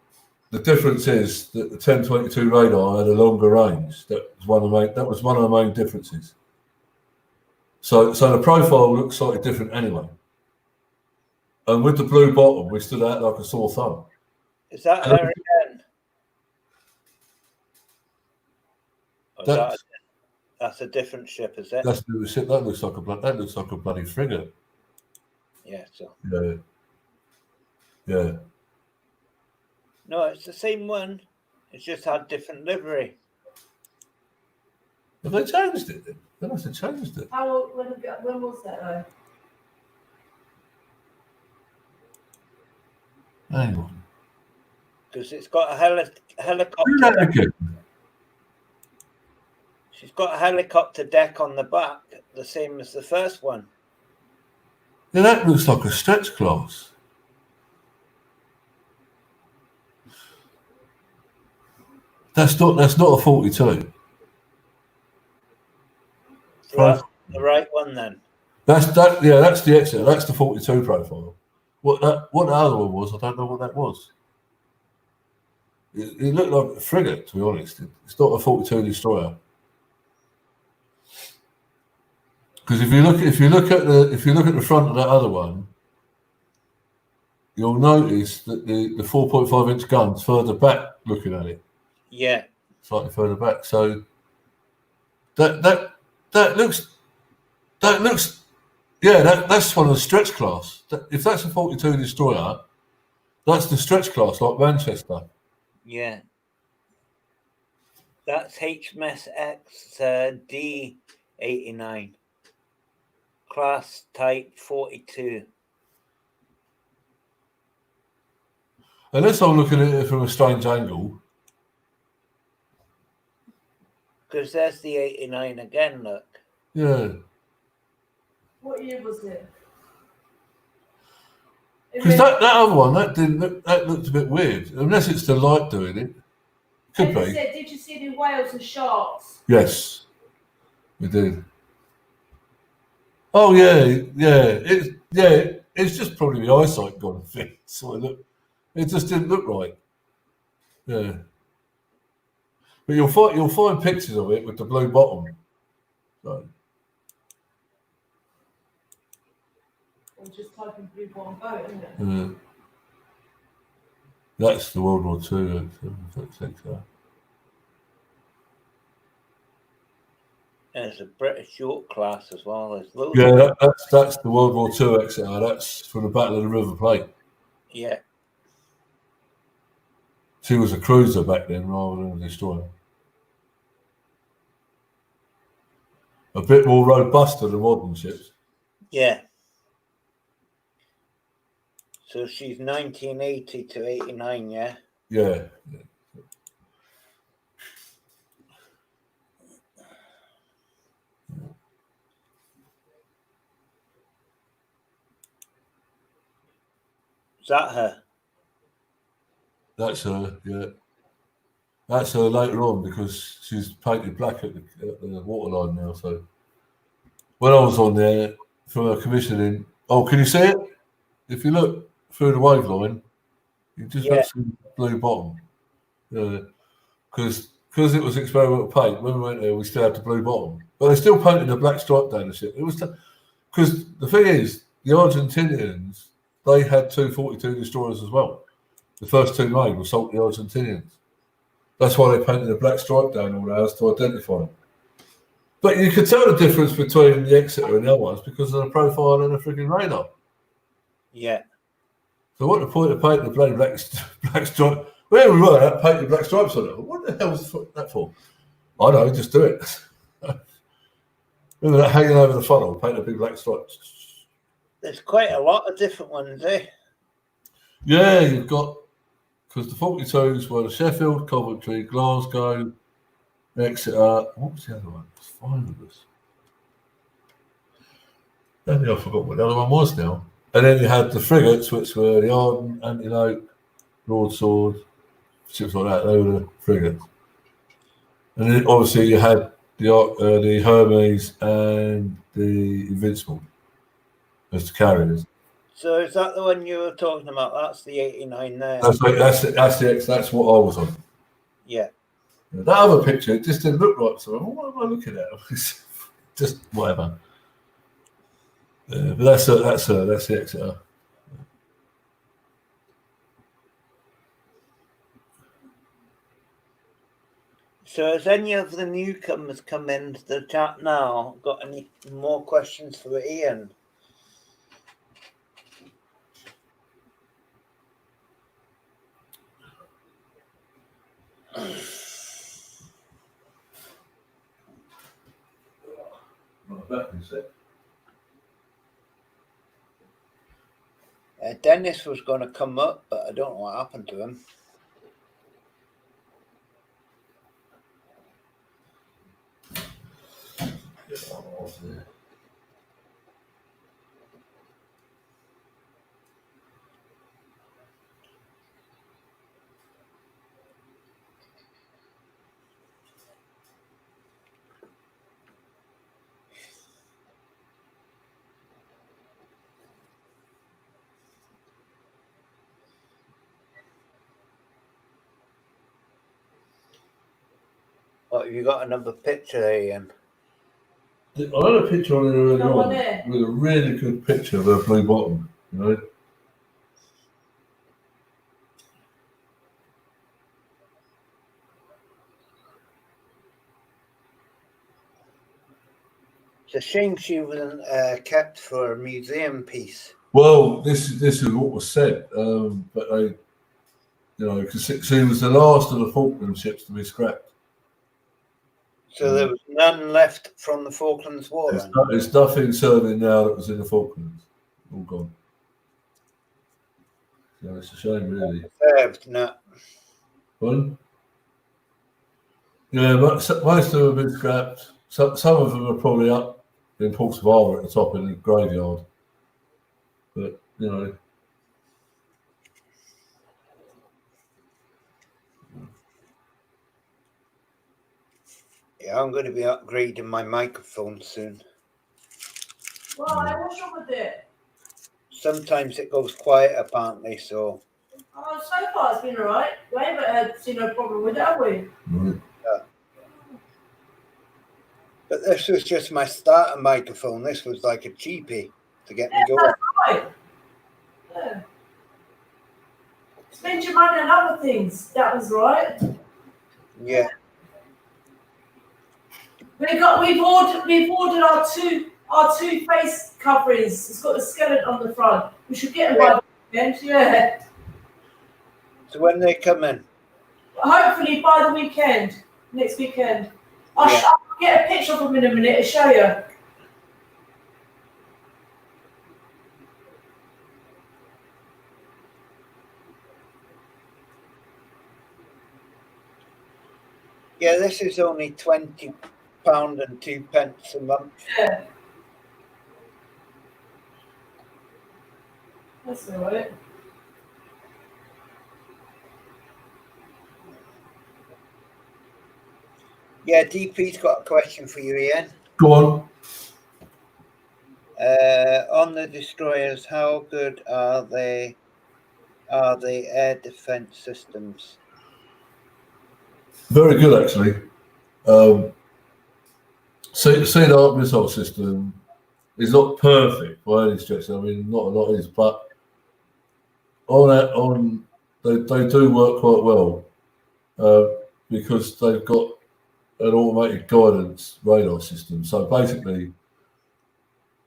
D: difference is that the 1022 radar had a longer range. That was one of the main differences. So the profile looks slightly different anyway. And with the blue bottom, we stood out like a sore thumb.
A: Is that her again? Or that's a different ship, is it?
D: That looks like a bloody frigate.
A: Yeah. So
D: Yeah.
A: no, it's the same one. It's just had different livery.
D: Have they changed it then? They must have changed it.
C: when was that though?
D: Hang on.
A: Because it's got a helicopter.
D: Do that again.
A: She's got a helicopter deck on the back, the same as the first one.
D: Yeah, that looks like a stretch class. That's not a 42.
A: So that's the right one then.
D: That's the Exeter. That's the 42 profile. What the other one was, I don't know what that was. It looked like a frigate, to be honest. It's not a 42 destroyer. Because if you look at the front of that other one, you'll notice that the 4.5 inch gun's further back looking at it.
A: Yeah.
D: Slightly further back. So that looks that's one of the stretch class. If that's a 42 destroyer, that's the stretch class, like Manchester.
A: Yeah. That's HMS X D89. Class type 42.
D: Unless I'm looking at it from a strange angle.
A: Because there's the 89 again, look.
D: Yeah.
C: What year was it?
D: Because that other one, that looked a bit weird. Unless it's the light doing it. Could be.
C: Did you see the whales and sharks?
D: Yes, we did. Oh yeah. It's just probably the eyesight gone a bit. So it just didn't look right. Yeah. But you'll find pictures of it with the blue bottom. So.
C: Or just typing blue bottom boat, isn't it?
D: That's the World War II.
A: There's a British York class as well. There's loads.
D: Yeah, that's the World War II Exeter. That's from the Battle of the River Plate.
A: Yeah.
D: She was a cruiser back then rather than a destroyer. A bit more robust than the modern ships.
A: Yeah. So she's 1980 to 89, yeah?
D: Yeah.
A: Is that her?
D: That's her, yeah. That's her later on because she's painted black at the waterline now. So when I was on there for her commissioning, oh, can you see it? If you look through the wave line, you just
A: Yeah.
D: see the blue bottom. Yeah, because it was experimental paint. When we went there, we still had the blue bottom, but they still painted a black stripe down the ship. It was because the thing is, the Argentinians, they had 242 destroyers as well. The first two made were Salty Argentinians. That's why they painted a black stripe down all ours to identify them. But you could tell the difference between the Exeter and the other ones because of the profile and the frigging radar.
A: Yeah.
D: So what the point of painting the bloody black stripe? Where we were, that painted black stripes on it. What the hell was that for? I know, just do it. Remember that hanging over the funnel, paint a big black stripe.
A: There's quite a lot of different ones, eh?
D: Yeah, you've got, because the 42s were the Sheffield, Coventry, Glasgow, Exeter. What was the other one? There's 5 of us. Maybe I forgot what the other one was now. And then you had the frigates, which were the Arden, Antelope, Broadsword, ships like that. They were the frigates. And then obviously you had the Hermes and the Invincible as the carriers.
A: So is that the one you were talking about? That's the 89 there.
D: That's what I was on.
A: Yeah.
D: That other picture, it just didn't look right. So what am I looking at? Just whatever. But that's the Exeter.
A: So has any of the newcomers come into the chat now? Got any more questions for Ian? Dennis was going to come up, but I don't know what happened to him. What, have you got another picture there, Ian?
D: I had a picture on there earlier
C: Come on
D: on
C: there.
D: with a really good picture of a blue bottom, you know.
A: It's a shame she wasn't kept for a museum piece.
D: Well, this is what was said, but they, you know, because she was the last of the Falkland ships to be scrapped.
A: So there was none left from the Falklands War then?
D: There's nothing serving now that was in the Falklands. All gone. So it's a shame, really.
A: Served, no.
D: Pardon? Yeah, but most of them have been scrapped. Some of them are probably up in Portsmouth Harbour at the top in the graveyard. But, you know.
A: Yeah, I'm going to be upgrading my microphone soon.
C: Why? What's wrong with it?
A: Sometimes it goes quiet, apparently, so...
C: Oh, so far it's been alright. We haven't seen no problem with it, have we?
D: Right.
A: But this was just my starter microphone. This was like a cheapie to get me going.
C: That's right. Yeah. Spend your money on other things. That was right.
A: Yeah.
C: We've ordered our two face coverings. It's got the skeleton on the front. We should get them by the weekend. Yeah.
A: So when they come in,
C: Hopefully by the weekend. Next weekend. I'll get a picture of them in a minute to show you.
A: yeah, this is only £20 and 2 pence a month.
C: Yeah. That's all right.
A: Yeah, DP's got a question for you, Ian.
D: Go on.
A: On the destroyers, how good are the air defense systems?
D: Very good, actually. Sea Dark missile system is not perfect by any stretch. I mean, not a lot is, but they do work quite well because they've got an automated guidance radar system. So basically,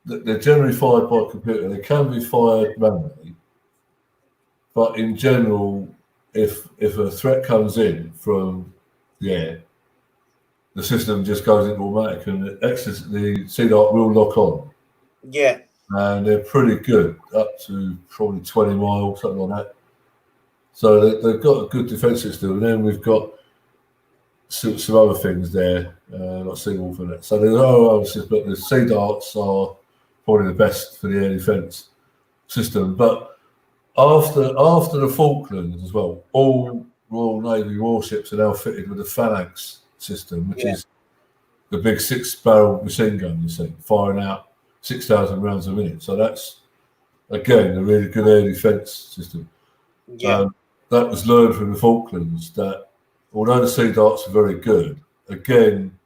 D: they're generally fired by computer. They can be fired manually, but in general, if a threat comes in from the air, the system just goes into automatic, and the Sea Dark will lock on.
A: Yeah.
D: And they're pretty good, up to probably 20 miles, something like that. So they've got a good defence system, and then we've got some other things there, like Seawolf and that. So there are other systems, but the Sea Darts are probably the best for the air defence system. But after the Falklands as well, all Royal Navy warships are now fitted with the Phalanx system, which is the big 6-barrel machine gun you see, firing out 6,000 rounds a minute. So that's, again, a really good air defence system.
A: Yeah.
D: That was learned from the Falklands, that although the Sea Darts are very good, again,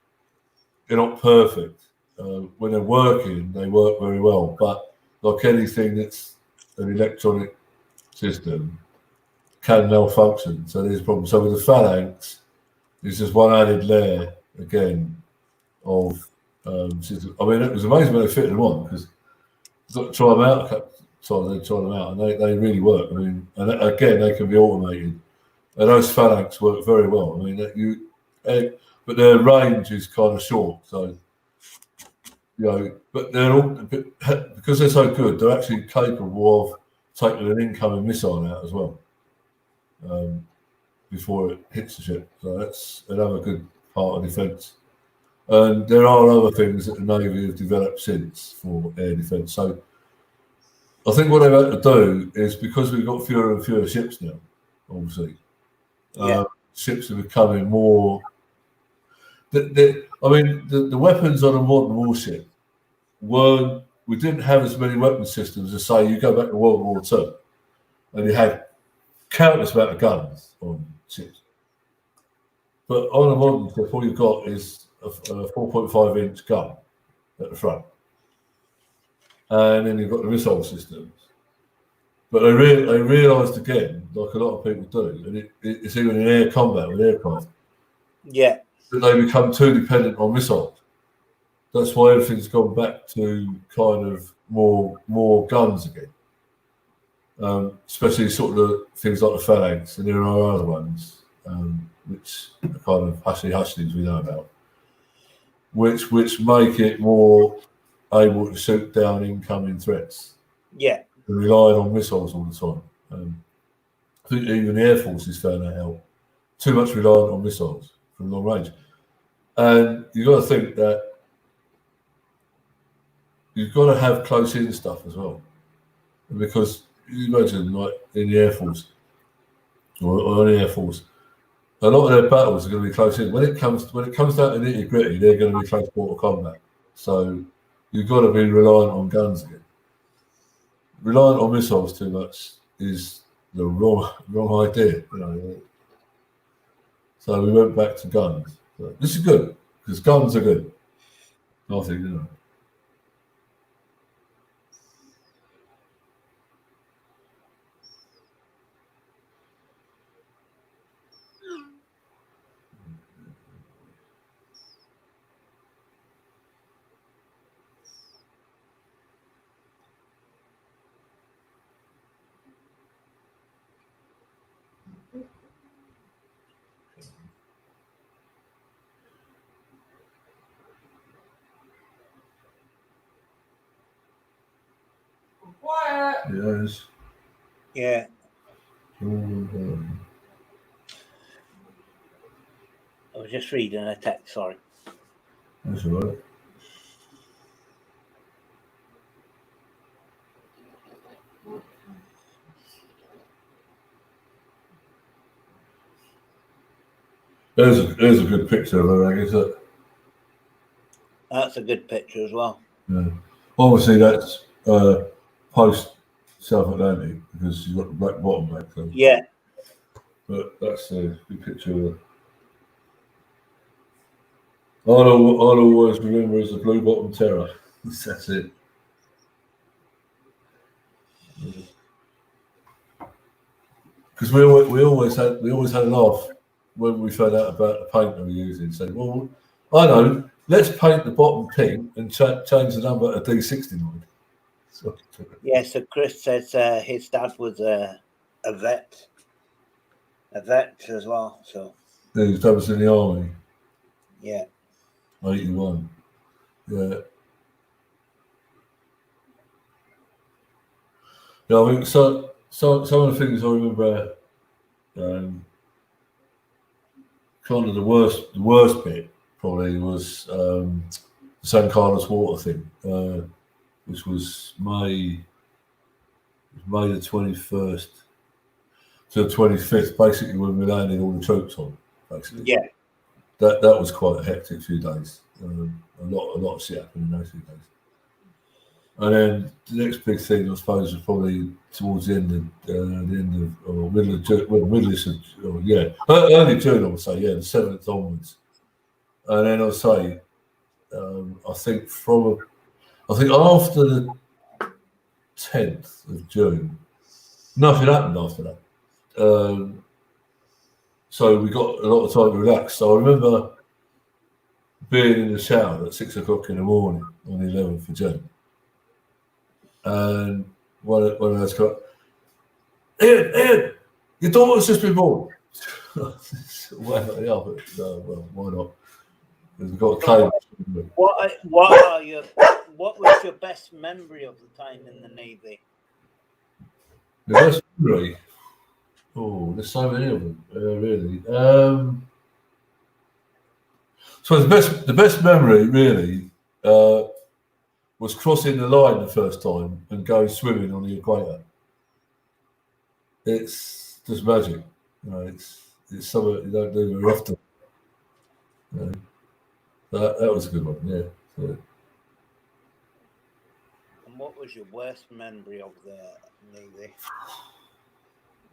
D: they're not perfect. When they're working, they work very well. But like anything that's an electronic system, can malfunction. So there's problems. So with the Phalanx, there's just one added layer, again, of system. I mean, it was amazing when they fitted them on, because you've got to try them out a couple of times, they try them out, and they really work. I mean, and again, they can be automated. And those Phalanx work very well. I mean, but their range is kind of short. So, but they're all, because they're so good, they're actually capable of taking an incoming missile out as well before it hits the ship. So that's another good part of defence. And there are other things that the Navy have developed since for air defence. So I think what they've had to do is, because we've got fewer and fewer ships now, obviously, ships are becoming more. The weapons on a modern warship weren't. We didn't have as many weapon systems as, say, you go back to World War II, and you had countless amount of guns on ships. But on a modern ship, all you've got is a 4.5-inch gun at the front, and then you've got the missile systems. But they realised, again, like a lot of people do, and it's even in air combat with aircraft, that they become too dependent on missiles. That's why everything's gone back to kind of more guns again. Especially sort of the things like the Phalanx, and there are other ones, which are kind of hushy-hushies we know about, which make it more able to shoot down incoming threats.
A: Yeah.
D: And relying on missiles all the time. I think even the Air Force has found that out. Too much reliant on missiles from long range. And you've got to think that you've got to have close-in stuff as well. Because you imagine, like in the Air Force, or the Air Force, a lot of their battles are going to be close in. When it comes down to nitty-gritty, they're going to be close quarter combat. So you've got to be reliant on guns again. Reliant on missiles too much is the wrong idea, So we went back to guns. So this is good, because guns are good. I think, Yes.
A: Yeah.
D: Mhm.
A: I was just reading a text, sorry.
D: That's all right. There's a good picture of her, I guess.
A: That's a good picture as well.
D: Yeah. Obviously, that's post South Atlantic because she's got the black bottom back then.
A: Yeah.
D: But that's a good picture of her. I'll always remember as the Blue Bottom Terror. That's it. Because we always had a laugh when we found out about the paint they were using. Said, well, I know, let's paint the bottom pink and change the number to D69. So,
A: Yeah, so Chris says his dad was a vet as well. So
D: his dad was in the army,
A: yeah,
D: 81. Yeah. Yeah, I think so. Some of the things I remember, kind of the worst bit probably was the San Carlos water thing, which was May the 21st to the 25th, basically when we landed all the troops on. Basically,
A: yeah,
D: that was quite a hectic few days. A lot of shit happened in those few days. And then the next big thing, I suppose, was probably towards the end of or middle of June, early June, I would say, the 7th onwards. And then I'll say, I think after the 10th of June, nothing happened after that. So we got a lot of time to relax. So I remember being in the shower at 6 o'clock in the morning on the 11th of June. And one of those got, Ian, your daughter's just been born. Well, why not? Because we've got a cage.
A: What was your best memory of the time in the Navy?
D: The best memory? Oh, there's so many of them, really. So the best memory, really, was crossing the line the first time and going swimming on the equator. It's just magic. It's something you don't do very often. That was a good one, yeah. So,
A: And what was your worst memory of the Navy?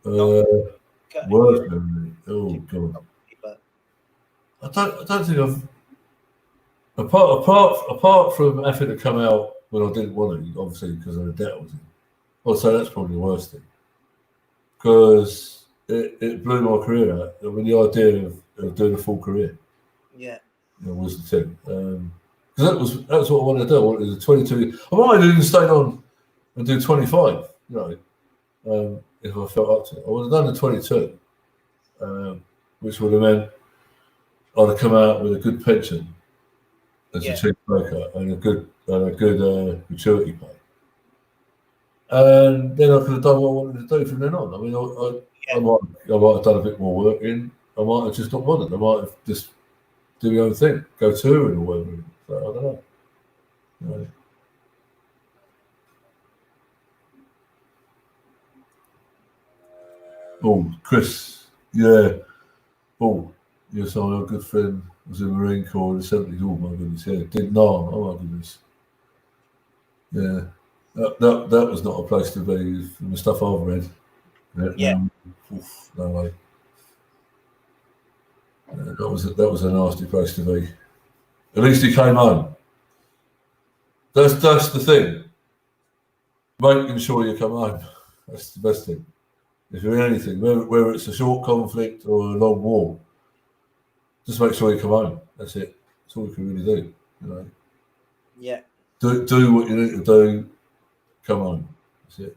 D: worst memory. Oh god.
A: But
D: I don't think I've apart from having to come out when I didn't want to, obviously because of the debt I was in. I'd say that's probably the worst thing. Because it blew my career out. I mean, the idea of doing a full career,
A: yeah,
D: was the thing. Because that was what I wanted to do. I wanted to do 22. I might have even stayed on and do 25. If I felt up to it, I would have done the 22, which would have meant I'd have come out with a good pension as a chief broker and a good gratuity pay. And then I could have done what I wanted to do from then on. I mean, I might have done a bit more work in. I might have just not bothered. I might have just do my own thing, go touring or whatever. So I don't know. Oh, Chris, yeah. Oh, yes, our good friend was in the Marine Corps in the 70s. Oh my goodness, yeah. Did Nam. Oh my goodness. Yeah. That was not a place to be from the stuff I've read. No way. That was a nasty place to be. At least he came home. That's the thing. Making sure you come home. That's the best thing. If you're in anything, whether it's a short conflict or a long war, just make sure you come home. That's it. That's all you can really do.
A: Yeah.
D: Do what you need to do. Come home. That's it.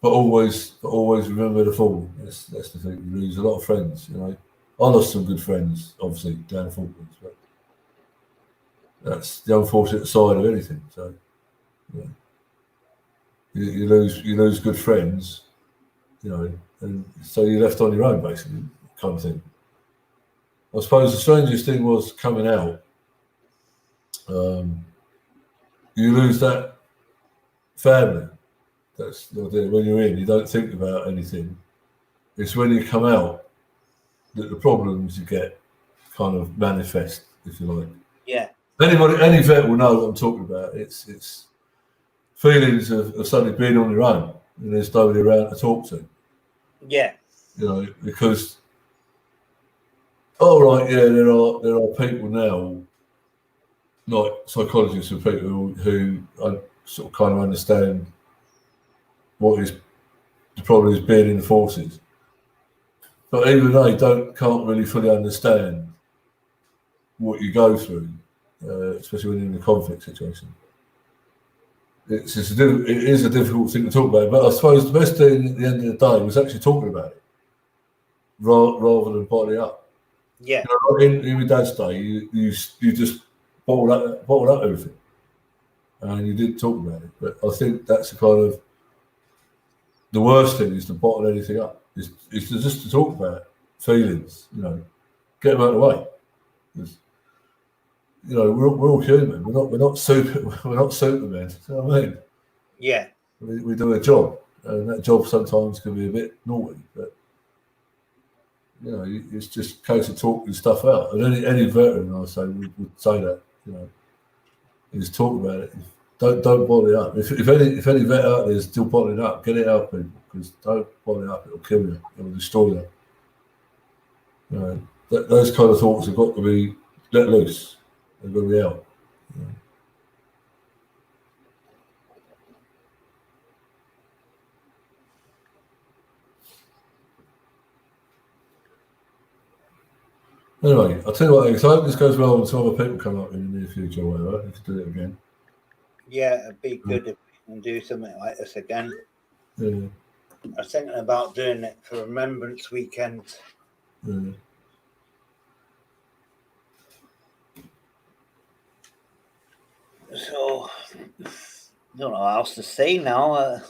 D: But always remember the fall. That's the thing. You lose a lot of friends. I lost some good friends, obviously, down the Falklands, but that's the unfortunate side of anything. So, yeah. you lose good friends, you know, and so you're left on your own, basically, kind of thing. I suppose the strangest thing was coming out. You lose that family. That's the idea. When you're in, you don't think about anything. It's when you come out that the problems you get kind of manifest, if you like.
A: Yeah.
D: Any vet will know what I'm talking about. It's feelings of suddenly being on your own and there's nobody around to talk to.
A: Yeah.
D: You know, because there are people now, like psychologists and people who sort of kind of understand what is the problem is being in the forces. But even they can't really fully understand what you go through, especially when you're in a conflict situation. It is a difficult thing to talk about, but I suppose the best thing at the end of the day was actually talking about it, rather than bottling it up.
A: Yeah.
D: You know, in my dad's day, you just bottled up everything, and you didn't talk about it. But I think that's the worst thing is to bottle anything up. It's just to talk about feelings, you know, get them out of the way. You know, we're all human. We're not Supermen. You know what I mean?
A: Yeah.
D: We do a job, and that job sometimes can be a bit naughty. But you know, it's just a case of talking stuff out. And any veteran, I say, would say that. You know, is talk about it. Don't bottle it up. If any vet out there is still bottling it up, get it out, people. Because don't bottle it up. It'll kill you. It'll destroy you. You know, those kind of thoughts have got to be let loose. They've got to be out. You know. Anyway, I'll tell you what, I hope this goes well and some other people come up in the near future or whatever. We could do it again.
A: Yeah, it'd be good if we can do something like this again.
D: Yeah.
A: I was thinking about doing it for Remembrance Weekend.
D: Yeah.
A: So, I don't know what else to say now.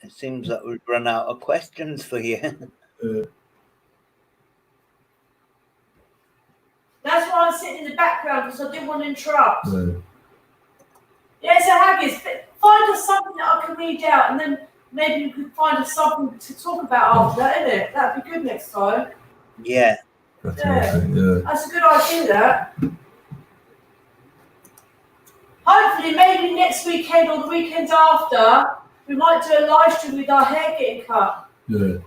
A: It seems that we've run out of questions for you.
C: That's why I'm sitting in the background because I didn't want to interrupt.
D: Yeah.
C: So Haggis, find us something that I can read out, and then maybe you could find us something to talk about after that, innit? That'd be good next time.
A: Yeah.
D: Yeah.
C: That's a good idea, that. Hopefully, maybe next weekend or the weekend after, we might do a live stream with our hair getting cut.
D: Yeah.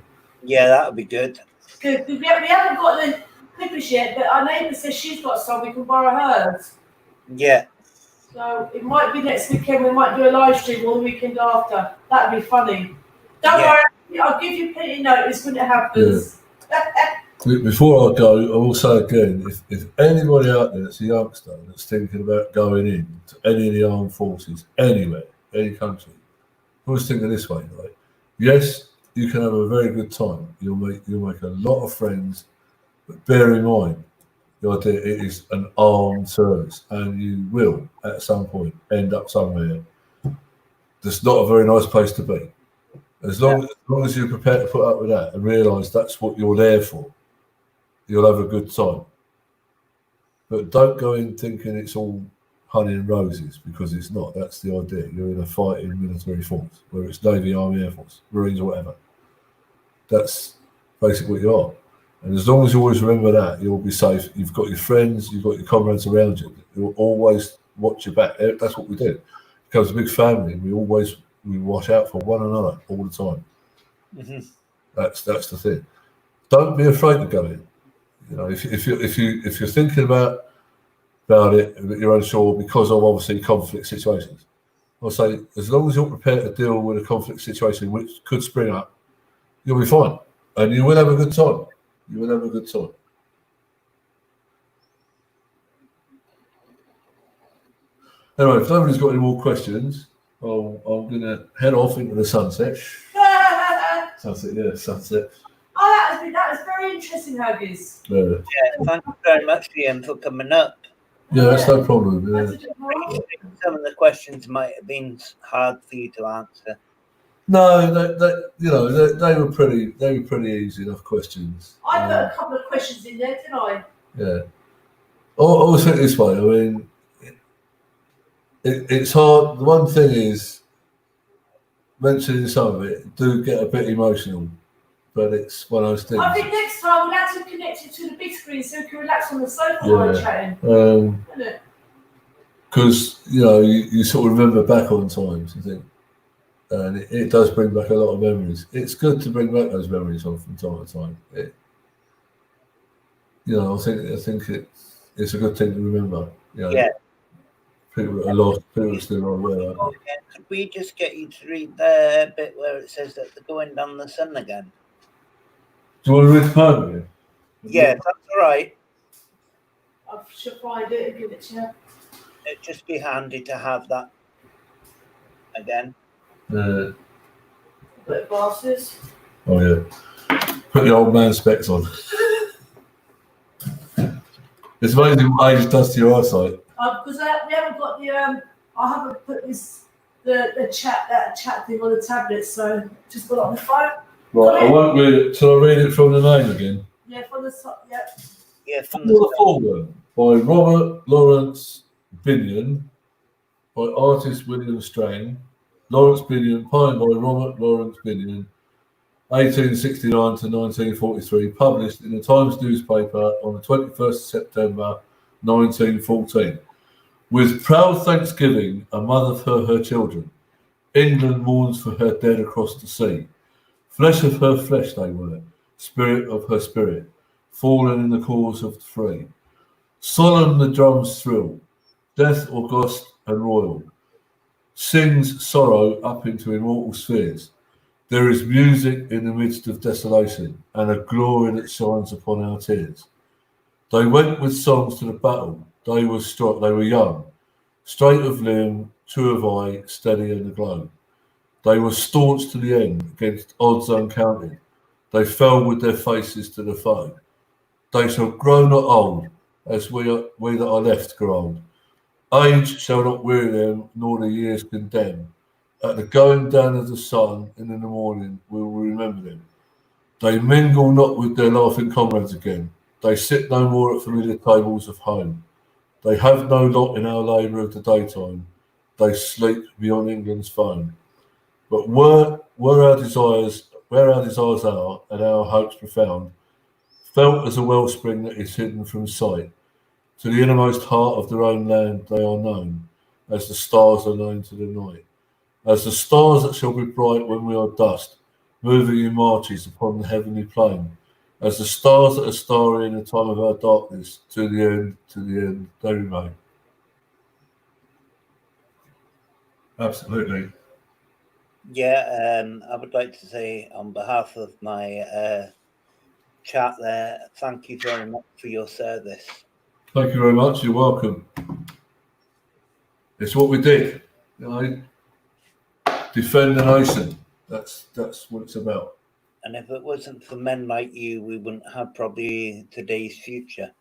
A: Yeah, that would be good.
C: Good. We haven't got the clippers yet, but our neighbour says she's got some. We can borrow hers.
A: Yeah.
C: So it might be next weekend. We might do a live stream or the weekend after. That'd be funny. Don't worry. I'll give you plenty notice when it happens.
D: Before I go, I will say again, if anybody out there that's a youngster that's thinking about going in to any of the armed forces, anywhere, any country, always think of this way, right? Yes, you can have a very good time. You'll make a lot of friends, but bear in mind, the idea it is an armed service, and you will at some point end up somewhere that's not a very nice place to be. As long as you're prepared to put up with that and realise that's what you're there for, you'll have a good time. But don't go in thinking it's all honey and roses, because it's not. That's the idea. You're in a fighting military force, whether it's Navy, Army, Air Force, Marines, or whatever. That's basically what you are. And as long as you always remember that, you'll be safe. You've got your friends, you've got your comrades around you. You'll always watch your back. That's what we do. It becomes a big family. We watch out for one another all the time.
A: Mm-hmm.
D: That's the thing. Don't be afraid to go in. You know, if you're thinking about it, but you're unsure because of obviously conflict situations, I'll say as long as you're prepared to deal with a conflict situation which could spring up, you'll be fine, and you will have a good time. You will have a good time. Anyway, if nobody's got any more questions, I'm going to head off into the sunset. Sunset.
C: Oh, that was very interesting, Haggis.
D: Yeah,
A: Thank you very much, Ian, for coming up.
D: yeah, that's no problem. Yeah.
C: That's a good one.
A: Some of the questions might have been hard for you to answer.
D: No, they were pretty easy enough questions.
C: I put a couple of questions in there, didn't I?
D: Yeah. I always think this way. I mean, it's hard. The one thing is, mentioning some of it do get a bit emotional, but it's one of those things.
C: I think next time we'll have to connect it to the big screen so we can relax on the sofa
D: Yeah.
C: while chatting. Isn't it?
D: Because you sort of remember back on times, I think, and it does bring back a lot of memories. It's good to bring back those memories on from time to time. I think it's a good thing to remember.
A: Yeah.
D: People that are lost, people that are still not aware.
A: Could we just get you to read the bit where it says that they're going down the sun again?
D: Do you want to read the poem again?
A: Yeah, that's all right.
C: I should find it and give it to you.
A: It'd just be handy to have that again.
C: A bit of glasses.
D: Oh yeah. Put the old man specs on. It's amazing what age does to your eyesight.
C: Because we haven't got the I haven't put the chat thing on the tablet, so just put it on the phone.
D: Right, I won't read it. Shall I read it from the name again?
C: Yeah, from the top. Yeah.
A: Yeah, from
D: The Fallen by Robert Lawrence Binion, by artist William Strain. Lawrence Binion, poem by Robert Lawrence Binion, 1869 to 1943, published in the Times newspaper on the 21st September 1914. With proud thanksgiving, a mother for her children, England mourns for her dead across the sea. Flesh of her flesh they were, spirit of her spirit, fallen in the cause of the free. Solemn the drums thrill, death august and royal, sings sorrow up into immortal spheres. There is music in the midst of desolation, and a glory that shines upon our tears. They went with songs to the battle, they were young, straight of limb, true of eye, steady in the glow. They were staunch to the end, against odds uncounted. They fell with their faces to the foe. They shall grow not old, as we that are left grow old. Age shall not weary them, nor the years condemn. At the going down of the sun and in the morning we will remember them. They mingle not with their laughing comrades again. They sit no more at familiar tables of home. They have no lot in our labour of the daytime. They sleep beyond England's foam. But where our desires are, and our hopes profound, felt as a wellspring that is hidden from sight, to the innermost heart of their own land they are known, as the stars are known to the night. As the stars that shall be bright when we are dust, moving in marches upon the heavenly plain, as the stars that are starry in the time of our darkness, to the end they remain. Absolutely.
A: Yeah, I would like to say on behalf of my chat there, thank you very much for your service.
D: Thank you very much. You're welcome. It's what we did, defend the nation. That's what it's about.
A: And if it wasn't for men like you, we wouldn't have probably today's future.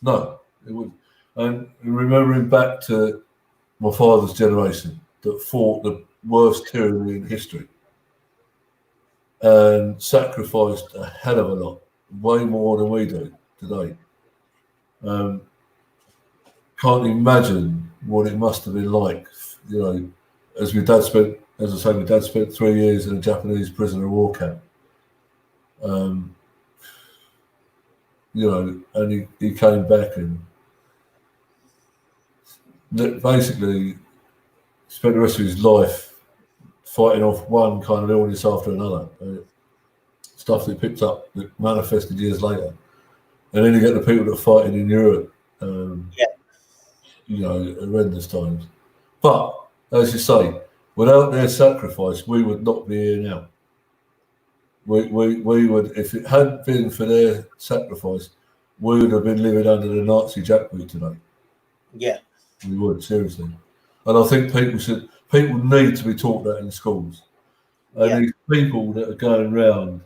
D: No, it wouldn't. And remembering back to my father's generation that fought the worst tyranny in history and sacrificed a hell of a lot, way more than we do today. Can't imagine what it must have been like, as my dad spent, as I say, my dad spent 3 years in a Japanese prisoner of war camp. And he came back and basically spent the rest of his life fighting off one kind of illness after another, stuff that he picked up that manifested years later. And then you get the people that are fighting in Europe, horrendous times. But, as you say, without their sacrifice, we would not be here now. We would, if it hadn't been for their sacrifice, we would have been living under the Nazi jackboot today.
A: Yeah.
D: We would, seriously. And I think people need to be taught that in schools. And these people that are going around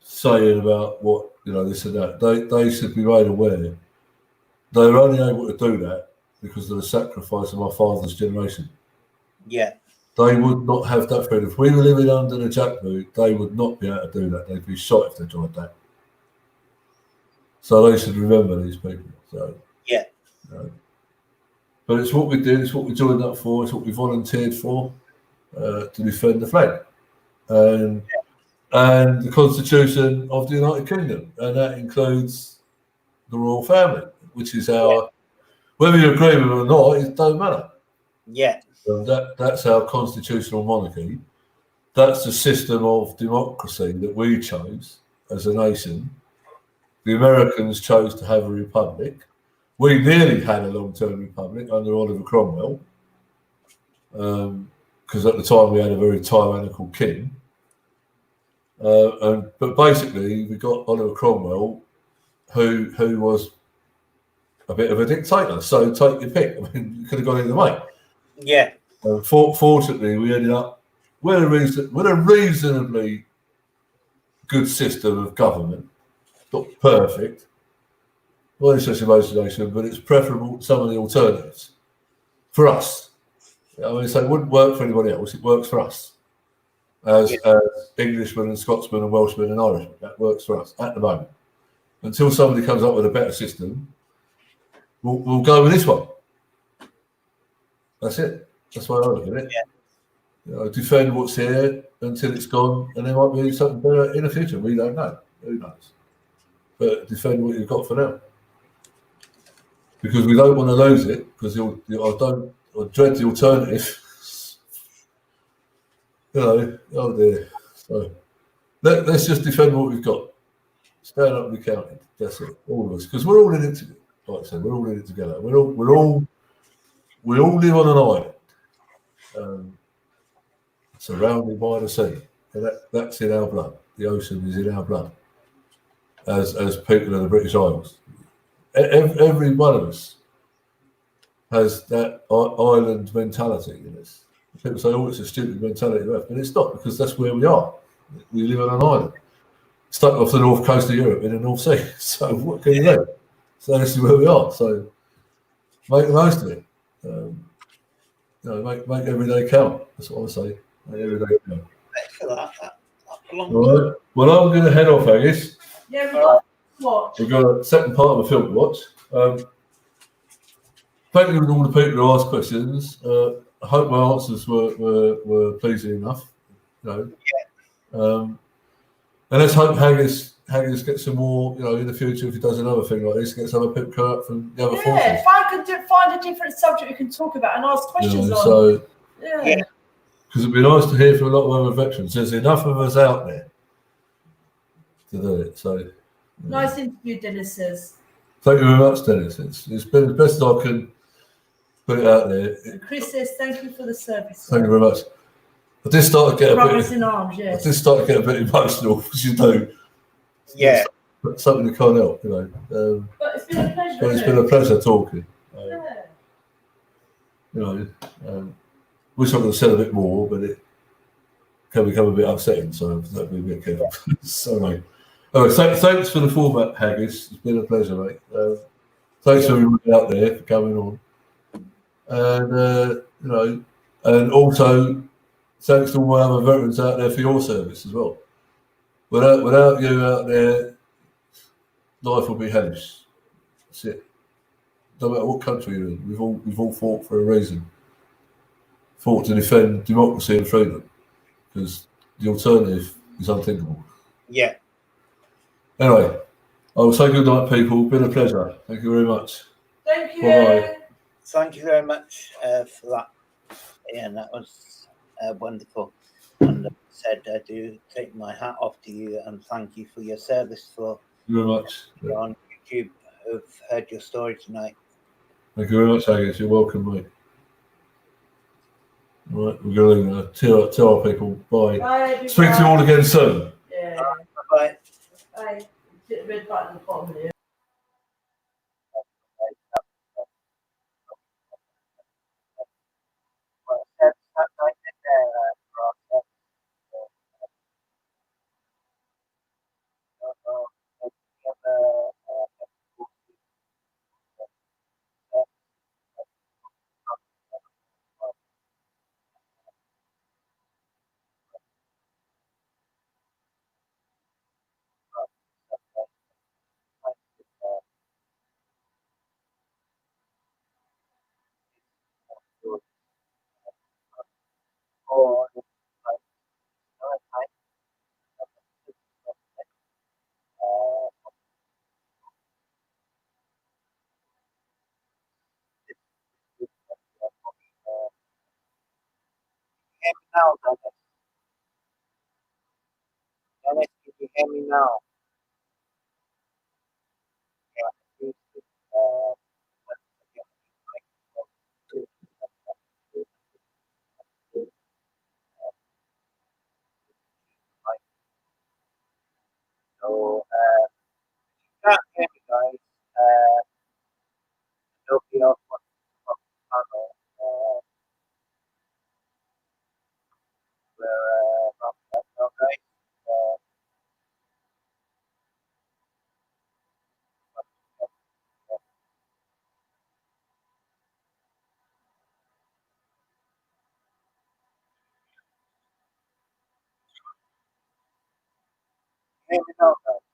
D: saying about what, this and that, they should be made aware. They were only able to do that because of the sacrifice of my father's generation.
A: Yeah.
D: they would not have that freedom. If we were living under the jackboot, they would not be able to do that. They'd be shot if they tried that. So they should remember these people. So
A: Yeah.
D: But it's what we did. It's what we joined up for. It's what we volunteered for, to defend the flag and the Constitution of the United Kingdom, and that includes the royal family, which is our. Whether you agree with it or not, it don't matter.
A: Yeah.
D: That's our constitutional monarchy. That's the system of democracy that we chose as a nation. The Americans chose to have a republic. We nearly had a long-term republic under Oliver Cromwell, because at the time we had a very tyrannical king. But basically, we got Oliver Cromwell, who was a bit of a dictator. So take your pick. I mean, you could have gone either way.
A: Yeah.
D: Fortunately, we ended up with a reasonably good system of government. Not perfect. Well, it's just imagination, but it's preferable to some of the alternatives for us. I mean, so it wouldn't work for anybody else. It works for us as Englishmen and Scotsmen and Welshmen and Irishmen. That works for us at the moment. Until somebody comes up with a better system, we'll go with this one. That's it. That's why I look at it.
A: Yeah.
D: You know, defend what's here until it's gone, and there might be something better in the future. We don't know. Who knows? But defend what you've got for now, because we don't want to lose it. Because I dread the alternative. You know, oh dear. So let's just defend what we've got. Stand up and be counted. That's it. All of us, because we're all in it together. Like I said, we're all in it together. We all live on an island, surrounded by the sea. And that's in our blood. The ocean is in our blood. As people of the British Isles, every one of us has that island mentality in us. People say, "Oh, it's a stupid mentality," but it's not, because that's where we are. We live on an island, stuck off the north coast of Europe in the North Sea. So what can you do? So this is where we are. So make the most of it. You know, make every day count. That's what I say. Make every day count.
A: Thanks for that.
D: All right. Well, I'm going to head off, Agnes.
C: Yeah, we've got to watch.
D: We've got a second part of the film to watch. Thank you to all the people who asked questions. I hope my answers were pleasing enough. You know. And let's hope Haggis gets some more, you know, in the future, if he does another thing like this, gets other people come up from the other forces.
C: If I could find a different subject we can talk about and ask questions on.
D: So,
C: yeah.
D: Because it'd be nice to hear from a lot of other veterans. There's enough of us out there to do it. So,
C: Nice interview, Dennis says.
D: Thank you very much, Dennis. It's been the best I can put it out there.
C: And Chris says, thank you for the service.
D: Thank you very much. I did start to get
C: Brothers in arms, yes.
D: I did start to get a bit emotional, as you do.
A: Yeah.
D: It's something you can't help, you know.
C: But it's been a pleasure.
D: But it's been a pleasure talking.
C: Yeah.
D: You know, wish I could have said a bit more, but it can become a bit upsetting, so I have to be a bit careful. Sorry. Thanks for the format, Haggis. It's been a pleasure, mate. Thanks to everybody out there for coming on. And, you know, and also thanks to all my other veterans out there for your service as well. Without you out there, life will be hellish. That's it. No matter what country you're in, we've all fought for a reason. Fought to defend democracy and freedom, because the alternative is unthinkable.
A: Yeah.
D: Anyway, I will say good night, people. Been a pleasure. Thank you very much.
C: Thank you.
D: Bye-bye.
A: Thank you very much for that. Yeah, that was wonderful. And like I said, I do take my hat off to you and thank you for your service for
D: Thank you very much. Yeah.
A: on YouTube who've heard your story tonight.
D: Thank you very much, Agnes. You're welcome, mate. All right, we're going to tell our people bye.
C: Bye.
D: Speak to you all again soon.
C: Yeah.
A: Bye.
C: Bye. Hit the red button at the bottom here.
A: hear me now, Dennis? Dennis, can you hear me now? Yeah. So, can't hear me, guys. Nobody else wants to come on the panel. We're not that guys. Hear me now, guys.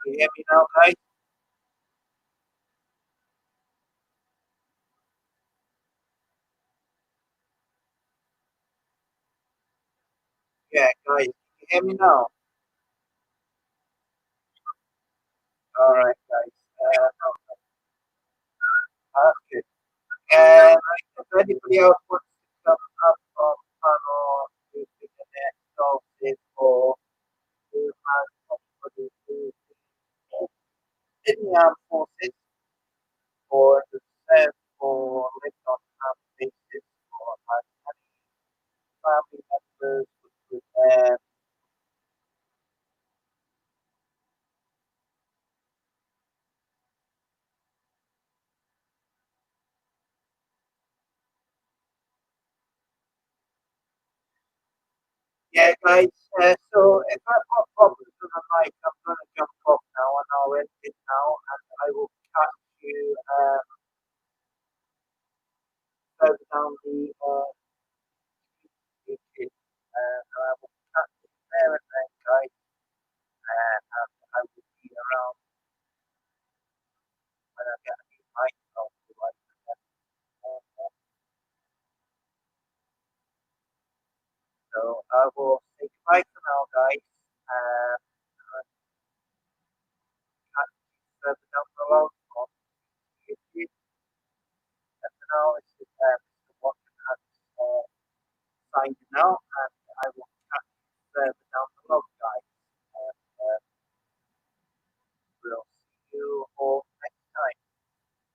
A: Can you hear me now, guys? Yeah, guys, can you hear me now? All right, guys. That's good. And if anybody else wants to come up on the panel to the next solstice or who has somebody who is in the armed forces or the served or lived on armed bases or has any family members which was there. Yeah, guys. So if I've got problems with the mic, I'm going to jump off now and I'll end it now and I will catch you further down the YouTube. And I will catch you there and then, guys. And I will be around when I get a new mic. I'll be like that. So I will say goodbye for now, guys. And catch you further down the road on YouTube. And for now, it's just Mr. Watson has signing out, and I will catch you further down the road, guys. And we'll see you all next time.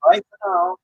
A: Bye for now.